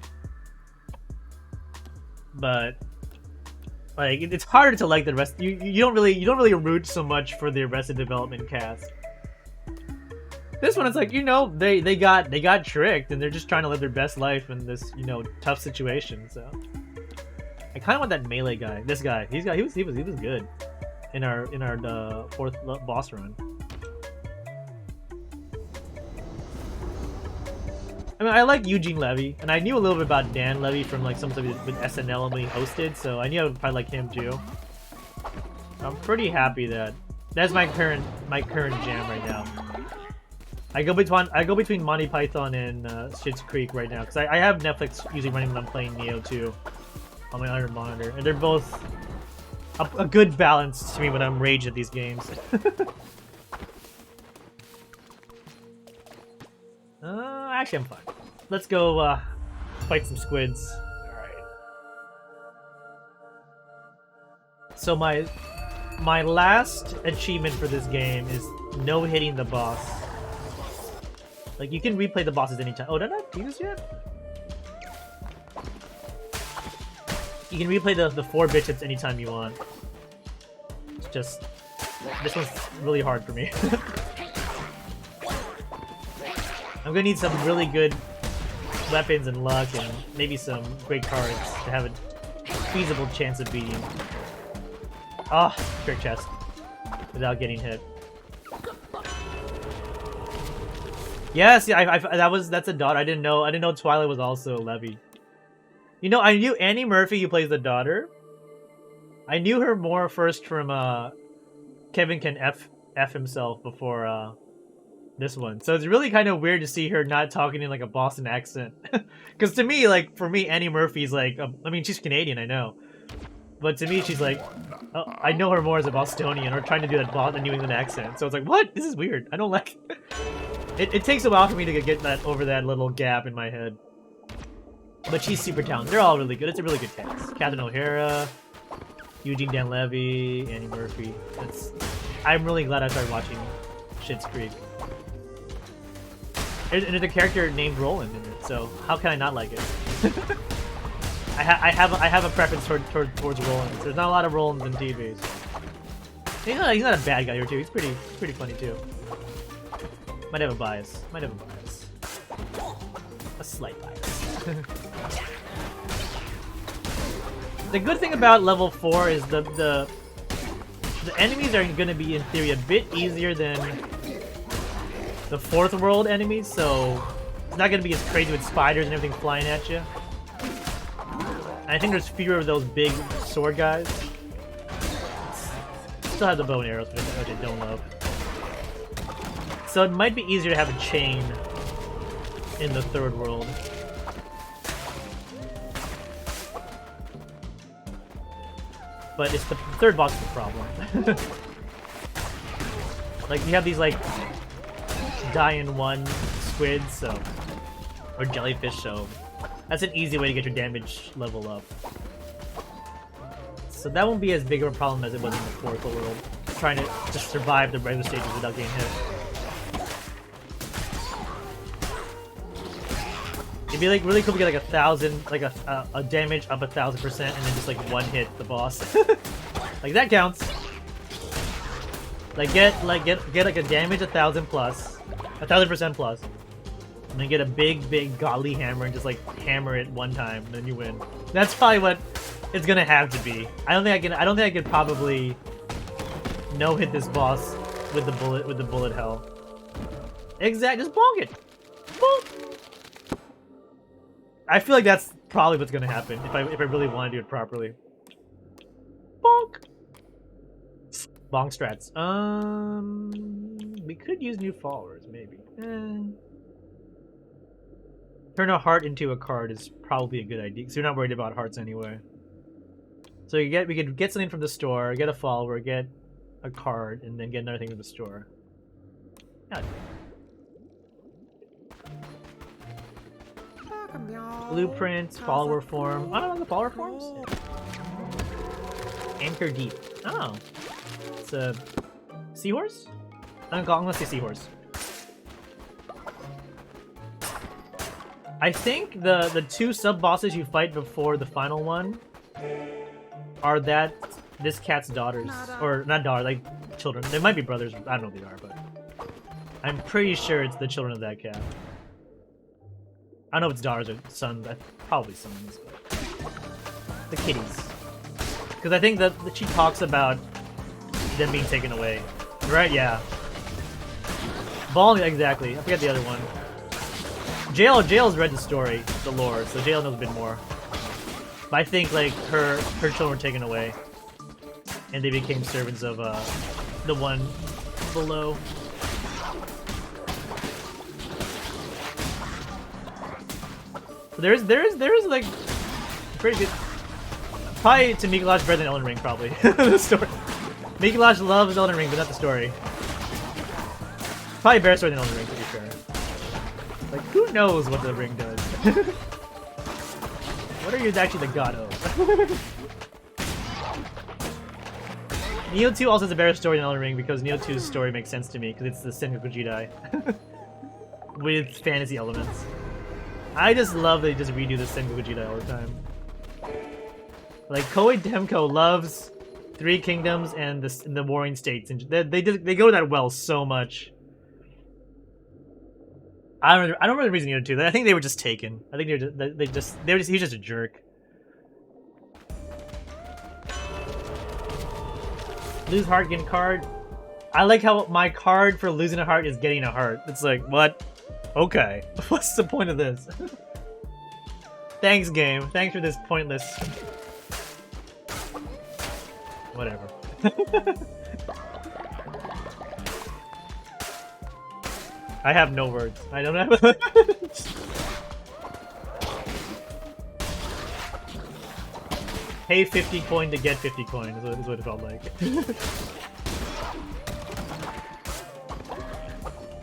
But like it's harder to like the rest. You don't really root so much for the Arrested Development cast. This one, it's like, you know, they got tricked and they're just trying to live their best life in this, you know, tough situation. So I kind of want that melee guy. This guy, he was good in our fourth boss run. I mean, I like Eugene Levy, and I knew a little bit about Dan Levy from like some stuff with SNL when he hosted, so I knew I would probably like him too. I'm pretty happy that that's my current jam right now. I go between Monty Python and Schitt's Creek right now because I have Netflix usually running when I'm playing Neo 2 on my other monitor, and they're both a good balance to me when I'm raging at these games. Actually, I'm fine. Let's go fight some squids. Alright. So my last achievement for this game is no hitting the boss. Like, you can replay the bosses anytime. Oh, did I do this yet? You can replay the 4 bishops anytime you want. It's just... this one's really hard for me. I'm gonna need some really good weapons and luck and maybe some great cards to have a feasible chance of beating. Ah, oh, trick chest. Without getting hit. Yes, yeah, that's a daughter. I didn't know Twilight was also Levy. You know, I knew Annie Murphy, who plays the daughter. I knew her more first from Kevin Can F himself before this one. So it's really kind of weird to see her not talking in like a Boston accent. Because to me, like, for me, Annie Murphy's like, I mean, she's Canadian, I know. But to me, she's like, oh, I know her more as a Bostonian or trying to do that New England accent. So it's like, what? This is weird. I don't like it. It takes a while for me to get that over that little gap in my head. But she's super talented. They're all really good. It's a really good cast. Catherine O'Hara, Eugene Dan Levy, Annie Murphy. I'm really glad I started watching Schitt's Creek. And there's a character named Roland in it, so how can I not like it? I have a preference towards Roland. There's not a lot of Rolands in TVs. He's not a bad guy here too. He's pretty funny too. Might have a bias. A slight bias. The good thing about level 4 is the enemies are going to be in theory a bit easier than the 4th world enemies, so it's not going to be as crazy with spiders and everything flying at you. And I think there's fewer of those big sword guys. Still have the bow and arrows, which I don't love. So it might be easier to have a chain in the 3rd world. But it's the 3rd boss is the problem. Like, you have these, like, die in 1 squids, so, or jellyfish, so that's an easy way to get your damage level up. So that won't be as big of a problem as it was in the 4th world, trying to just survive the regular stages without getting hit. It'd be like really cool to get like 1,000, like a damage up 1,000%, and then just like one hit the boss. Like that counts. Like get like a damage 1,000 plus, 1,000% plus, and then get a big godly hammer and just like hammer it one time, and then you win. That's probably what it's gonna have to be. I don't think I could probably no hit this boss with the bullet hell. Exact, just bonk it. Bonk. I feel like that's probably what's gonna happen if I really want to do it properly. Bonk. Bonk strats. We could use new followers, maybe. Turn a heart into a card is probably a good idea, because you're not worried about hearts anyway. So we could get something from the store, get a follower, get a card, and then get another thing from the store. Yeah. Blueprints, follower form. I don't know the follower forms. Anchor deep. Oh, it's a seahorse. I'm gonna say seahorse. I think the two sub bosses you fight before the final one are this cat's daughters, or not daughters, like children. They might be brothers. I don't know if they are, but I'm pretty sure it's the children of that cat. I don't know if it's daughters or sons. Probably sons. But the kitties. Because I think that she talks about them being taken away. Right? Yeah. Ball, exactly. I forget the other one. Jail's read the story, the lore, so Jail knows a bit more. But I think like her children were taken away, and they became servants of the one below. So there's like pretty good. Probably to Mikolash better than Elden Ring, probably. The story. Mikolash loves Elden Ring, but not the story. Probably better story than Elden Ring, to be fair. Like, who knows what the ring does? What are you actually the god of? Neo 2 also has a better story than Elden Ring because Neo 2's story makes sense to me because it's the Sengoku Jidai. With fantasy elements. I just love they just redo the Sengoku Jidai all the time. Like, Koei Demko loves Three Kingdoms and the Warring States, and they go to that well so much. I don't remember the reason you did. I think they were just taken. I think he's just a jerk. Lose heart, get a card. I like how my card for losing a heart is getting a heart. It's like, what? Okay. What's the point of this? Thanks, game. Thanks for this pointless. Whatever. I have no words. I don't have. Pay 50 coin to get 50 coin is what it felt like.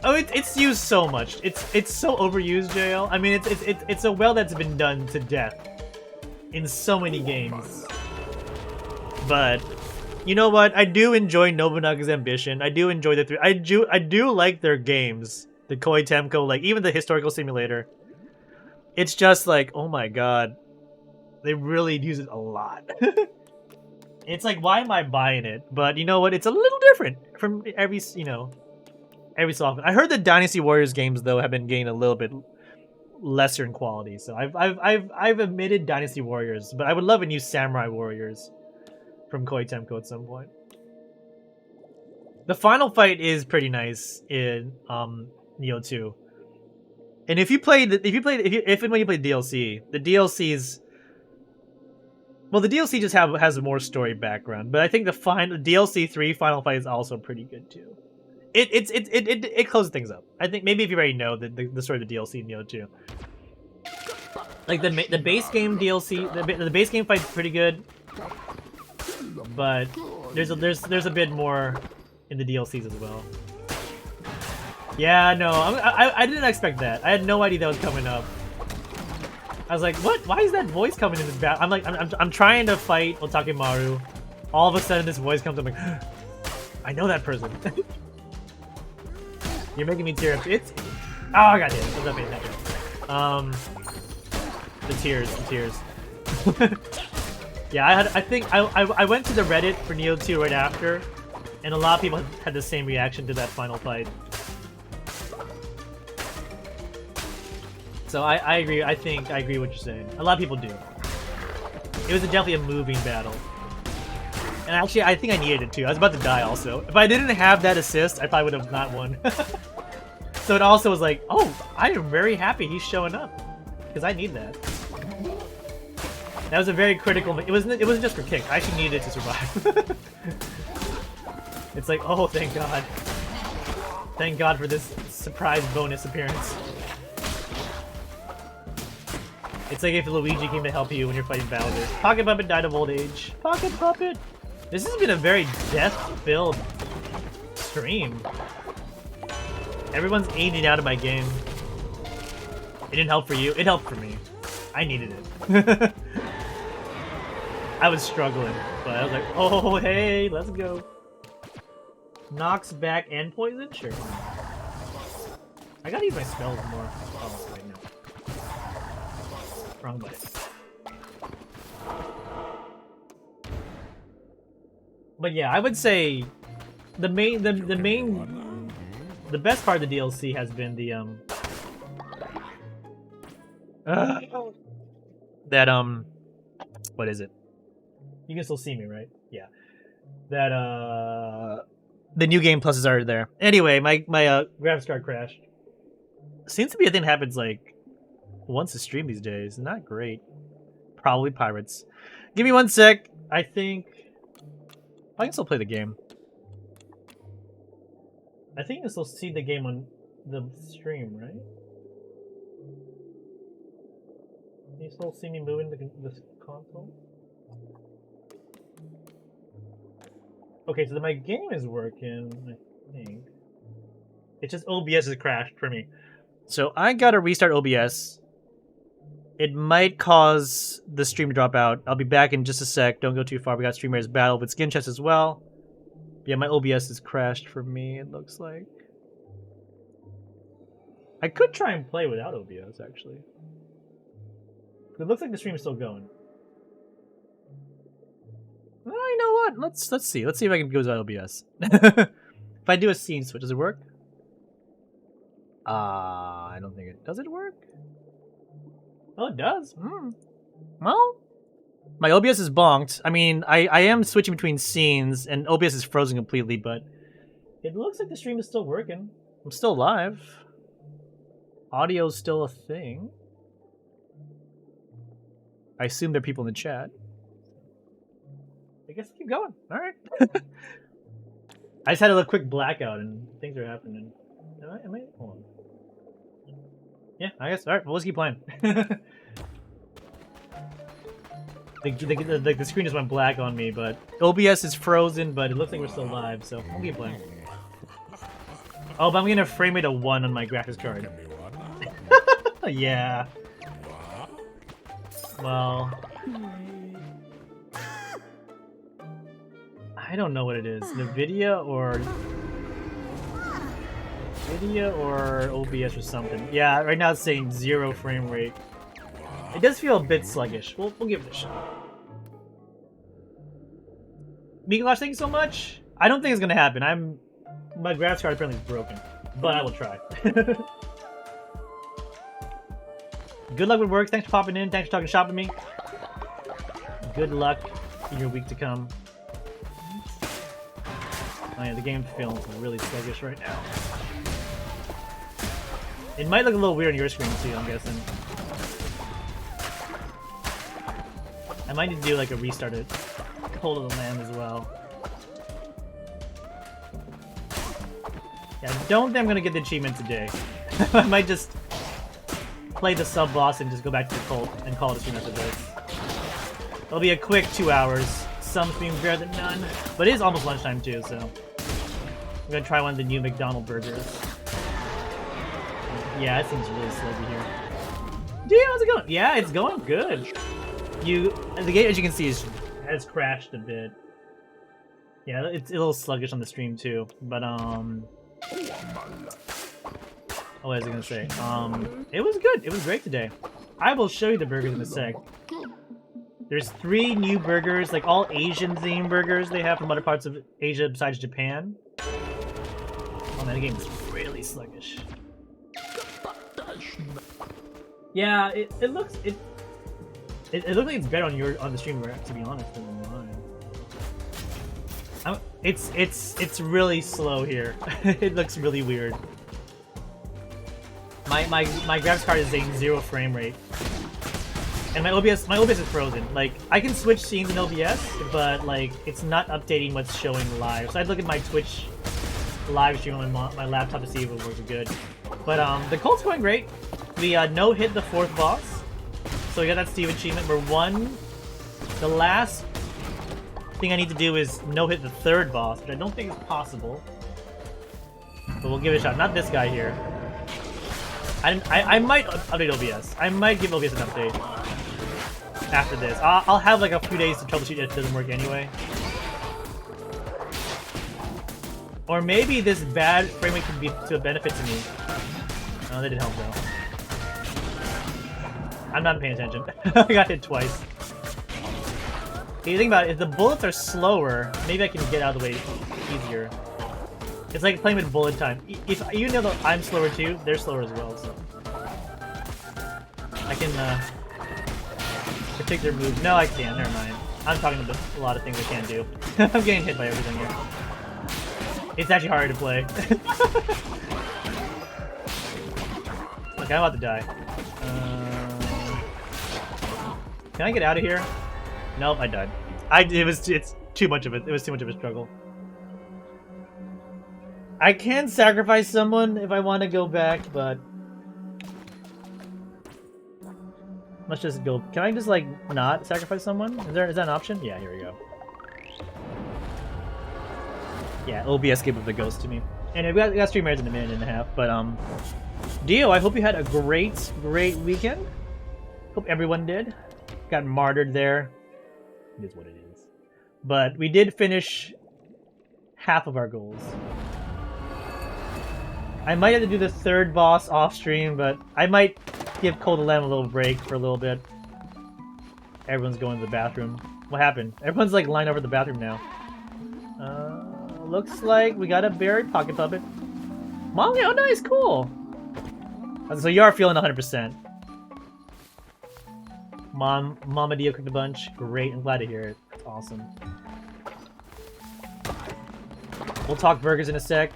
Oh, it's used so much. It's so overused, JL. I mean, it's a well that's been done to death in so many games. But you know what? I do enjoy Nobunaga's Ambition. I do enjoy the three. I do like their games. The Koei Temco, like even the historical simulator. It's just like, oh my god, they really use it a lot. It's like, why am I buying it? But you know what? It's a little different from every so often. I heard the Dynasty Warriors games though have been getting a little bit lesser in quality. So I've admitted Dynasty Warriors, but I would love a new Samurai Warriors from Koei Temco at some point. The final fight is pretty nice in Neo 2. And if and when you play DLC, the DLC's well, the DLC just has a more story background, but I think the DLC 3 final fight is also pretty good too. It closes things up. I think maybe if you already know the story of the DLC in Neo 2. Like the base game DLC, the base game fight's pretty good, but there's a bit more in the DLCs as well. Yeah, no, I didn't expect that. I had no idea that was coming up. I was like, what? Why is that voice coming in this battle? I'm like, I'm trying to fight Otakemaru. All of a sudden, this voice comes. I'm like, I know that person. You're making me tear up. It's. Oh, I got hit. I was not paying attention. The tears. Yeah, I think I went to the Reddit for Neo 2 right after, and a lot of people had the same reaction to that final fight. So I agree. I agree with what you're saying. A lot of people do. It was definitely a moving battle. And actually, I think I needed it too. I was about to die also. If I didn't have that assist, I probably would have not won. So it also was like, oh, I am very happy he's showing up. Because I need that. That was a very critical... It wasn't just for kick. I actually needed it to survive. It's like, oh, thank God. Thank God for this surprise bonus appearance. It's like if Luigi came to help you when you're fighting Bowser. Pocket Puppet died of old age. Pocket Puppet! This has been a very death-filled stream. Everyone's aging out of my game. It didn't help for you. It helped for me. I needed it. I was struggling, but I was like, oh, hey, let's go. Knocks back and poison? Sure. I gotta use my spells more. Oh, wait, no. Wrong button. But yeah, I would say the best part of the DLC has been the what is it? You can still see me, right? Yeah. That the new game pluses are there. Anyway, my graphics card crashed. Seems to be a thing that happens like once a stream these days. Not great. Probably pirates. Give me 1 sec. I think I can still play the game. I think you can still see the game on the stream, right? Can you still see me moving this console? Okay, so my game is working, I think. It's just OBS has crashed for me. So I gotta restart OBS. It might cause the stream to drop out. I'll be back in just a sec. Don't go too far. We got Stream Raiders Battle with Skin Chest as well. Yeah, my OBS has crashed for me, it looks like. I could try and play without OBS, actually. It looks like the stream is still going. Well, you know what? Let's see. Let's see if I can go without OBS. If I do a scene switch, does it work? I don't think it... Does it work? Oh, it does. Well, my OBS is bonked. I mean, I am switching between scenes, and OBS is frozen completely, but it looks like the stream is still working. I'm still live. Audio's still a thing. I assume there are people in the chat. I guess keep going. All right. I just had a quick blackout, and things are happening. Am I? Hold on. Yeah, I guess. All right, well, let's keep playing. The screen just went black on me, but OBS is frozen, but it looks like we're still live, so we'll keep playing. Oh, but I'm gonna frame rate a 1 on my graphics card. Yeah. Well, I don't know what it is. NVIDIA or OBS or something. Yeah, right now it's saying 0 frame rate. It does feel a bit sluggish. We'll give it a shot. Mikalash, thank you so much. I don't think it's gonna happen. My graphics card apparently is broken, but I will try. Good luck with work. Thanks for popping in. Thanks for talking shop with me. Good luck in your week to come. Oh yeah, the game's feeling really sluggish right now. It might look a little weird on your screen too, I'm guessing. I might need to do like a restart at Cult of the Lamb as well. Yeah, I don't think I'm gonna get the achievement today. I might just play the sub-boss and just go back to the Cult and call it a stream after this. It'll be a quick 2 hours. Some streams better than none. But it is almost lunchtime too, so I'm gonna try one of the new McDonald's burgers. Yeah, it seems really sluggy here. Dude, how's it going? Yeah, it's going good. The game, as you can see, has crashed a bit. Yeah, it's a little sluggish on the stream too. But what was I gonna say? It was good. It was great today. I will show you the burgers in a sec. There's 3 new burgers, like all Asian themed burgers they have from other parts of Asia besides Japan. Oh man, the game is really sluggish. Yeah, it looks like it's better on the stream, to be honest, than on mine. It's really slow here. It looks really weird. My graphics card is saying 0 frame rate. And my OBS is frozen. Like, I can switch scenes in OBS, but like it's not updating what's showing live. So I'd look at my Twitch live stream on my laptop to see if it works good. But the Cult's going great. We no-hit the 4th boss. So we got that Steve achievement. We're 1. The last thing I need to do is no-hit the 3rd boss, which I don't think is possible. But we'll give it a shot. Not this guy here. I might update OBS. I might give OBS an update after this. I'll have like a few days to troubleshoot if it doesn't work anyway. Or maybe this bad frame rate could be to a benefit to me. Oh, that didn't help though. I'm not paying attention. I got hit twice. Okay, you think about it, if the bullets are slower, maybe I can get out of the way easier. It's like playing with bullet time. If you know that I'm slower too, they're slower as well, so I can predict their moves. No, I can't. Never mind. I'm talking about a lot of things I can't do. I'm getting hit by everything here. It's actually harder to play. Okay, I'm about to die. Can I get out of here? Nope, I died. It's too much of it. It was too much of a struggle. I can sacrifice someone if I want to go back, but let's just go. Can I just like not sacrifice someone? Is that an option? Yeah, here we go. Yeah, it'll be escape of the ghost to me. And we got stream rares in a minute and a half, but Dio, I hope you had a great weekend. Hope everyone did. Got martyred there. It is what it is. But we did finish half of our goals. I might have to do the third boss off stream, but I might give Cold Lamb a little break for a little bit. Everyone's going to the bathroom. What happened? Everyone's like lined over the bathroom now. Looks like we got a buried pocket puppet. Molly, oh nice, cool. So you are feeling 100%. Mama Dio cooked a bunch. Great, I'm glad to hear it. That's awesome. We'll talk burgers in a sec.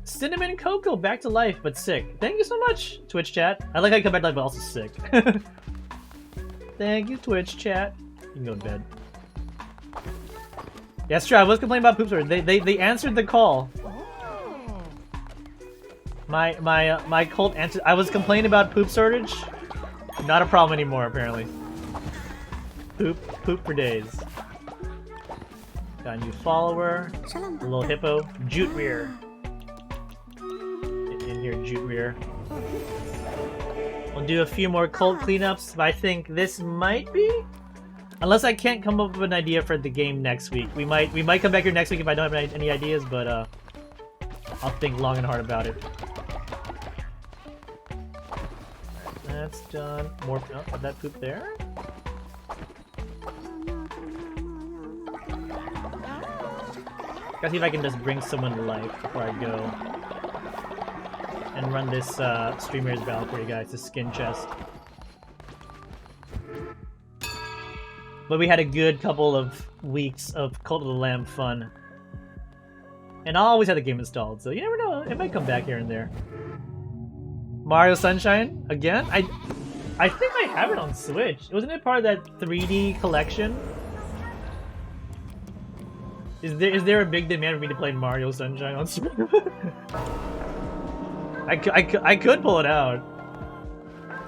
Cinnamon and Cocoa back to life, but sick. Thank you so much, Twitch chat. I like how you come back to life, but also sick. Thank you, Twitch chat. You can go to bed. Yeah, that's true. I was complaining about poop storage. They answered the call. My cult answered. I was complaining about poop shortage. Not a problem anymore, apparently. Poop for days. Got a new follower. A little hippo. Jute Rear. In here, Jute Rear. We'll do a few more cult cleanups, but I think this might be. Unless I can't come up with an idea for the game next week. We might come back here next week if I don't have any ideas, but I'll think long and hard about it. That's done. More of that poop there. Gotta see if I can just bring someone to life before I go. And run this Streamer's Battle for you guys, the skin chest. But we had a good couple of weeks of Cult of the Lamb fun. And I'll always have the game installed, so you never know, it might come back here and there. Mario Sunshine? Again? I think I have it on Switch. Wasn't it part of that 3D collection? Is there a big demand for me to play Mario Sunshine on Switch? I could pull it out.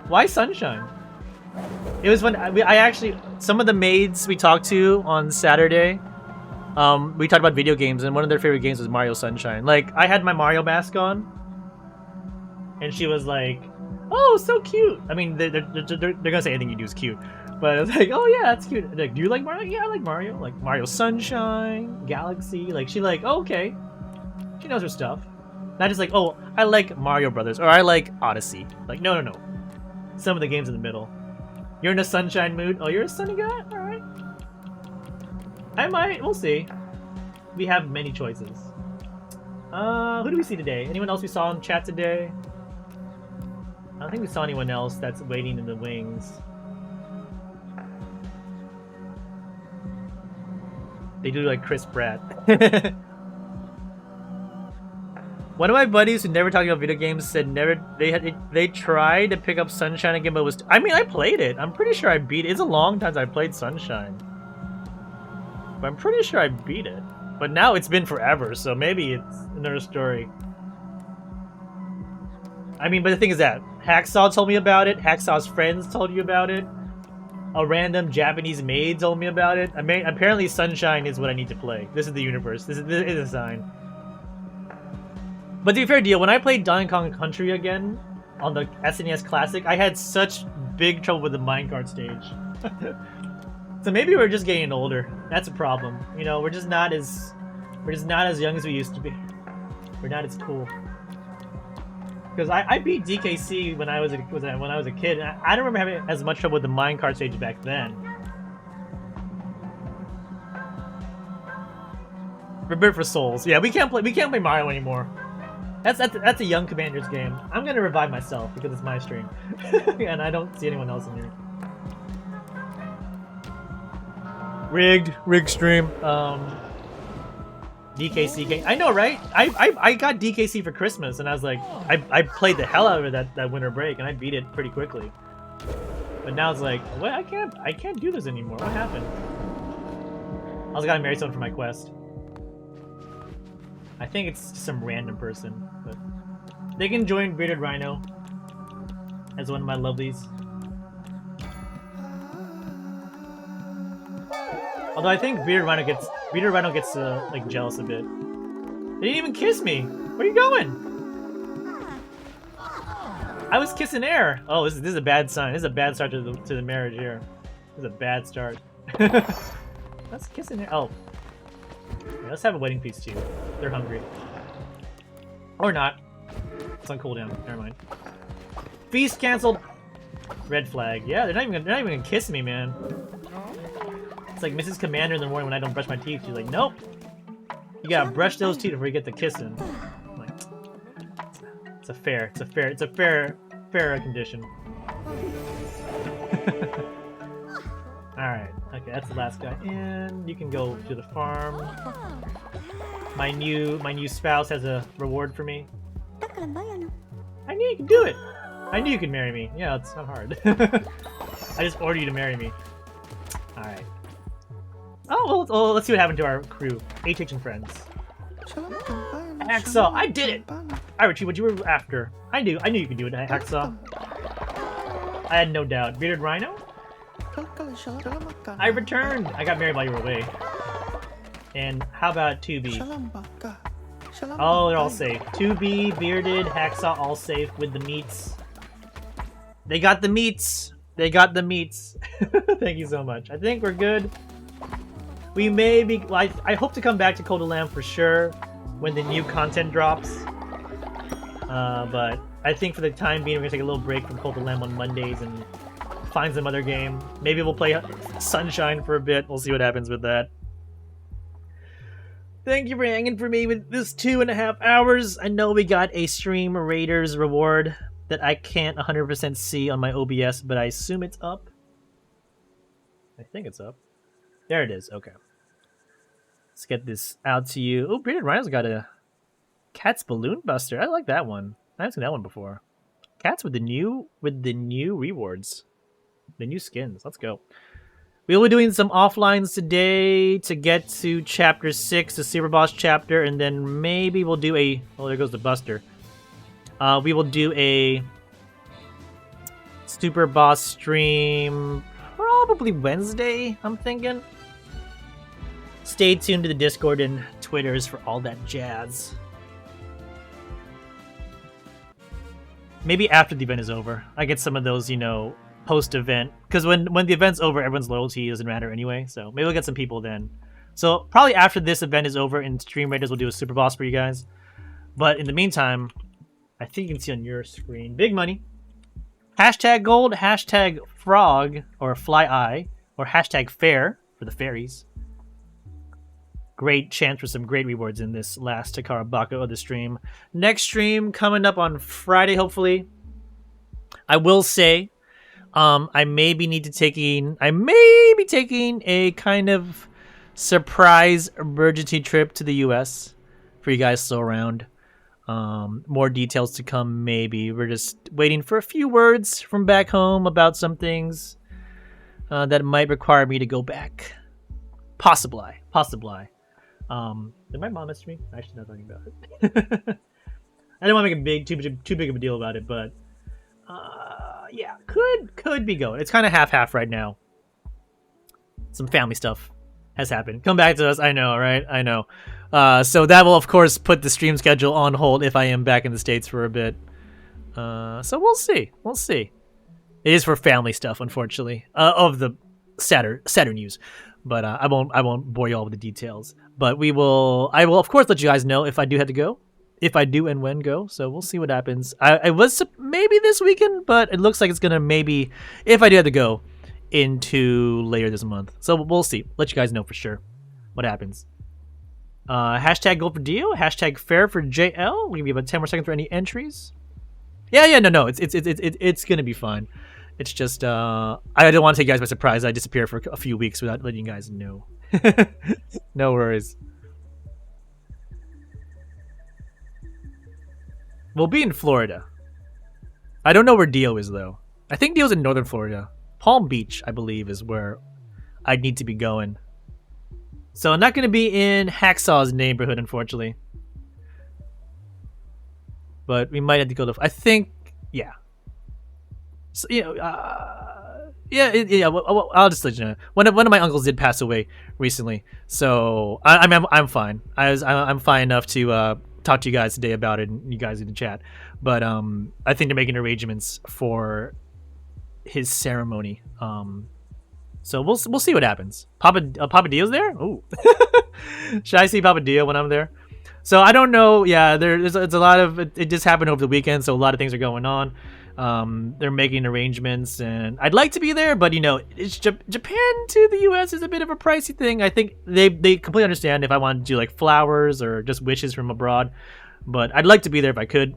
Why Sunshine? It was fun. I actually, some of the maids we talked to on Saturday, we talked about video games, and one of their favorite games was Mario Sunshine. Like, I had my Mario mask on, and she was like, "Oh, so cute." I mean, they're gonna say anything you do is cute, but it's like, "Oh yeah, that's cute." Like, do you like Mario? Yeah, I like Mario. Like Mario Sunshine, Galaxy. Like, she like, oh, okay, she knows her stuff. Not just like, oh, I like Mario Brothers, or I like Odyssey. Like, no. Some of the games in the middle. You're in a sunshine mood? Oh, you're a sunny guy? Alright. I might. We'll see. We have many choices. Who do we see today? Anyone else we saw in chat today? I don't think we saw anyone else that's waiting in the wings. They do like Chris Pratt. One of my buddies who never talked about video games said they tried to pick up Sunshine again, but was I mean I played it. I'm pretty sure I beat it. It's a long time since I played Sunshine, but I'm pretty sure I beat it. But now it's been forever, so maybe it's another story. I mean, but the thing is that Hacksaw told me about it. Hacksaw's friends told you about it. A random Japanese maid told me about it. I mean, apparently Sunshine is what I need to play. This is the universe. This is a sign. But to be fair, Deal, when I played Donkey Kong Country again on the SNES Classic, I had such big trouble with the minecart stage. So maybe we're just getting older. That's a problem. You know, we're just not as young as we used to be. We're not as cool. Because I beat DKC when I was a kid. And I don't remember having as much trouble with the minecart stage back then. Rebirth for Souls. Yeah, we can't play Mario anymore. That's a young Commander's game. I'm gonna revive myself because it's my stream, and I don't see anyone else in here. Rigged stream. DKC game. I know, right? I got DKC for Christmas, and I was like, I played the hell out of it that winter break, and I beat it pretty quickly. But now it's like, what? I can't do this anymore. What happened? I also gotta marry someone for my quest. I think it's just some random person, but they can join Bearded Rhino as one of my lovelies. Although I think Bearded Rhino gets like jealous a bit. They didn't even kiss me. Where are you going? I was kissing air. Oh, this is a bad sign. This is a bad start to the marriage here. This is a bad start. Let's kiss in air. Oh, yeah, let's have a wedding feast too. They're hungry, or not. It's on cooldown. Never mind. Feast canceled. Red flag. Yeah, they're not even gonna kiss me, man. It's like Mrs. Commander in the morning when I don't brush my teeth. She's like, nope. You gotta brush those teeth before you get the kissing. I'm like, it's a fair condition. Alright, okay, that's the last guy. And you can go to the farm. My new spouse has a reward for me. I knew you could do it! I knew you could marry me. Yeah, it's not hard. I just ordered you to marry me. Alright. Oh, well, let's see what happened to our crew. HH and friends. Hacksaw, I did it! Alright, Richie, what you were after. I knew you could do it, Hacksaw. I had no doubt. Bearded Rhino? I returned! I got married while you were away. And how about 2B? Oh, they're all safe. 2B, Bearded, Hacksaw, all safe with the meats. They got the meats! They got the meats. Thank you so much. I think we're good. We may be... I hope to come back to Cult of Lamb for sure when the new content drops. But I think for the time being, we're going to take a little break from Cult of Lamb on Mondays and find some other game. Maybe we'll play Sunshine for a bit. We'll see what happens with that. Thank you for hanging for me with this 2.5 hours. I know we got a Stream Raiders reward that I can't 100% see on my OBS, but I assume it's up. I think it's up. There it is. Okay. Let's get this out to you. Oh, Bearded Rhino's got a Cat's Balloon Buster. I like that one. I haven't seen that one before. Cats with the new rewards. The new skins. Let's go. We'll be doing some offlines today to get to Chapter 6, the Super Boss chapter, and then maybe we'll do a... Oh, there goes the Buster. We will do a Super Boss stream probably Wednesday, I'm thinking. Stay tuned to the Discord and Twitters for all that jazz. Maybe after the event is over. I get some of those, you know, post-event. Because when the event's over, everyone's loyalty doesn't matter anyway. So maybe we'll get some people then. So probably after this event is over and Stream Raiders will do a Super Boss for you guys. But in the meantime, I think you can see on your screen, big money. Hashtag gold, hashtag frog, or fly eye, or hashtag fair for the fairies. Great chance for some great rewards in this last Takara Baka of the stream. Next stream coming up on Friday, hopefully. I will say, I may be taking a kind of surprise emergency trip to the US for you guys still around. More details to come, maybe. We're just waiting for a few words from back home about some things that might require me to go back. Possibly. Did my mom message me? I'm actually not talking about it. I don't want to make too big of a deal about it, but yeah, could be going. It's kind of half right now. Some family stuff has happened. Come back to us. I know, right? I know. So that will, of course, put the stream schedule on hold if I am back in the States for a bit. So we'll see. We'll see. It is for family stuff, unfortunately, of the sadder news. But I won't bore you all with the details. But I will, of course, let you guys know if I do have to go. if I do and when go. So we'll see what happens. I was maybe this weekend, but it looks like it's gonna maybe, if I do have to go, into later this month. So we'll see. Let you guys know for sure what happens. Hashtag gold for Dio. Hashtag fair for JL. We'll give you about 10 more seconds for any entries. Yeah. No. It's gonna be fine. It's just I don't want to take you guys by surprise. I disappear for a few weeks without letting you guys know. No worries. We'll be in Florida. I don't know where Dio is though. I think Dio's in northern Florida. Palm Beach, I believe, is where I'd need to be going. So I'm not going to be in Hacksaw's neighborhood, unfortunately. But we might have to go to... I think... Yeah. So, you know... well, I'll just let you know. One of my uncles did pass away recently. So I'm fine. I'm fine enough to talk to you guys today about it, and you guys in the chat. But I think they're making arrangements for his ceremony. So we'll see what happens. Papa Dio's there? Ooh. Should I see Papa Dio when I'm there? So I don't know. Yeah, it's a lot of it just happened over the weekend, so a lot of things are going on. They're making arrangements, and I'd like to be there, but you know, it's Japan to the US is a bit of a pricey thing. I think they completely understand if I want to do like flowers or just wishes from abroad, but I'd like to be there if I could.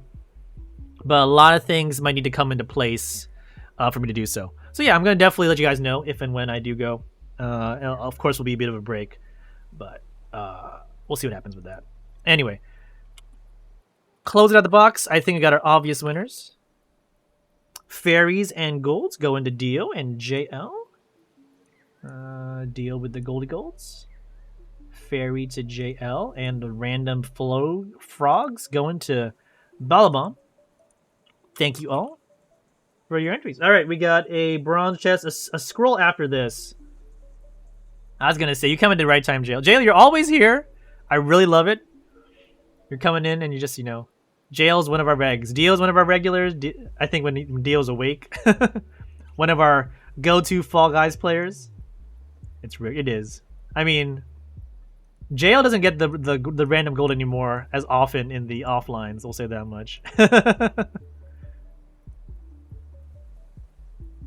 But a lot of things might need to come into place for me to do so. So yeah, I'm gonna definitely let you guys know if and when I do go. And of course, will be a bit of a break, but we'll see what happens with that. Anyway, close it out the box. I think we got our obvious winners. Fairies and golds go into Dio and JL. Dio with the goldy golds. Fairy to JL, and the random flow frogs go into Balabom. Thank you all for your entries. All right, we got a bronze chest, a scroll after this. I was gonna say you come at the right time, JL. JL, you're always here. I really love it. You're coming in and you just, you know, JL's one of our regs. Dio's one of our regulars. I think when Dio's awake, one of our go-to Fall Guys players. It is. I mean, JL doesn't get the random gold anymore as often in the offlines. We'll say that much.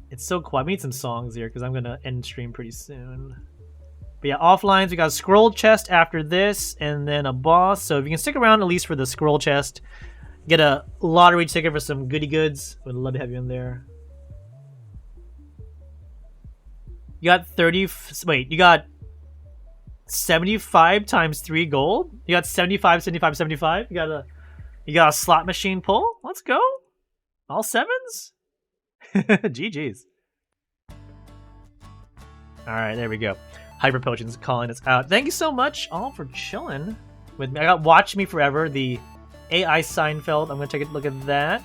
It's so quiet. We need some songs here because I'm gonna end stream pretty soon. But yeah, offlines, we got a scroll chest after this, and then a boss. So if you can stick around at least for the scroll chest, get a lottery ticket for some goody goods. Would love to have you in there. You got 30. Wait, you got 75 times 3 gold. You got 75, 75, 75. You got a slot machine pull. Let's go. All 7s. GG's. All right, there we go. Hyper Potions calling us out. Thank you so much all for chilling with me. I got Watch Me Forever, the AI Seinfeld. I'm gonna take a look at that.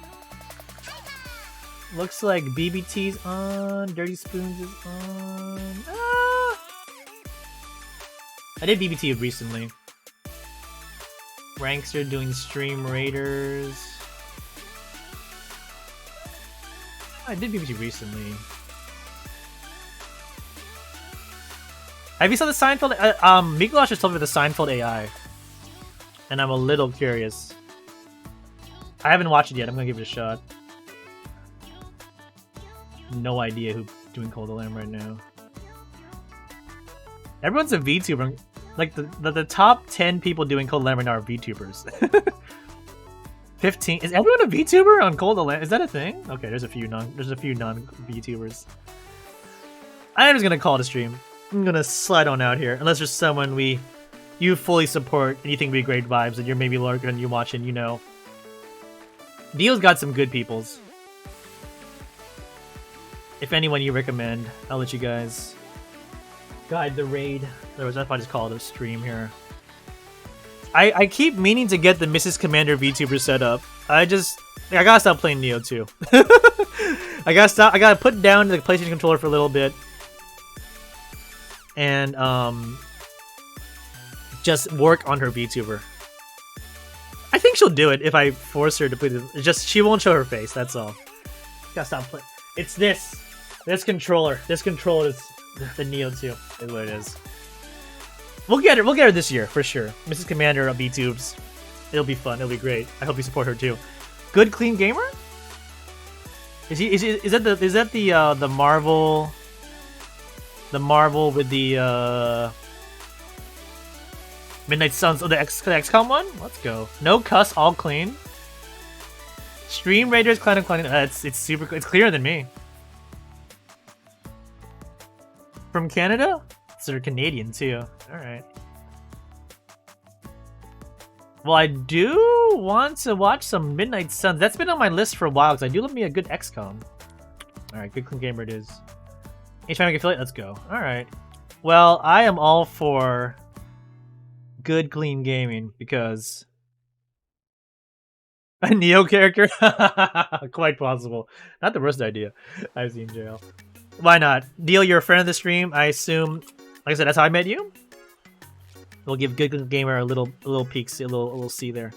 Looks like BBT's on. Dirty Spoons is on. I did BBT recently. Rankster doing Stream Raiders. I did BBT recently. Have you saw the Seinfeld? Miklos just told me the Seinfeld AI, and I'm a little curious. I haven't watched it yet. I'm gonna give it a shot. No idea who's doing Cold Alarm right now. Everyone's a VTuber. Like the top 10 people doing Cold Alarm right now are VTubers. 15. Is everyone a VTuber on Cold Alarm? Is that a thing? Okay, there's a few non VTubers. I'm just gonna call it a stream. I'm gonna slide on out here, unless there's someone you fully support and you think would be great vibes, and you're maybe lurking and you're watching, you know. Dio's got some good peoples. If anyone you recommend, I'll let you guys guide the raid. That's why I just call it a stream here. I keep meaning to get the Mrs. Commander VTuber set up. I gotta stop playing Neo too. I gotta put down the PlayStation controller for a little bit. And just work on her VTuber. I think she'll do it if I force her to put it. Just she won't show her face. That's all. Gotta stop playing. It's this controller. This controller is the Neo 2. Is what it is. We'll get her. We'll get her this year for sure. Mrs. Commander of VTubes. It'll be fun. It'll be great. I hope you support her too. Good Clean Gamer? Is that the Marvel? The Marvel with the Midnight Suns, the XCOM one? Let's go. No cuss, all clean. Stream Raiders, Clan of Clan. It's super. It's clearer than me. From Canada? So they're Canadian too. All right. Well, I do want to watch some Midnight Suns. That's been on my list for a while because I do love me a good XCOM. All right, good Clean Gamer it is. HMAC affiliate, let's go. All right. Well, I am all for good clean gaming because a Neo character, quite possible. Not the worst idea I've seen, JL. Why not? Deal, you're a friend of the stream. I assume, like I said, that's how I met you. We'll give good clean gamer a little peek, a little see there.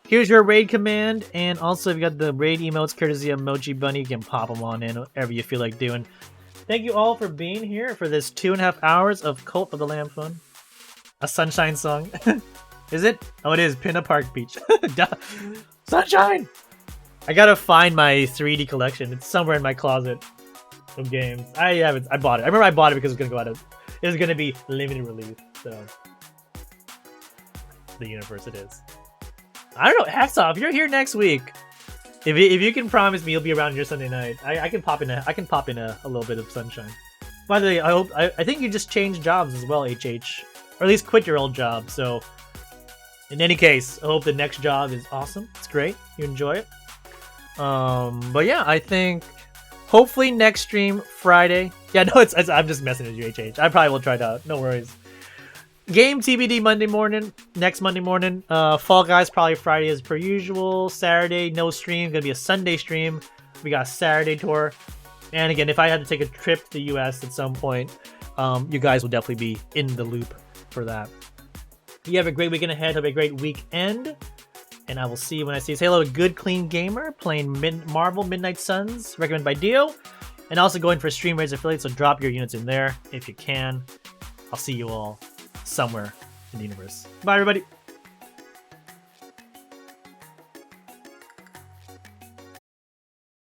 Here's your raid command, and also if you got the raid emotes courtesy of Mochi Bunny, you can pop them on in whatever you feel like doing. Thank you all for being here for this 2.5 hours of Cult of the Lamb fun. A Sunshine song. Is it? Oh, it is. Pinna Park Beach. Sunshine! I gotta find my 3D collection. It's somewhere in my closet of games. I bought it. I remember I bought it because it was gonna go out of... It was gonna be limited release, so... The universe it is. I don't know, Hacksaw, if you're here next week, if you can promise me you'll be around your Sunday night, I can pop in a little bit of sunshine. By the way, I think you just changed jobs as well, HH. Or at least quit your old job, so in any case, I hope the next job is awesome. It's great. You enjoy it. But yeah, I think hopefully next stream Friday. Yeah, no, I'm just messing with you, HH. I probably will try it out. No worries. Game TBD Monday morning, next Monday morning. Fall Guys probably Friday as per usual. Saturday, no stream. Gonna be a Sunday stream. We got a Saturday tour. And again, if I had to take a trip to the US at some point, you guys will definitely be in the loop for that. You have a great weekend ahead. Have a great weekend. And I will see you when I see you. Say hello to Good Clean Gamer playing Marvel Midnight Suns, recommended by Dio. And also going for Stream Raiders affiliate, so drop your units in there if you can. I'll see you all somewhere in the universe. Bye, everybody.